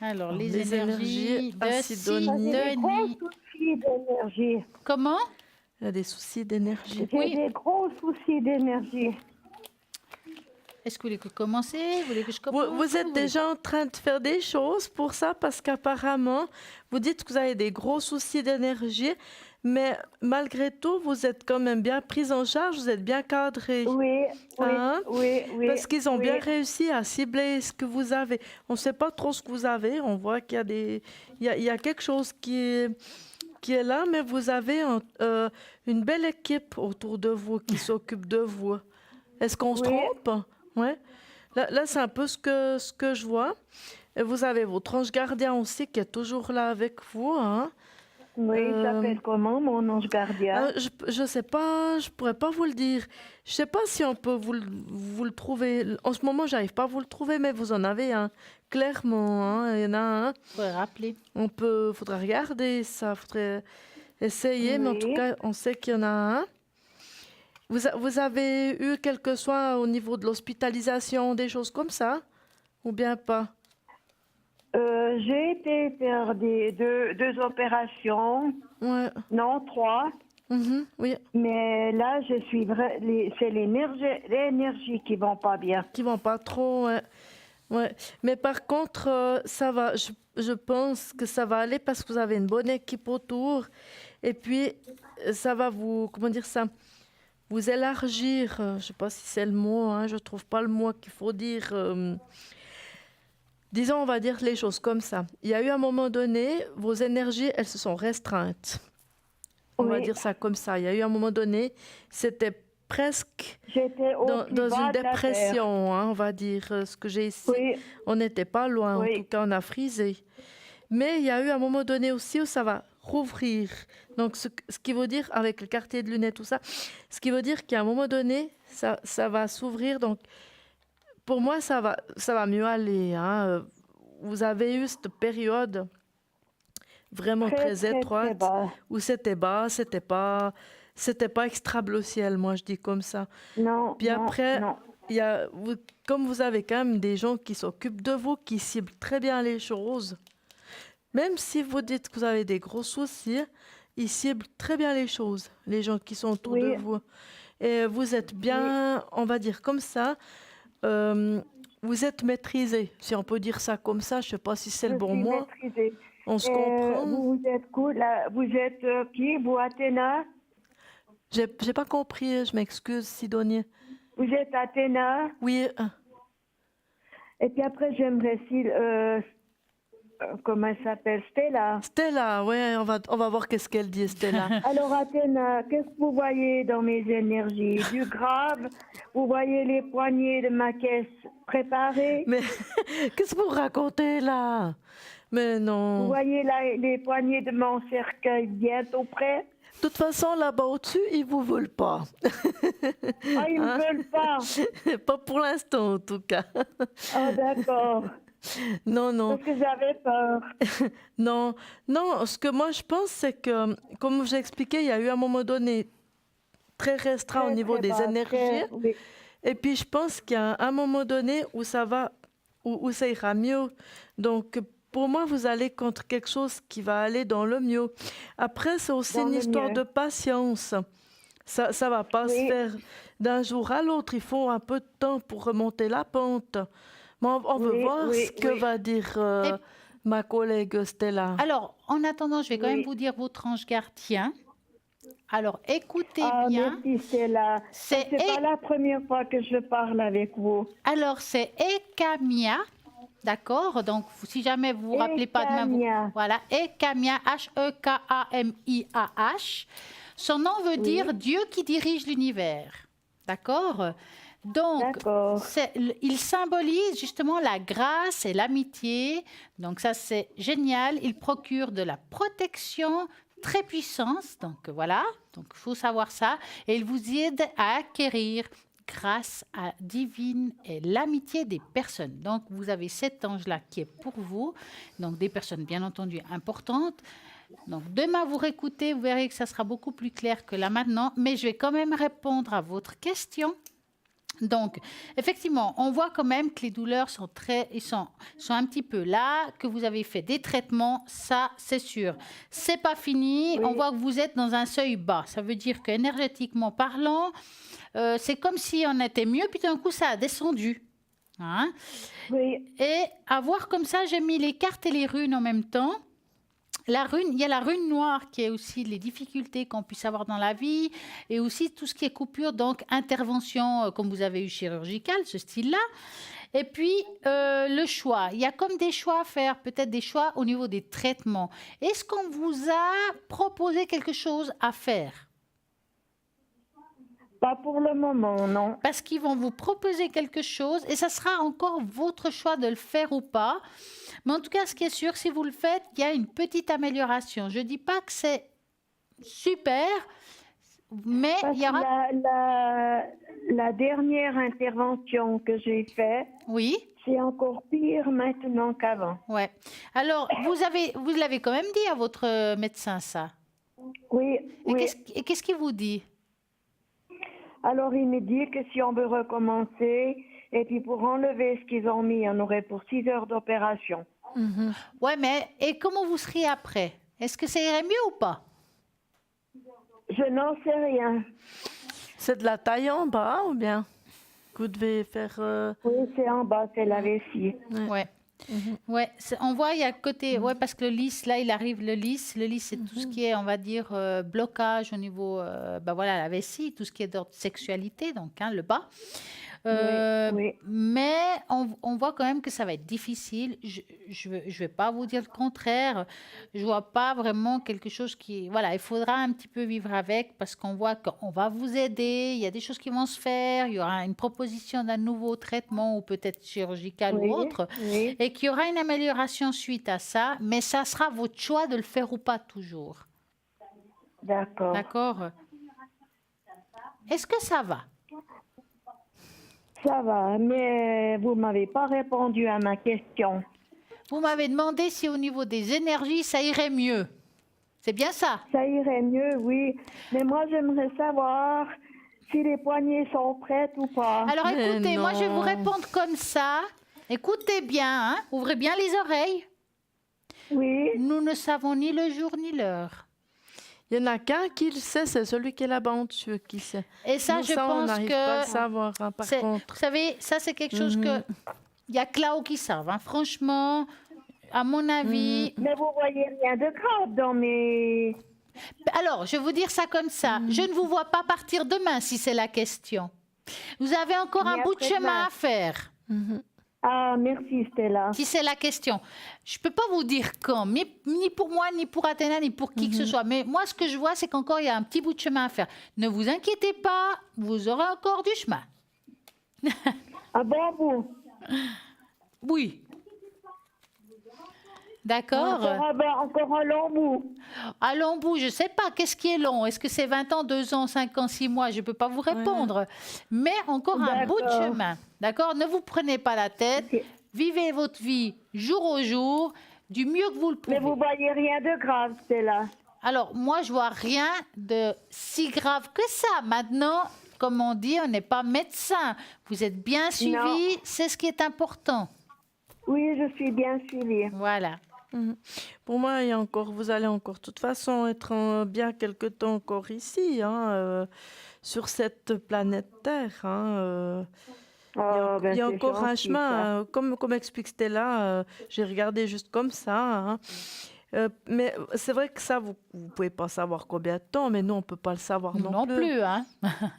Alors, les énergies de Sidonie. J'ai des gros Sidonie. soucis d'énergie. Comment? Il y a des soucis d'énergie. J'ai des gros soucis d'énergie. Est-ce que vous voulez que commencer? Vous voulez que je commence? Vous êtes déjà en train de faire des choses pour ça parce qu'apparemment, vous dites que vous avez des gros soucis d'énergie, mais malgré tout, vous êtes quand même bien prise en charge, vous êtes bien cadré. Oui. Parce qu'ils ont bien oui. réussi à cibler ce que vous avez. On ne sait pas trop ce que vous avez, on voit qu'il y a il y a quelque chose qui est là, mais vous avez une belle équipe autour de vous qui s'occupe de vous. Est-ce qu'on se trompe? Ouais. Là, c'est un peu ce que je vois. Et vous avez votre ange gardien aussi qui est toujours là avec vous. Hein. Oui, il s'appelle comment, mon ange gardien? Je sais pas, je pourrais pas vous le dire. Je sais pas si on peut vous le trouver. En ce moment, j'arrive pas à vous le trouver, mais vous en avez un. Clairement, hein, il y en a un. Vous pouvez rappeler. Faudra regarder ça, faudrait essayer, mais en tout cas, on sait qu'il y en a un. Vous avez eu quelque soit au niveau de l'hospitalisation, des choses comme ça, ou bien pas? J'ai été faire deux opérations. Ouais. Non, 3. Oui. Mais là, c'est l'énergie qui vont pas bien. Qui vont pas trop, ouais. Ouais. Mais par contre, ça va. Je pense que ça va aller parce que vous avez une bonne équipe autour. Et puis, ça va comment dire ça? Vous élargir. Je ne sais pas si c'est le mot. Hein, je ne trouve pas le mot qu'il faut dire. Disons, on va dire les choses comme ça. Il y a eu un moment donné, vos énergies, elles se sont restreintes. On va dire ça comme ça. Il y a eu un moment donné, c'était presque dans une dépression, hein, on va dire. Ce que j'ai ici, on n'était pas loin. En tout cas, on a frisé. Mais il y a eu un moment donné aussi où ça va rouvrir. Donc, ce qui veut dire, avec le quartier de lunettes, tout ça, ce qui veut dire qu'à un moment donné, ça va s'ouvrir. Donc, pour moi, ça va mieux aller. Hein. Vous avez eu cette période vraiment très étroite où c'était bas, c'était pas extrable au ciel, moi je dis comme ça. Non. Puis après, non. Comme vous avez quand même des gens qui s'occupent de vous, qui ciblent très bien les choses, même si vous dites que vous avez des gros soucis, ils ciblent très bien les choses, les gens qui sont autour de vous. Et vous êtes bien, on va dire comme ça, vous êtes maîtrisé, si on peut dire ça comme ça. Je ne sais pas si c'est le bon mot. Maîtrisée. On se comprend. Vous êtes cool. Vous êtes qui, vous, Athéna? J'ai pas compris, je m'excuse, Sidonie. Vous êtes Athéna? Oui. Et puis après, j'aimerais comment elle s'appelle? Stella. Stella, ouais, on va voir qu'est-ce qu'elle dit, Stella. Alors, Athéna, qu'est-ce que vous voyez dans mes énergies? Du grave? Vous voyez les poignées de ma caisse préparées? Mais qu'est-ce que vous racontez là? Mais non. Vous voyez les poignées de mon cercueil bientôt prêts? De toute façon, là-bas au-dessus, ils vous veulent pas. Ah, ils ne veulent pas. Pas pour l'instant, en tout cas. Ah, d'accord. Non, non. Parce que j'avais peur. Non, non, ce que moi je pense, c'est que, comme j'ai expliqué, il y a eu un moment donné très restreint au Très, niveau très des bas, énergies. oui. Et puis je pense qu'il y a un moment donné où ça va, où ça ira mieux. Donc pour moi, vous allez contre quelque chose qui va aller dans le mieux. Après, c'est aussi Dans une le histoire mieux. de patience. Ça va pas se Oui. faire d'un jour à l'autre. Il faut un peu de temps pour remonter la pente. Mais on veut Oui, voir oui, ce que oui. va dire Et- ma collègue Stella. Alors, en attendant, je vais quand même Oui. vous dire votre ange gardien. Alors, écoutez Ah, bien. merci Stella. C'est C'est pas la première fois que je parle avec vous. Alors, c'est Ekamia, d'accord? Donc, si jamais vous vous rappelez pas demain, Ekamia. voilà, Ekamia, H-E-K-A-M-I-A-H. Son nom veut dire Dieu qui dirige l'univers, d'accord? Donc, D'accord. il symbolise justement la grâce et l'amitié. Donc, ça, c'est génial. Il procure de la protection très puissante. Donc, voilà. Donc, il faut savoir ça. Et il vous aide à acquérir grâce à divine et l'amitié des personnes. Donc, vous avez cet ange-là qui est pour vous. Donc, des personnes, bien entendu, importantes. Donc, demain, vous réécoutez, vous verrez que ça sera beaucoup plus clair que là maintenant. Mais je vais quand même répondre à votre question. Donc, effectivement, on voit quand même que les douleurs sont un petit peu là, que vous avez fait des traitements, ça, c'est sûr. C'est pas fini. Oui. On voit que vous êtes dans un seuil bas. Ça veut dire qu'énergétiquement parlant, c'est comme si on était mieux, puis d'un coup, ça a descendu. Hein? Oui. Et à voir comme ça, j'ai mis les cartes et les runes en même temps. La rune, il y a la rune noire qui est aussi les difficultés qu'on puisse avoir dans la vie et aussi tout ce qui est coupure, donc intervention comme vous avez eu chirurgicale, ce style-là. Et puis le choix, il y a comme des choix à faire, peut-être des choix au niveau des traitements. Est-ce qu'on vous a proposé quelque chose à faire? Pas pour le moment, non. Parce qu'ils vont vous proposer quelque chose et ça sera encore votre choix de le faire ou pas. Mais en tout cas, ce qui est sûr, si vous le faites, il y a une petite amélioration. Je ne dis pas que c'est super, mais Parce il y aura... que la dernière intervention que j'ai faite, Oui, c'est encore pire maintenant qu'avant. ouais. Alors, vous l'avez quand même dit à votre médecin, ça. Oui, Et oui. qu'est-ce qu'il vous dit? Alors, il me dit que si on veut recommencer, et puis pour enlever ce qu'ils ont mis, on aurait pour 6 heures d'opération. Ouais, mais et comment vous seriez après? Est-ce que ça irait mieux ou pas? Je n'en sais rien. C'est de la taille en bas ou bien que vous devez faire... Oui, c'est en bas, c'est la vessie. Ouais. Ouais, on voit, il y a côté, ouais, parce que le lys, là, il arrive le lys. Le lys, c'est tout ce qui est, on va dire, blocage au niveau, bah voilà, la vessie, tout ce qui est d'ordre sexualité, donc hein, le bas. Oui. Mais on voit quand même que ça va être difficile. Je vais pas vous dire le contraire. Je vois pas vraiment quelque chose qui... Voilà, il faudra un petit peu vivre avec parce qu'on voit qu'on va vous aider. Il y a des choses qui vont se faire. Il y aura une proposition d'un nouveau traitement ou peut-être chirurgical Oui, ou autre. oui. Et qu'il y aura une amélioration suite à ça. Mais ça sera votre choix de le faire ou pas toujours. D'accord. D'accord? Est-ce que ça va? Ça va, mais vous ne m'avez pas répondu à ma question. Vous m'avez demandé si au niveau des énergies, ça irait mieux. C'est bien ça? Ça irait mieux, oui. Mais moi, j'aimerais savoir si les poignées sont prêtes ou pas. Alors Mais écoutez, moi je vais vous non. répondre comme ça. Écoutez bien, hein, ouvrez bien les oreilles. Oui, Nous ne savons ni le jour ni l'heure. Il n'y en a qu'un qui le sait, c'est celui qui est là-bas en dessus qui sait. Et ça, Nous, je on pense n'arrive pas à le que... savoir, hein, par Vous contre. savez, ça c'est quelque chose que... Il y a que là-haut qui savent. Hein. Franchement, à mon avis... mais vous voyez rien de grave dans mes... Alors, je vais vous dire ça comme ça. Je ne vous vois pas partir demain si c'est la question. Vous avez encore Ni un bout de après-demain. chemin à faire. Ah, merci Stella. Si c'est la question. Je ne peux pas vous dire quand, ni pour moi, ni pour Athéna, ni pour qui que ce soit. Mais moi, ce que je vois, c'est qu'encore, il y a un petit bout de chemin à faire. Ne vous inquiétez pas, vous aurez encore du chemin. Ah bon, vous? Oui. D'accord. Encore un long bout. À long bout, je ne sais pas. Qu'est-ce qui est long? Est-ce que c'est 20 ans, 2 ans, 5 ans, 6 mois? Je ne peux pas vous répondre. Mais encore un bout de D'accord. chemin. D'accord? Ne vous prenez pas la tête. Ok. vivez votre vie jour au jour, du mieux que vous le pouvez. Mais vous voyez rien de grave, Stella. Alors, moi, je vois rien de si grave que ça. Maintenant, comme on dit, on n'est pas médecin. Vous êtes bien suivi, c'est ce qui est important. Oui, je suis bien suivie. Voilà. Pour moi, vous allez encore, de toute façon, être bien quelque temps encore ici, hein, sur cette planète Terre. Hein, il y a c'est encore un gentil, chemin, comme explique Stella, j'ai regardé juste comme ça. Hein. Mais c'est vrai que ça, vous pouvez pas savoir combien de temps, mais nous, on peut pas le savoir Nous non plus. hein.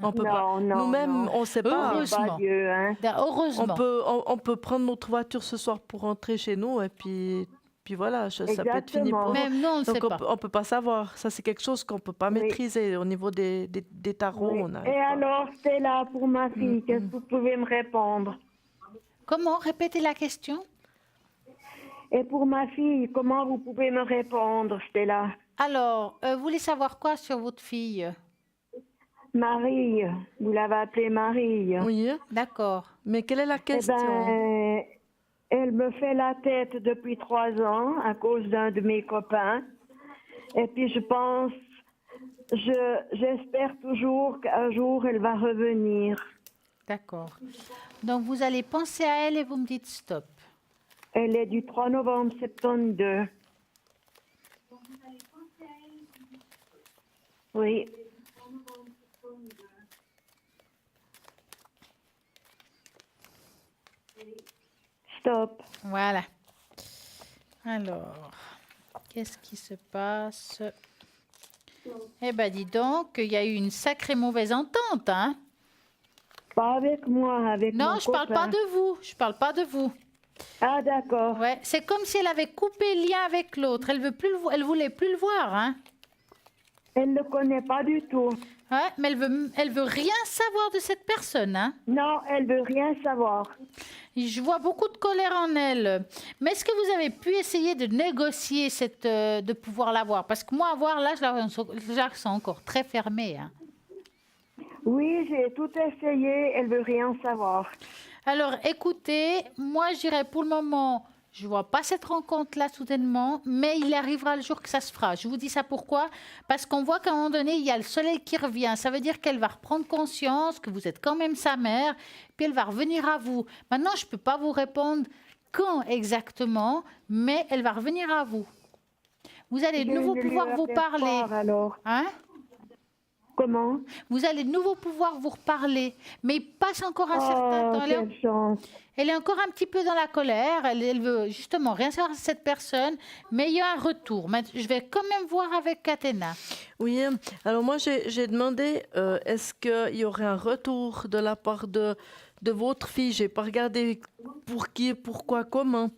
On peut Non, pas. non, Nous-mêmes, non. on sait pas. Heureusement. Pas Dieu, hein. Heureusement. On peut prendre notre voiture ce soir pour rentrer chez nous et puis voilà, ça peut être fini Exactement. pour nous. Même nous, on ne sait Donc pas. on peut pas savoir. Ça, c'est quelque chose qu'on peut pas Oui. maîtriser au niveau des tarots. Oui. On a Et alors, Stella, pour ma fille, qu'est-ce que vous pouvez me répondre? Comment? Répétez la question. Et pour ma fille, comment vous pouvez me répondre, Stella? Alors, vous voulez savoir quoi sur votre fille? Marie, vous l'avez appelée Marie. Oui, D'accord. mais quelle est la Eh question? ben, elle me fait la tête depuis 3 ans à cause d'un de mes copains. Et puis j'espère toujours qu'un jour elle va revenir. D'accord. Donc, vous allez penser à elle et vous me dites stop. Elle est du 3 novembre 72. Oui. Stop. Voilà. Alors, qu'est-ce qui se passe? Eh ben, dis donc, il y a eu une sacrée mauvaise entente, hein? Pas avec moi, avec Non, mon je parle copain. pas de vous. Je parle pas de vous. Ah, d'accord. Ouais, c'est comme si elle avait coupé le lien avec l'autre. Elle veut plus elle voulait plus le voir, hein? Elle ne le connaît pas du tout. Ouais, mais elle veut rien savoir de cette personne, hein? Non, elle veut rien savoir. Je vois beaucoup de colère en elle. Mais est-ce que vous avez pu essayer de négocier de pouvoir l'avoir? Parce que moi, avoir là, je la sens encore très fermée, hein. Oui, j'ai tout essayé, elle veut rien savoir. Alors, écoutez, moi, je dirais pour le moment, je ne vois pas cette rencontre-là soudainement, mais il arrivera le jour que ça se fera. Je vous dis ça pourquoi? Parce qu'on voit qu'à un moment donné, il y a le soleil qui revient. Ça veut dire qu'elle va reprendre conscience que vous êtes quand même sa mère, puis elle va revenir à vous. Maintenant, je ne peux pas vous répondre quand exactement, mais elle va revenir à vous. Vous allez de Je nouveau ne lui pouvoir vous ai fait parler. croire, alors. Hein? Comment? Vous allez de nouveau pouvoir vous reparler, mais il passe encore un certain temps. Quelle chance. Elle est encore un petit peu dans la colère. Elle veut justement rien savoir de cette personne, mais il y a un retour. Mais je vais quand même voir avec Katena. Oui, alors moi j'ai demandé est-ce qu'il y aurait un retour de la part de votre fille. J'ai pas regardé pour qui, pourquoi, comment.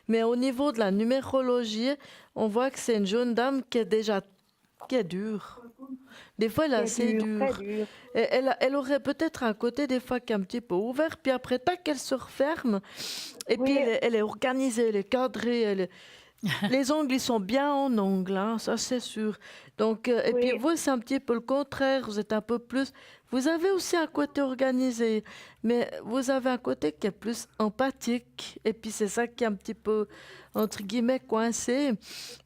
Mais au niveau de la numérologie, on voit que c'est une jeune dame qui est dure. Des fois, elle est assez dure. Très dur. Et elle aurait peut-être un côté des fois qui est un petit peu ouvert, puis après, tac, elle se referme. Et puis, Oui. elle est organisée, elle est cadrée. Les ongles, ils sont bien en ongles, hein, ça c'est sûr. Donc, et Oui. puis vous, c'est un petit peu le contraire, vous êtes un peu plus... Vous avez aussi un côté organisé, mais vous avez un côté qui est plus empathique. Et puis c'est ça qui est un petit peu, entre guillemets, coincé.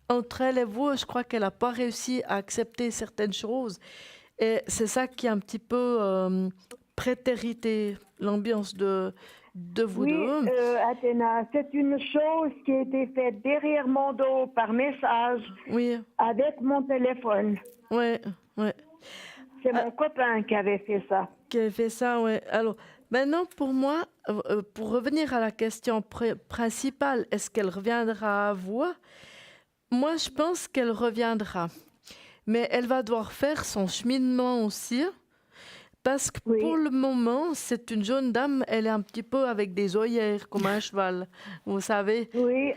Entre elle et vous, je crois qu'elle n'a pas réussi à accepter certaines choses. Et c'est ça qui est un petit peu prétérité, l'ambiance de vous Oui, deux. Athéna, c'est une chose qui a été faite derrière mon dos par message Oui, avec mon téléphone. oui. C'est mon copain qui avait fait ça. Qui a fait ça, oui. Alors, maintenant, pour moi, pour revenir à la question principale, est-ce qu'elle reviendra à vous? Moi, je pense qu'elle reviendra. Mais elle va devoir faire son cheminement aussi. Parce que Oui. pour le moment, c'est une jeune dame, elle est un petit peu avec des œillères, comme un cheval, vous savez. Oui,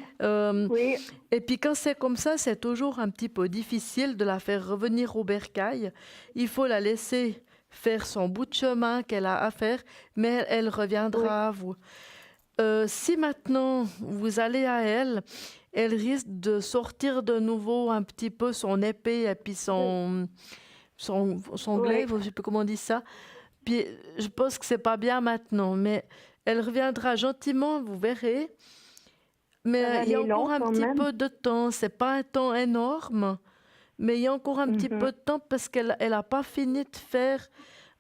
oui, Et puis quand c'est comme ça, c'est toujours un petit peu difficile de la faire revenir au bercail. Il faut la laisser faire son bout de chemin qu'elle a à faire, mais elle reviendra à vous. Si maintenant vous allez à elle, elle risque de sortir de nouveau un petit peu son épée et puis son glaive, je ne sais plus comment on dit ça. Puis je pense que c'est pas bien maintenant, mais Elle reviendra gentiment, vous verrez. Mais il y a encore un petit peu de temps. C'est pas un temps énorme, mais il y a encore un petit peu de temps parce qu'elle n'a pas fini de faire,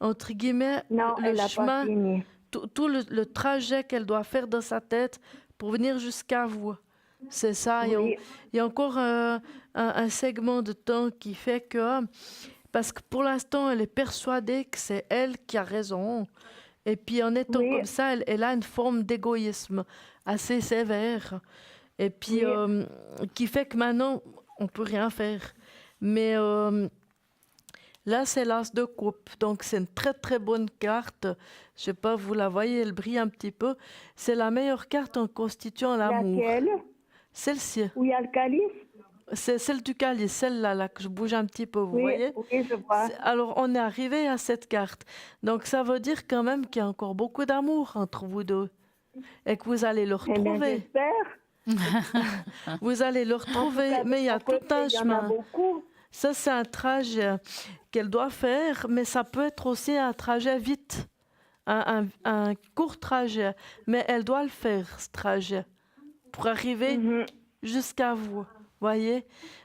entre guillemets, le chemin, tout le trajet qu'elle doit faire dans sa tête pour venir jusqu'à vous. C'est ça. Oui. Il y a encore un segment de temps qui fait que... Parce que pour l'instant, elle est persuadée que c'est elle qui a raison. Et puis en étant comme ça, elle a une forme d'égoïsme assez sévère. Et puis qui fait que maintenant, on ne peut rien faire. Mais là, c'est l'as de coupe. Donc c'est une très très bonne carte. Je ne sais pas, vous la voyez, elle brille un petit peu. C'est la meilleure carte en constituant l'amour. Laquelle? Celle-ci. Où il y a le calice? C'est celle du calice, celle-là là, que je bouge un petit peu, vous voyez? Oui, je vois. Alors, on est arrivé à cette carte. Donc, ça veut dire quand même qu'il y a encore beaucoup d'amour entre vous deux et que vous allez le retrouver. J'espère. Vous allez le retrouver, mais il y a tout un chemin. Ça, c'est un trajet qu'elle doit faire, mais ça peut être aussi un trajet vite, un court trajet. Mais elle doit le faire, ce trajet, pour arriver jusqu'à vous. Voyez,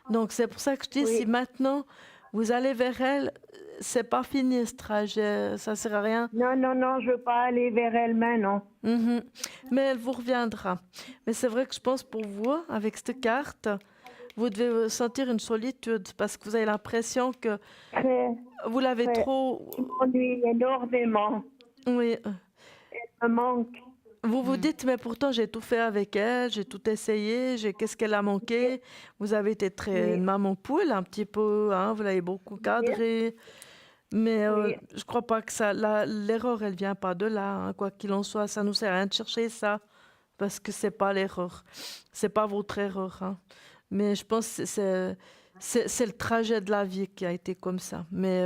donc c'est pour ça que je dis, si maintenant vous allez vers elle, c'est pas fini ce trajet, ça sert à rien. Non, je veux pas aller vers elle maintenant. Mais elle vous reviendra. Mais c'est vrai que je pense pour vous, avec cette carte, vous devez sentir une solitude parce que vous avez l'impression que vous l'avez trop... Il m'ennuie énormément. Oui. Elle me manque. Vous vous dites, mais pourtant j'ai tout fait avec elle, j'ai tout essayé, qu'est-ce qu'elle a manqué? Vous avez été très maman poule un petit peu, hein, vous l'avez beaucoup cadré. Mais je crois pas que l'erreur, elle vient pas de là, hein, quoi qu'il en soit, ça nous sert à rien de chercher ça, parce que c'est pas l'erreur, c'est pas votre erreur. Hein. Mais je pense que c'est le trajet de la vie qui a été comme ça. Mais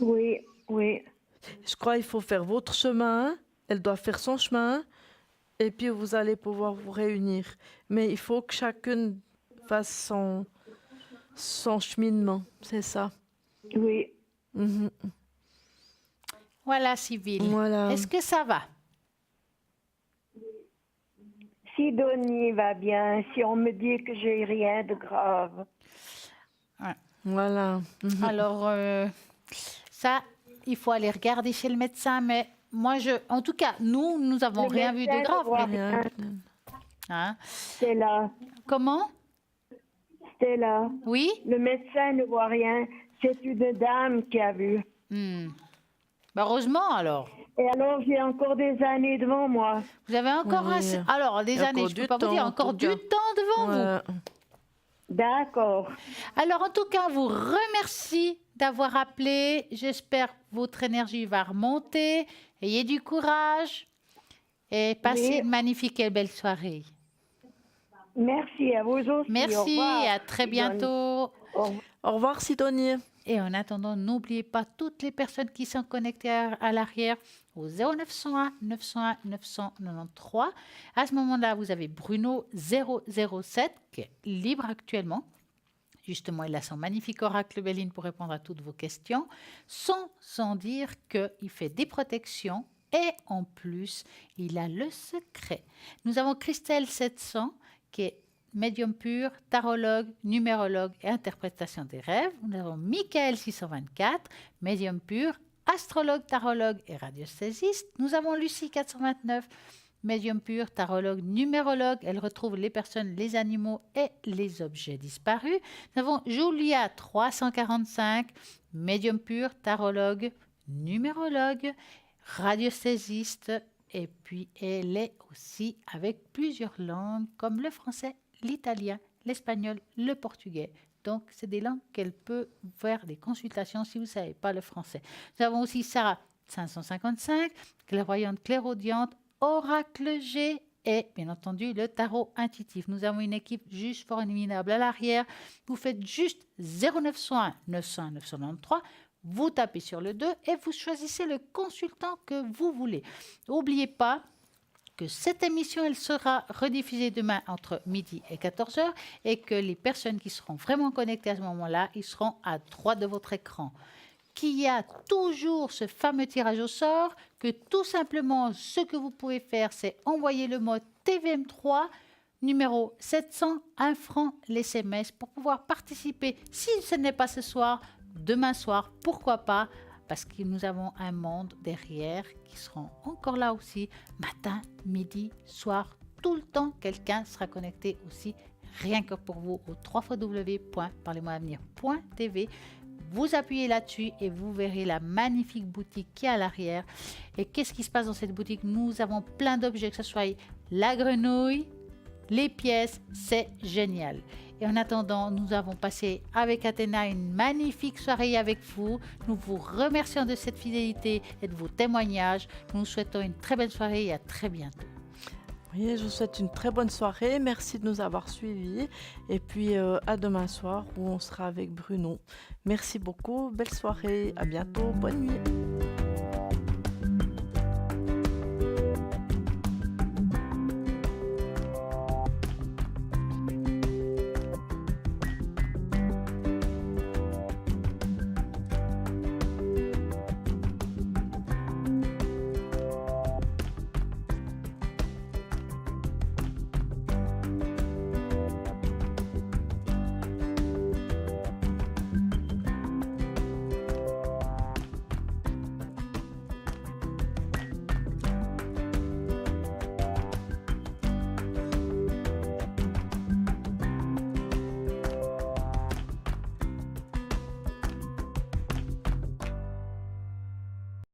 oui. Je crois qu'il faut faire votre chemin, elle doit faire son chemin. Et puis, vous allez pouvoir vous réunir. Mais il faut que chacune fasse son cheminement. C'est ça. Oui. Voilà, Sybille. Voilà. Est-ce que ça va? Sidonie va bien, si on me dit que j'ai rien de grave. Ouais. Voilà. Alors, ça, il faut aller regarder chez le médecin, mais... Moi, en tout cas, nous n'avons rien vu de grave. Hein? Stella. Comment? Stella. Oui? Le médecin ne voit rien. C'est une dame qui a vu. Bah, heureusement, alors. Et alors, j'ai encore des années devant moi. Vous avez encore alors, des années, je ne peux pas vous dire, encore du temps devant vous. D'accord. Alors, en tout cas, vous remercie d'avoir appelé. J'espère que votre énergie va remonter. Ayez du courage et passez une magnifique et belle soirée. Merci à vous aussi. Merci et à très bientôt. Au revoir, Sidonie. Et en attendant, n'oubliez pas toutes les personnes qui sont connectées à l'arrière au 0901 901 993. À ce moment-là, vous avez Bruno 007 qui est libre actuellement. Justement, il a son magnifique oracle Béline pour répondre à toutes vos questions, sans dire qu'il fait des protections et en plus, il a le secret. Nous avons Christelle 700 qui est médium pur, tarologue, numérologue et interprétation des rêves. Nous avons Michael 624, médium pur, astrologue, tarologue et radiesthésiste. Nous avons Lucie 429, médium pur, tarologue, numérologue. Elle retrouve les personnes, les animaux et les objets disparus. Nous avons Julia 345, médium pur, tarologue, numérologue, radiesthésiste. Et puis, elle est aussi avec plusieurs langues comme le français, l'italien, l'espagnol, le portugais. Donc, c'est des langues qu'elle peut faire des consultations si vous ne savez pas le français. Nous avons aussi Sarah 555, clairvoyante, clairaudiente, oracle G et, bien entendu, le tarot intuitif. Nous avons une équipe juste formidable à l'arrière. Vous faites juste 0901 901 993. Vous tapez sur le 2 et vous choisissez le consultant que vous voulez. N'oubliez pas que cette émission, elle sera rediffusée demain entre midi et 14h et que les personnes qui seront vraiment connectées à ce moment-là, ils seront à droite de votre écran. qu'il y a toujours ce fameux tirage au sort, que tout simplement, ce que vous pouvez faire, c'est envoyer le mot TVM3, numéro 700, 1 franc l'SMS, pour pouvoir participer. Si ce n'est pas ce soir, demain soir, pourquoi pas, parce que nous avons un monde derrière qui seront encore là aussi, matin, midi, soir, tout le temps, quelqu'un sera connecté aussi, rien que pour vous, au www.parlez-moi-avenir.tv. Vous appuyez là-dessus et vous verrez la magnifique boutique qui est à l'arrière. Et qu'est-ce qui se passe dans cette boutique? Nous avons plein d'objets, que ce soit la grenouille, les pièces, c'est génial. Et en attendant, nous avons passé avec Athéna une magnifique soirée avec vous. Nous vous remercions de cette fidélité et de vos témoignages. Nous vous souhaitons une très belle soirée et à très bientôt. Oui, je vous souhaite une très bonne soirée. Merci de nous avoir suivis. Et puis à demain soir où on sera avec Bruno. Merci beaucoup. Belle soirée. À bientôt. Bonne nuit.